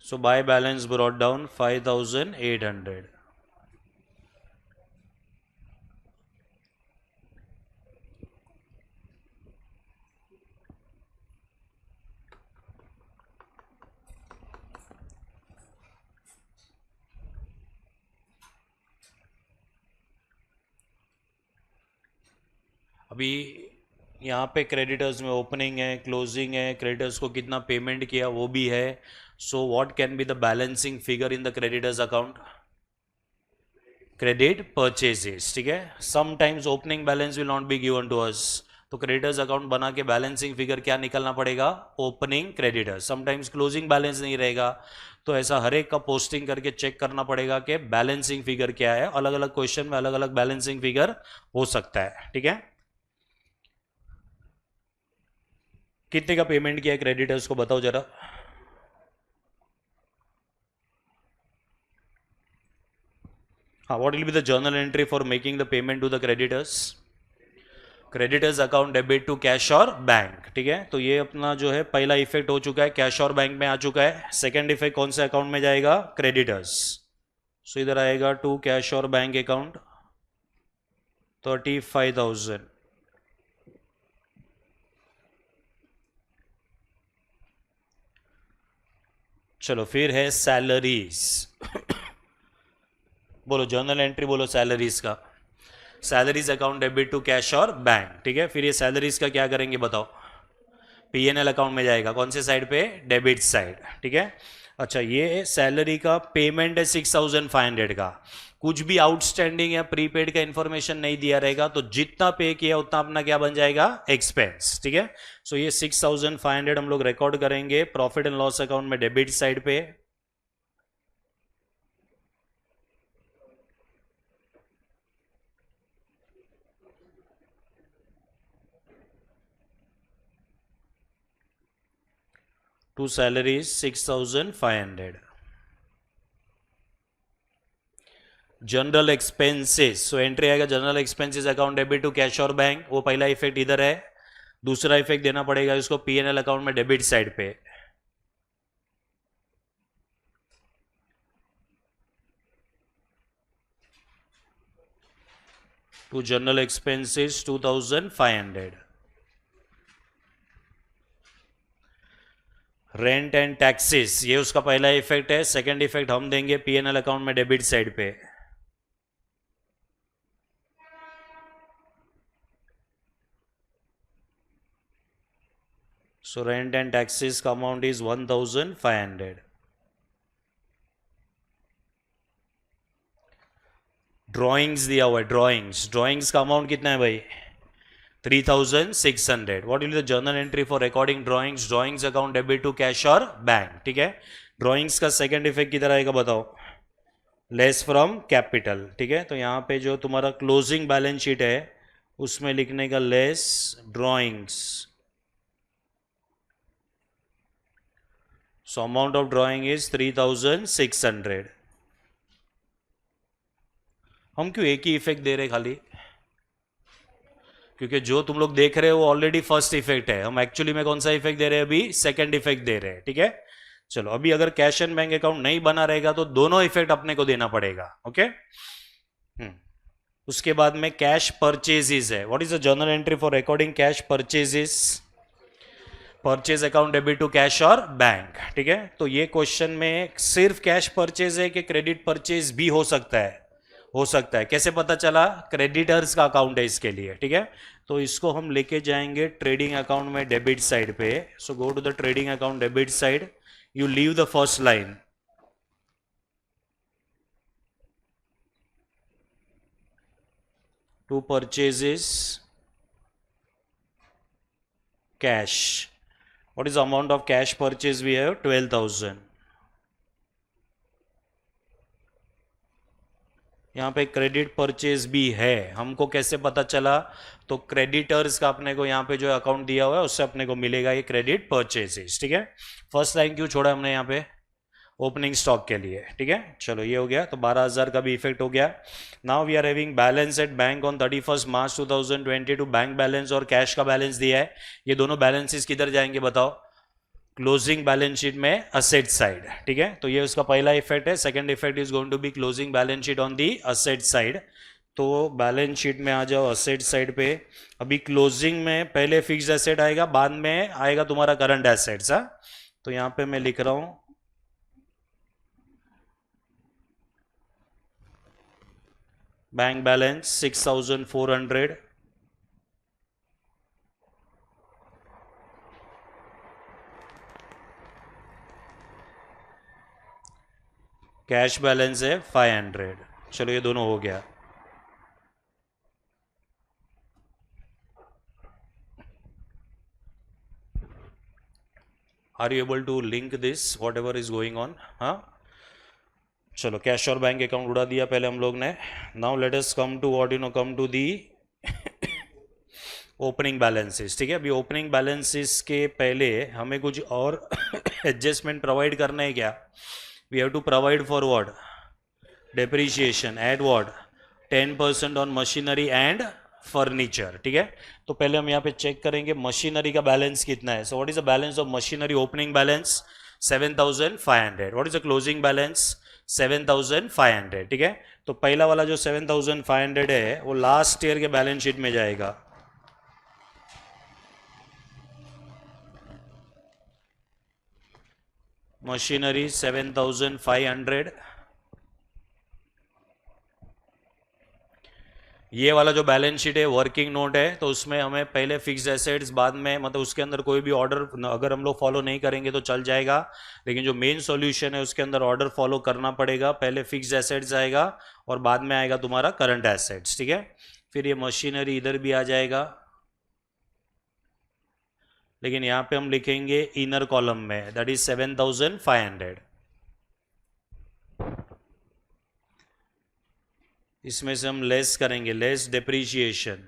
Speaker 1: So buy balance brought down 5,800. अभी यहाँ पे क्रेडिटर्स में ओपनिंग है, क्लोजिंग है, क्रेडिटर्स को कितना पेमेंट किया वो भी है। So what can be the balancing figure in the creditors account, credit purchases, ठीक है। Sometimes opening balance will not be given to us, तो क्रेडिटर्स अकाउंट बना के बैलेंसिंग फिगर क्या निकलना पड़ेगा, opening creditors. Sometimes closing balance नहीं रहेगा, तो ऐसा हर एक का पोस्टिंग करके चेक करना पड़ेगा कि बैलेंसिंग फिगर क्या है। अलग अलग क्वेश्चन में अलग अलग बैलेंसिंग फिगर हो सकता है, ठीक है। कितने का पेमेंट किया है क्रेडिटर्स को, बताओ जरा। हाँ, what will be the journal entry for making the payment to the creditors, creditors account debit to cash और बैंक, ठीक है। तो ये अपना जो है पहला इफेक्ट हो चुका है, कैश और बैंक में आ चुका है। सेकंड इफेक्ट कौन से अकाउंट में जाएगा, क्रेडिटर्स। सो इधर आएगा टू कैश और बैंक अकाउंट 35,000। चलो फिर है सैलरीज। बोलो जर्नल एंट्री, बोलो सैलरीज का, salaries account debit to cash और बैंक, ठीक है। फिर ये सैलरीज का क्या करेंगे बताओ, पीएनएल अकाउंट में जाएगा, कौन से साइड पे, डेबिट साइड, ठीक है। अच्छा, ये सैलरी का पेमेंट है 6,500 का, कुछ भी आउटस्टैंडिंग या प्रीपेड का इंफॉर्मेशन नहीं दिया रहेगा, तो जितना पे किया उतना अपना क्या बन जाएगा, एक्सपेंस, ठीक है। सो ये 6,500 हम लोग रिकॉर्ड करेंगे प्रॉफिट एंड लॉस अकाउंट में डेबिट साइड पे। To salaries 6,500। General expenses, so entry आएगा general expenses account debit to cash और बैंक, वो पहला इफेक्ट इधर है। दूसरा इफेक्ट देना पड़ेगा इसको पीएनएल अकाउंट में डेबिट साइड पे। To general expenses 2500. Rent and taxes, ये उसका पहला इफेक्ट है. सेकंड इफेक्ट हम देंगे पीएनएल अकाउंट में डेबिट साइड पे. सो रेंट एंड टैक्सेस का अमाउंट इज 1500. ड्रॉइंग्स दिया हुआ है, ड्रॉइंग्स का अमाउंट कितना है भाई? 3600. What will the journal entry for recording drawings account debit to cash और बैंक. ठीक है. ड्रॉइंग्स का सेकंड इफेक्ट किधर आएगा बताओ? Less from capital. ठीक है. तो यहाँ पे जो तुम्हारा क्लोजिंग बैलेंस शीट है उसमें लिखने का less drawings. So amount of drawing is 3600. हम क्यों एक ही इफेक्ट दे रहे खाली? क्योंकि जो तुम लोग देख रहे हो वो ऑलरेडी फर्स्ट इफेक्ट है. हम एक्चुअली में कौन सा इफेक्ट दे रहे हैं? अभी सेकंड इफेक्ट दे रहे हैं. ठीक है. चलो, अभी अगर कैश एंड बैंक अकाउंट नहीं बना रहेगा तो दोनों इफेक्ट अपने को देना पड़ेगा. ओके. उसके बाद में कैश परचेजेस है. What is the journal entry for recording cash purchases? Purchase account debit to cash और बैंक. ठीक है. तो ये क्वेश्चन में सिर्फ कैश परचेज है कि क्रेडिट परचेज भी हो सकता है? हो सकता है. कैसे पता चला? क्रेडिटर्स का अकाउंट है इसके लिए. ठीक है. तो इसको हम लेके जाएंगे ट्रेडिंग अकाउंट में डेबिट साइड पे. So go to the trading account debit side. You leave the first line. To purchases cash. What is the amount of cash purchase we have? 12,000. यहाँ पे क्रेडिट परचेज भी है. हमको कैसे पता चला? तो क्रेडिटर्स का अपने को यहाँ पे जो अकाउंट दिया हुआ है उससे अपने को मिलेगा ये क्रेडिट परचेजेस. ठीक है. फर्स्ट लाइन क्यों छोड़ा हमने यहाँ पे? ओपनिंग स्टॉक के लिए. ठीक है. चलो, ये हो गया. तो 12,000 का भी इफेक्ट हो गया. Now we are having balance at bank on 31 March 2022. Bank balance और कैश का बैलेंस दिया है. ये दोनों बैलेंसेस किधर जाएंगे बताओ? क्लोजिंग बैलेंस शीट में असेट साइड. ठीक है. तो ये उसका पहला इफेक्ट है. Second effect is going to be closing balance sheet on the asset side. तो बैलेंस शीट में आ जाओ असेट साइड पे. अभी क्लोजिंग में पहले फिक्स्ड एसेट आएगा, बाद में आएगा तुम्हारा करंट एसेट्स. तो यहाँ पे मैं लिख रहा हूं बैंक बैलेंस 6,400. कैश बैलेंस है 500. चलो, ये दोनों हो गया. Are you able to link this whatever is going on? हाँ. चलो, कैश और बैंक अकाउंट उड़ा दिया पहले हम लोग ने. Now let us come to what come to the opening balances. ठीक है. अभी ओपनिंग बैलेंसेस के पहले हमें कुछ और एडजस्टमेंट प्रोवाइड करना है क्या? We have to provide for what? Depreciation at what? 10% on machinery and furniture. ठीक है. तो पहले हम यहाँ पे चेक करेंगे मशीनरी का बैलेंस कितना है. So what is the balance of machinery? Opening balance 7,500. What is the closing balance? 7,500. ठीक है. तो पहला वाला जो 7,500 है वो लास्ट ईयर के बैलेंस शीट में जाएगा. मशीनरी 7,500. ये वाला जो बैलेंस शीट है वर्किंग नोट है. तो उसमें हमें पहले फिक्स्ड एसेट्स, बाद में मतलब उसके अंदर कोई भी ऑर्डर अगर हम लोग फॉलो नहीं करेंगे तो चल जाएगा. लेकिन जो मेन सॉल्यूशन है उसके अंदर ऑर्डर फॉलो करना पड़ेगा. पहले फिक्स्ड एसेट्स आएगा और बाद में आएगा तुम्हारा करंट एसेट्स. ठीक है. फिर ये मशीनरी इधर भी आ जाएगा, लेकिन यहाँ पे हम लिखेंगे इनर कॉलम में, दैट इज 7,500. इसमें से हम लेस करेंगे, लेस डेप्रीशिएशन.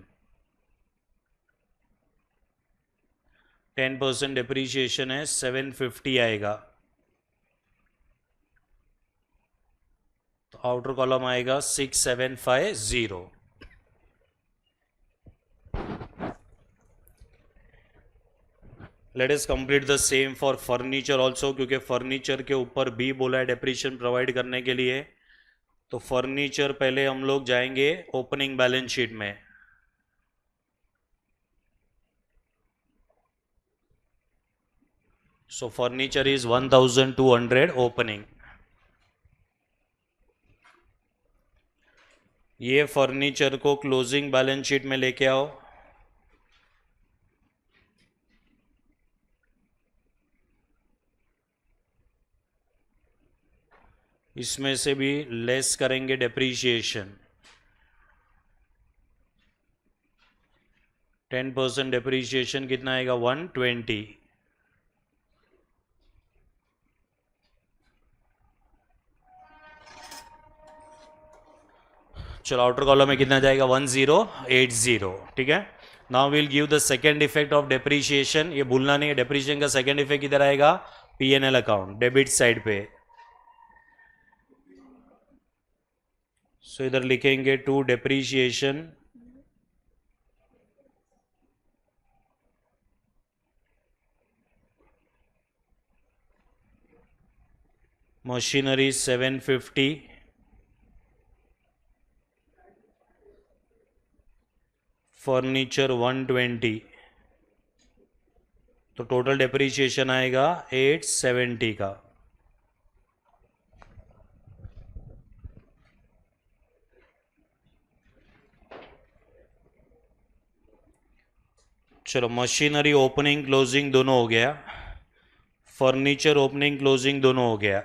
Speaker 1: 10% डेप्रीशिएशन है, 750 आएगा. तो आउटर कॉलम आएगा 6,750. Let us complete the same for furniture also, क्योंकि फर्नीचर के ऊपर भी बोला है डेप्रीशिएशन प्रोवाइड करने के लिए. तो फर्नीचर पहले हम लोग जाएंगे ओपनिंग बैलेंस शीट में। सो फर्नीचर इज 1200 ओपनिंग। ये फर्नीचर को क्लोजिंग बैलेंस शीट में लेके आओ। इसमें से भी लेस करेंगे डेप्रीशिएशन। 10% डेप्रीशिएशन कितना आएगा? 120। चलो आउटर कॉलम में कितना जाएगा? 1080। ठीक है। Now will give the second effect of depreciation. ये भूलना नहीं है, डेप्रीशिएशन का सेकेंड इफेक्ट किधर आएगा? पीएनएल अकाउंट, डेबिट साइड पे। सो इधर लिखेंगे टू डेप्रीशिएशन मशीनरी 750, फर्नीचर 120, तो टोटल डेप्रीशिएशन आएगा 870 का। चलो मशीनरी ओपनिंग क्लोजिंग दोनों हो गया, फर्नीचर ओपनिंग क्लोजिंग दोनों हो गया।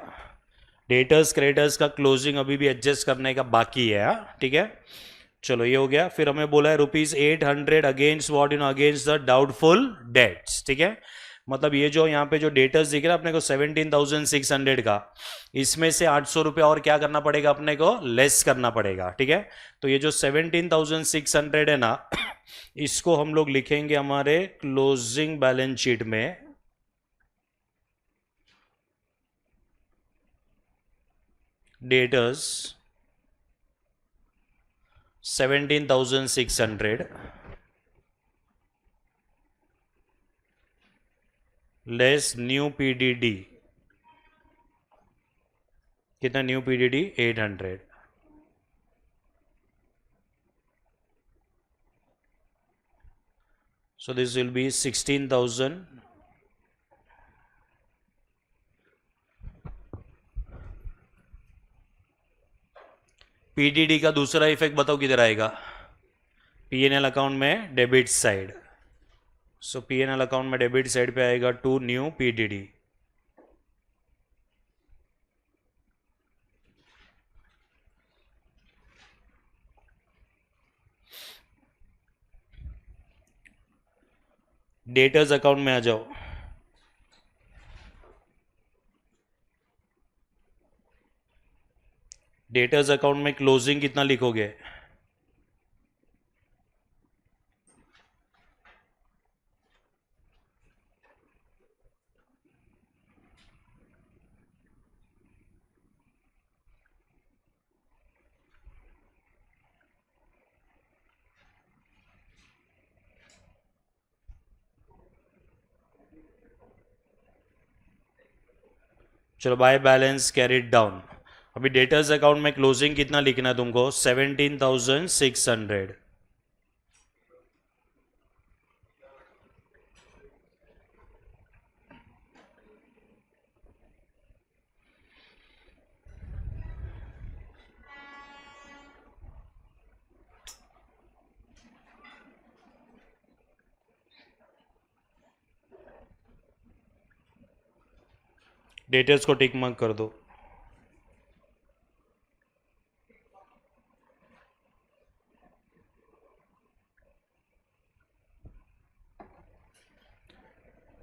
Speaker 1: डेटर्स क्रेडिटर्स का क्लोजिंग अभी भी एडजस्ट करने का बाकी है। ठीक है, चलो ये हो गया। फिर हमें बोला है ₹800 against what? Against the doubtful debts. ठीक है, मतलब ये जो यहाँ पे जो डेटर्स दिख रहा है अपने को 17,600 का, इसमें से 800 रुपये और क्या करना पड़ेगा? अपने को लेस करना पड़ेगा। ठीक है, तो ये जो 17,600 है ना, इसको हम लोग लिखेंगे हमारे क्लोजिंग बैलेंस शीट में। Debtors 17,600 less new PDD. कितना new PDD? 800। So this will be 16,000 PDD का दूसरा इफेक्ट बताओ किधर आएगा? पीएनएल अकाउंट में debit side. So PNL account में डेबिट साइड पे आएगा to new PDD. Debtors account में आ जाओ। डेटर्स अकाउंट में क्लोजिंग कितना लिखोगे? चलो बाय बैलेंस कैरिड डाउन। अभी डेटर्स अकाउंट में क्लोजिंग कितना लिखना है तुमको? 17,600। डेटर्स को टिक मार्क कर दो।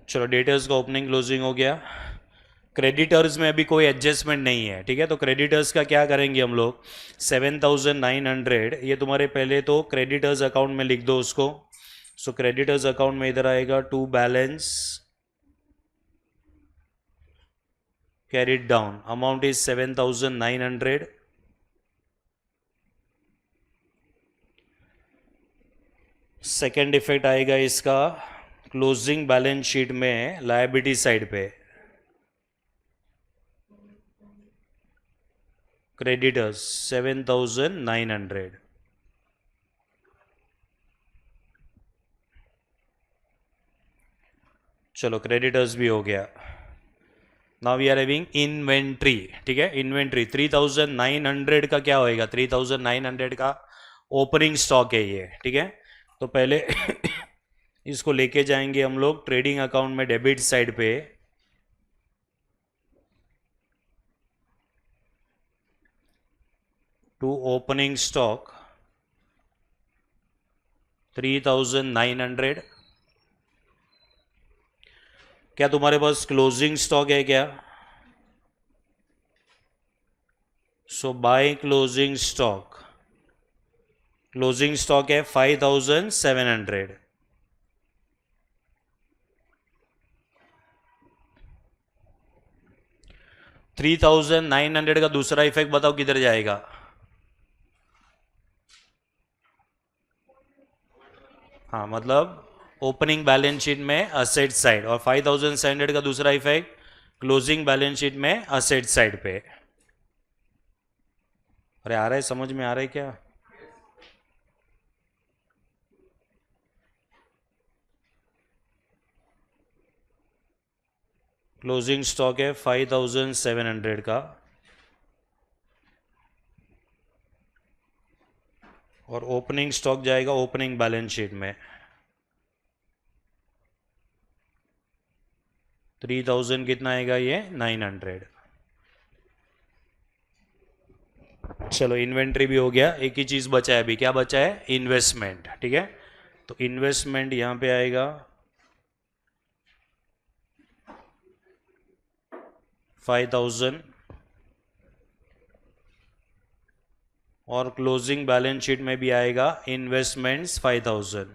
Speaker 1: चलो डेटर्स का ओपनिंग क्लोजिंग हो गया। क्रेडिटर्स में अभी कोई एडजस्टमेंट नहीं है। ठीक है, तो क्रेडिटर्स का क्या करेंगे हम लोग? 7,900 ये तुम्हारे पहले तो क्रेडिटर्स अकाउंट में लिख दो उसको। सो क्रेडिटर्स अकाउंट में इधर आएगा to balance carried down, amount is 7,900। Second effect आएगा इसका क्लोजिंग बैलेंस शीट में लायबिलिटी साइड पे। क्रेडिटर्स 7,900. चलो क्रेडिटर्स भी हो गया. Now we are having inventory. ठीक है, इन्वेंट्री 3,900 का क्या होएगा? 3,900 का ओपनिंग स्टॉक है ये. ठीक है, तो पहले इसको लेके जाएंगे हम लोग ट्रेडिंग अकाउंट में डेबिट साइड पे. To opening stock 3,900. क्या तुम्हारे पास क्लोजिंग स्टॉक है क्या? So by closing stock. Closing stock है 5,700. $3,900 का दूसरा इफेक्ट बताओ किधर जाएगा? हाँ, मतलब ओपनिंग बैलेंस शीट में असेट साइड, और 5,700 का दूसरा इफेक्ट क्लोजिंग बैलेंस शीट में असेट साइड पे. अरे आ रहा है, समझ में आ रहा है क्या? क्लोजिंग स्टॉक है 5,700 का, और ओपनिंग स्टॉक जाएगा ओपनिंग बैलेंस शीट में 3,000. कितना आएगा ये? 900. चलो इन्वेंट्री भी हो गया. एक ही चीज़ बचा है अभी. क्या बचा है? इन्वेस्टमेंट. ठीक है, तो इन्वेस्टमेंट यहाँ पे आएगा 5,000, और क्लोजिंग बैलेंस शीट में भी आएगा इन्वेस्टमेंट्स 5,000.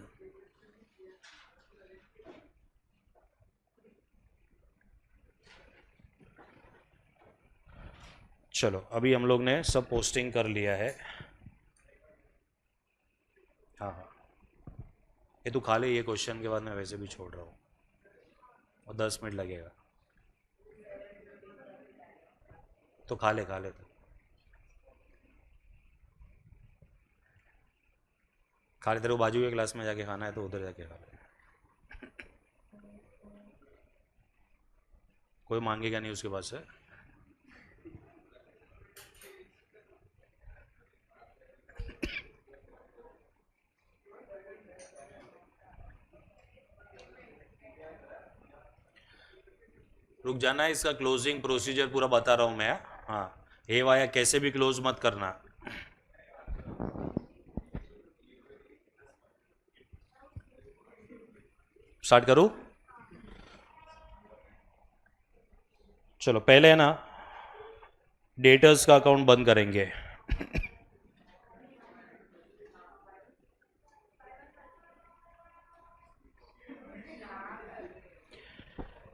Speaker 1: चलो अभी हम लोग ने सब पोस्टिंग कर लिया है. हाँ हाँ, ये तू खा ले, ये क्वेश्चन के बाद मैं वैसे भी छोड़ रहा हूँ, और 10 मिनट लगेगा. तो खा ले तो. खा ले, तेरे को बाजू के क्लास में जाके खाना है तो उधर जाके खा ले. कोई मांगेगा नहीं उसके पास से. रुक जाना, इसका क्लोजिंग प्रोसीजर पूरा बता रहा हूँ मैं. हाँ, हे वाया कैसे भी क्लोज मत करना. स्टार्ट करूँ? चलो पहले है ना, डेटर्स का अकाउंट बंद करेंगे.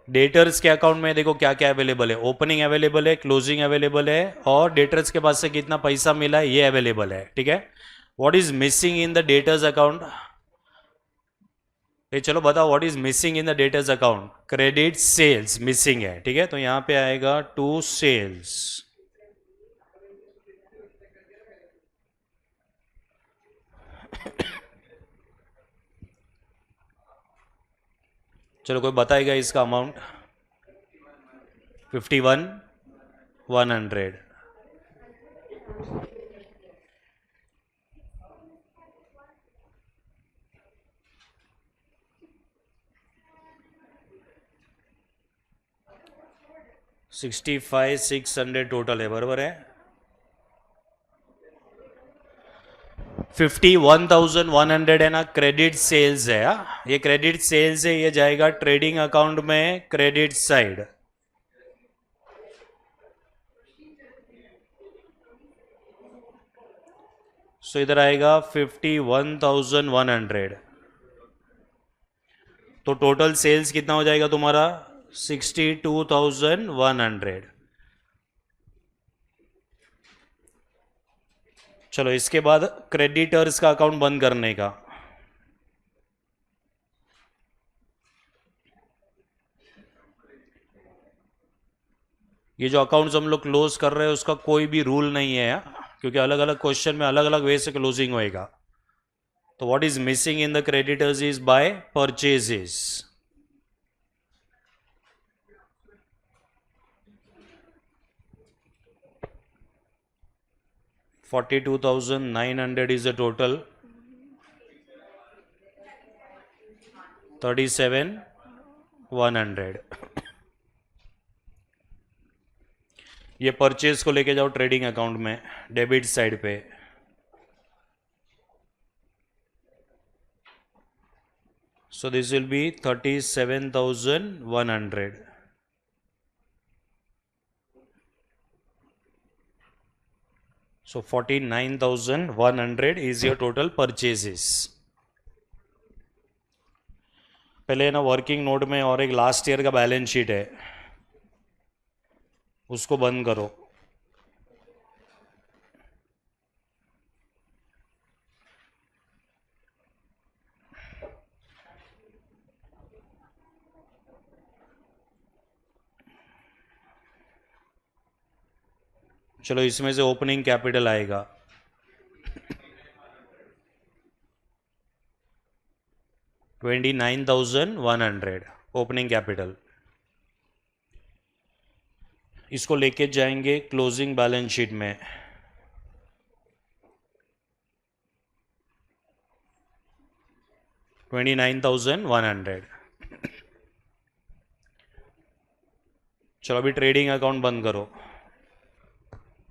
Speaker 1: डेटर्स के अकाउंट में देखो क्या क्या अवेलेबल है. ओपनिंग अवेलेबल है, क्लोजिंग अवेलेबल है, और डेटर्स के पास से कितना पैसा मिला है ये अवेलेबल है. ठीक है, what is missing in the debtors account? ये चलो बताओ, what is missing in the debtors account? Credit sales मिसिंग है. ठीक है, तो यहां पे आएगा टू सेल्स. चलो कोई बताएगा इसका अमाउंट? 51,100. $65,600 टोटल है, बराबर है. 51,100 है ना, क्रेडिट सेल्स है. ये क्रेडिट सेल्स है, ये जाएगा ट्रेडिंग अकाउंट में क्रेडिट साइड. सो इधर आएगा 51,100. तो टोटल सेल्स कितना हो जाएगा तुम्हारा? 62,100. चलो इसके बाद क्रेडिटर्स का अकाउंट बंद करने का. ये जो अकाउंट्स हम लोग क्लोज कर रहे हैं उसका कोई भी रूल नहीं है क्योंकि अलग अलग क्वेश्चन में अलग अलग वे से क्लोजिंग होएगा. तो what is missing in the creditors is by purchases. $42,900 is the total. 37,100. ये परचेज को लेके जाओ ट्रेडिंग अकाउंट में डेबिट साइड पे. So this will be 37,100. So 49,100 is your total purchases. पहले ना वर्किंग नोट में और एक लास्ट ईयर का बैलेंस शीट है, उसको बंद करो. चलो इसमें से ओपनिंग कैपिटल आएगा. $29,100 ओपनिंग कैपिटल. इसको लेके जाएंगे क्लोजिंग बैलेंस शीट में. $29,100. चलो अभी ट्रेडिंग अकाउंट बंद करो.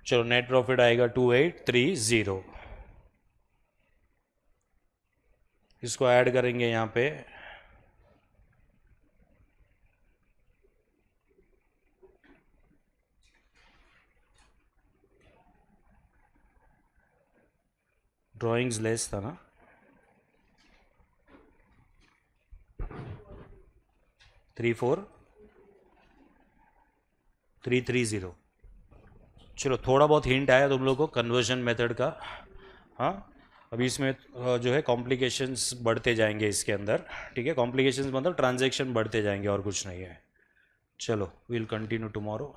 Speaker 1: चलो नेट प्रॉफिट आएगा 2830. इसको ऐड करेंगे यहाँ पे. ड्राइंग्स लेस था ना. 34,330. चलो थोड़ा बहुत हिंट आया तुम लोग को कन्वर्जन मेथड का. हाँ अभी इसमें जो है कॉम्प्लिकेशंस बढ़ते जाएंगे इसके अंदर. ठीक है, कॉम्प्लिकेशंस मतलब ट्रांजैक्शन बढ़ते जाएंगे और कुछ नहीं है. चलो वील कंटिन्यू टुमारो.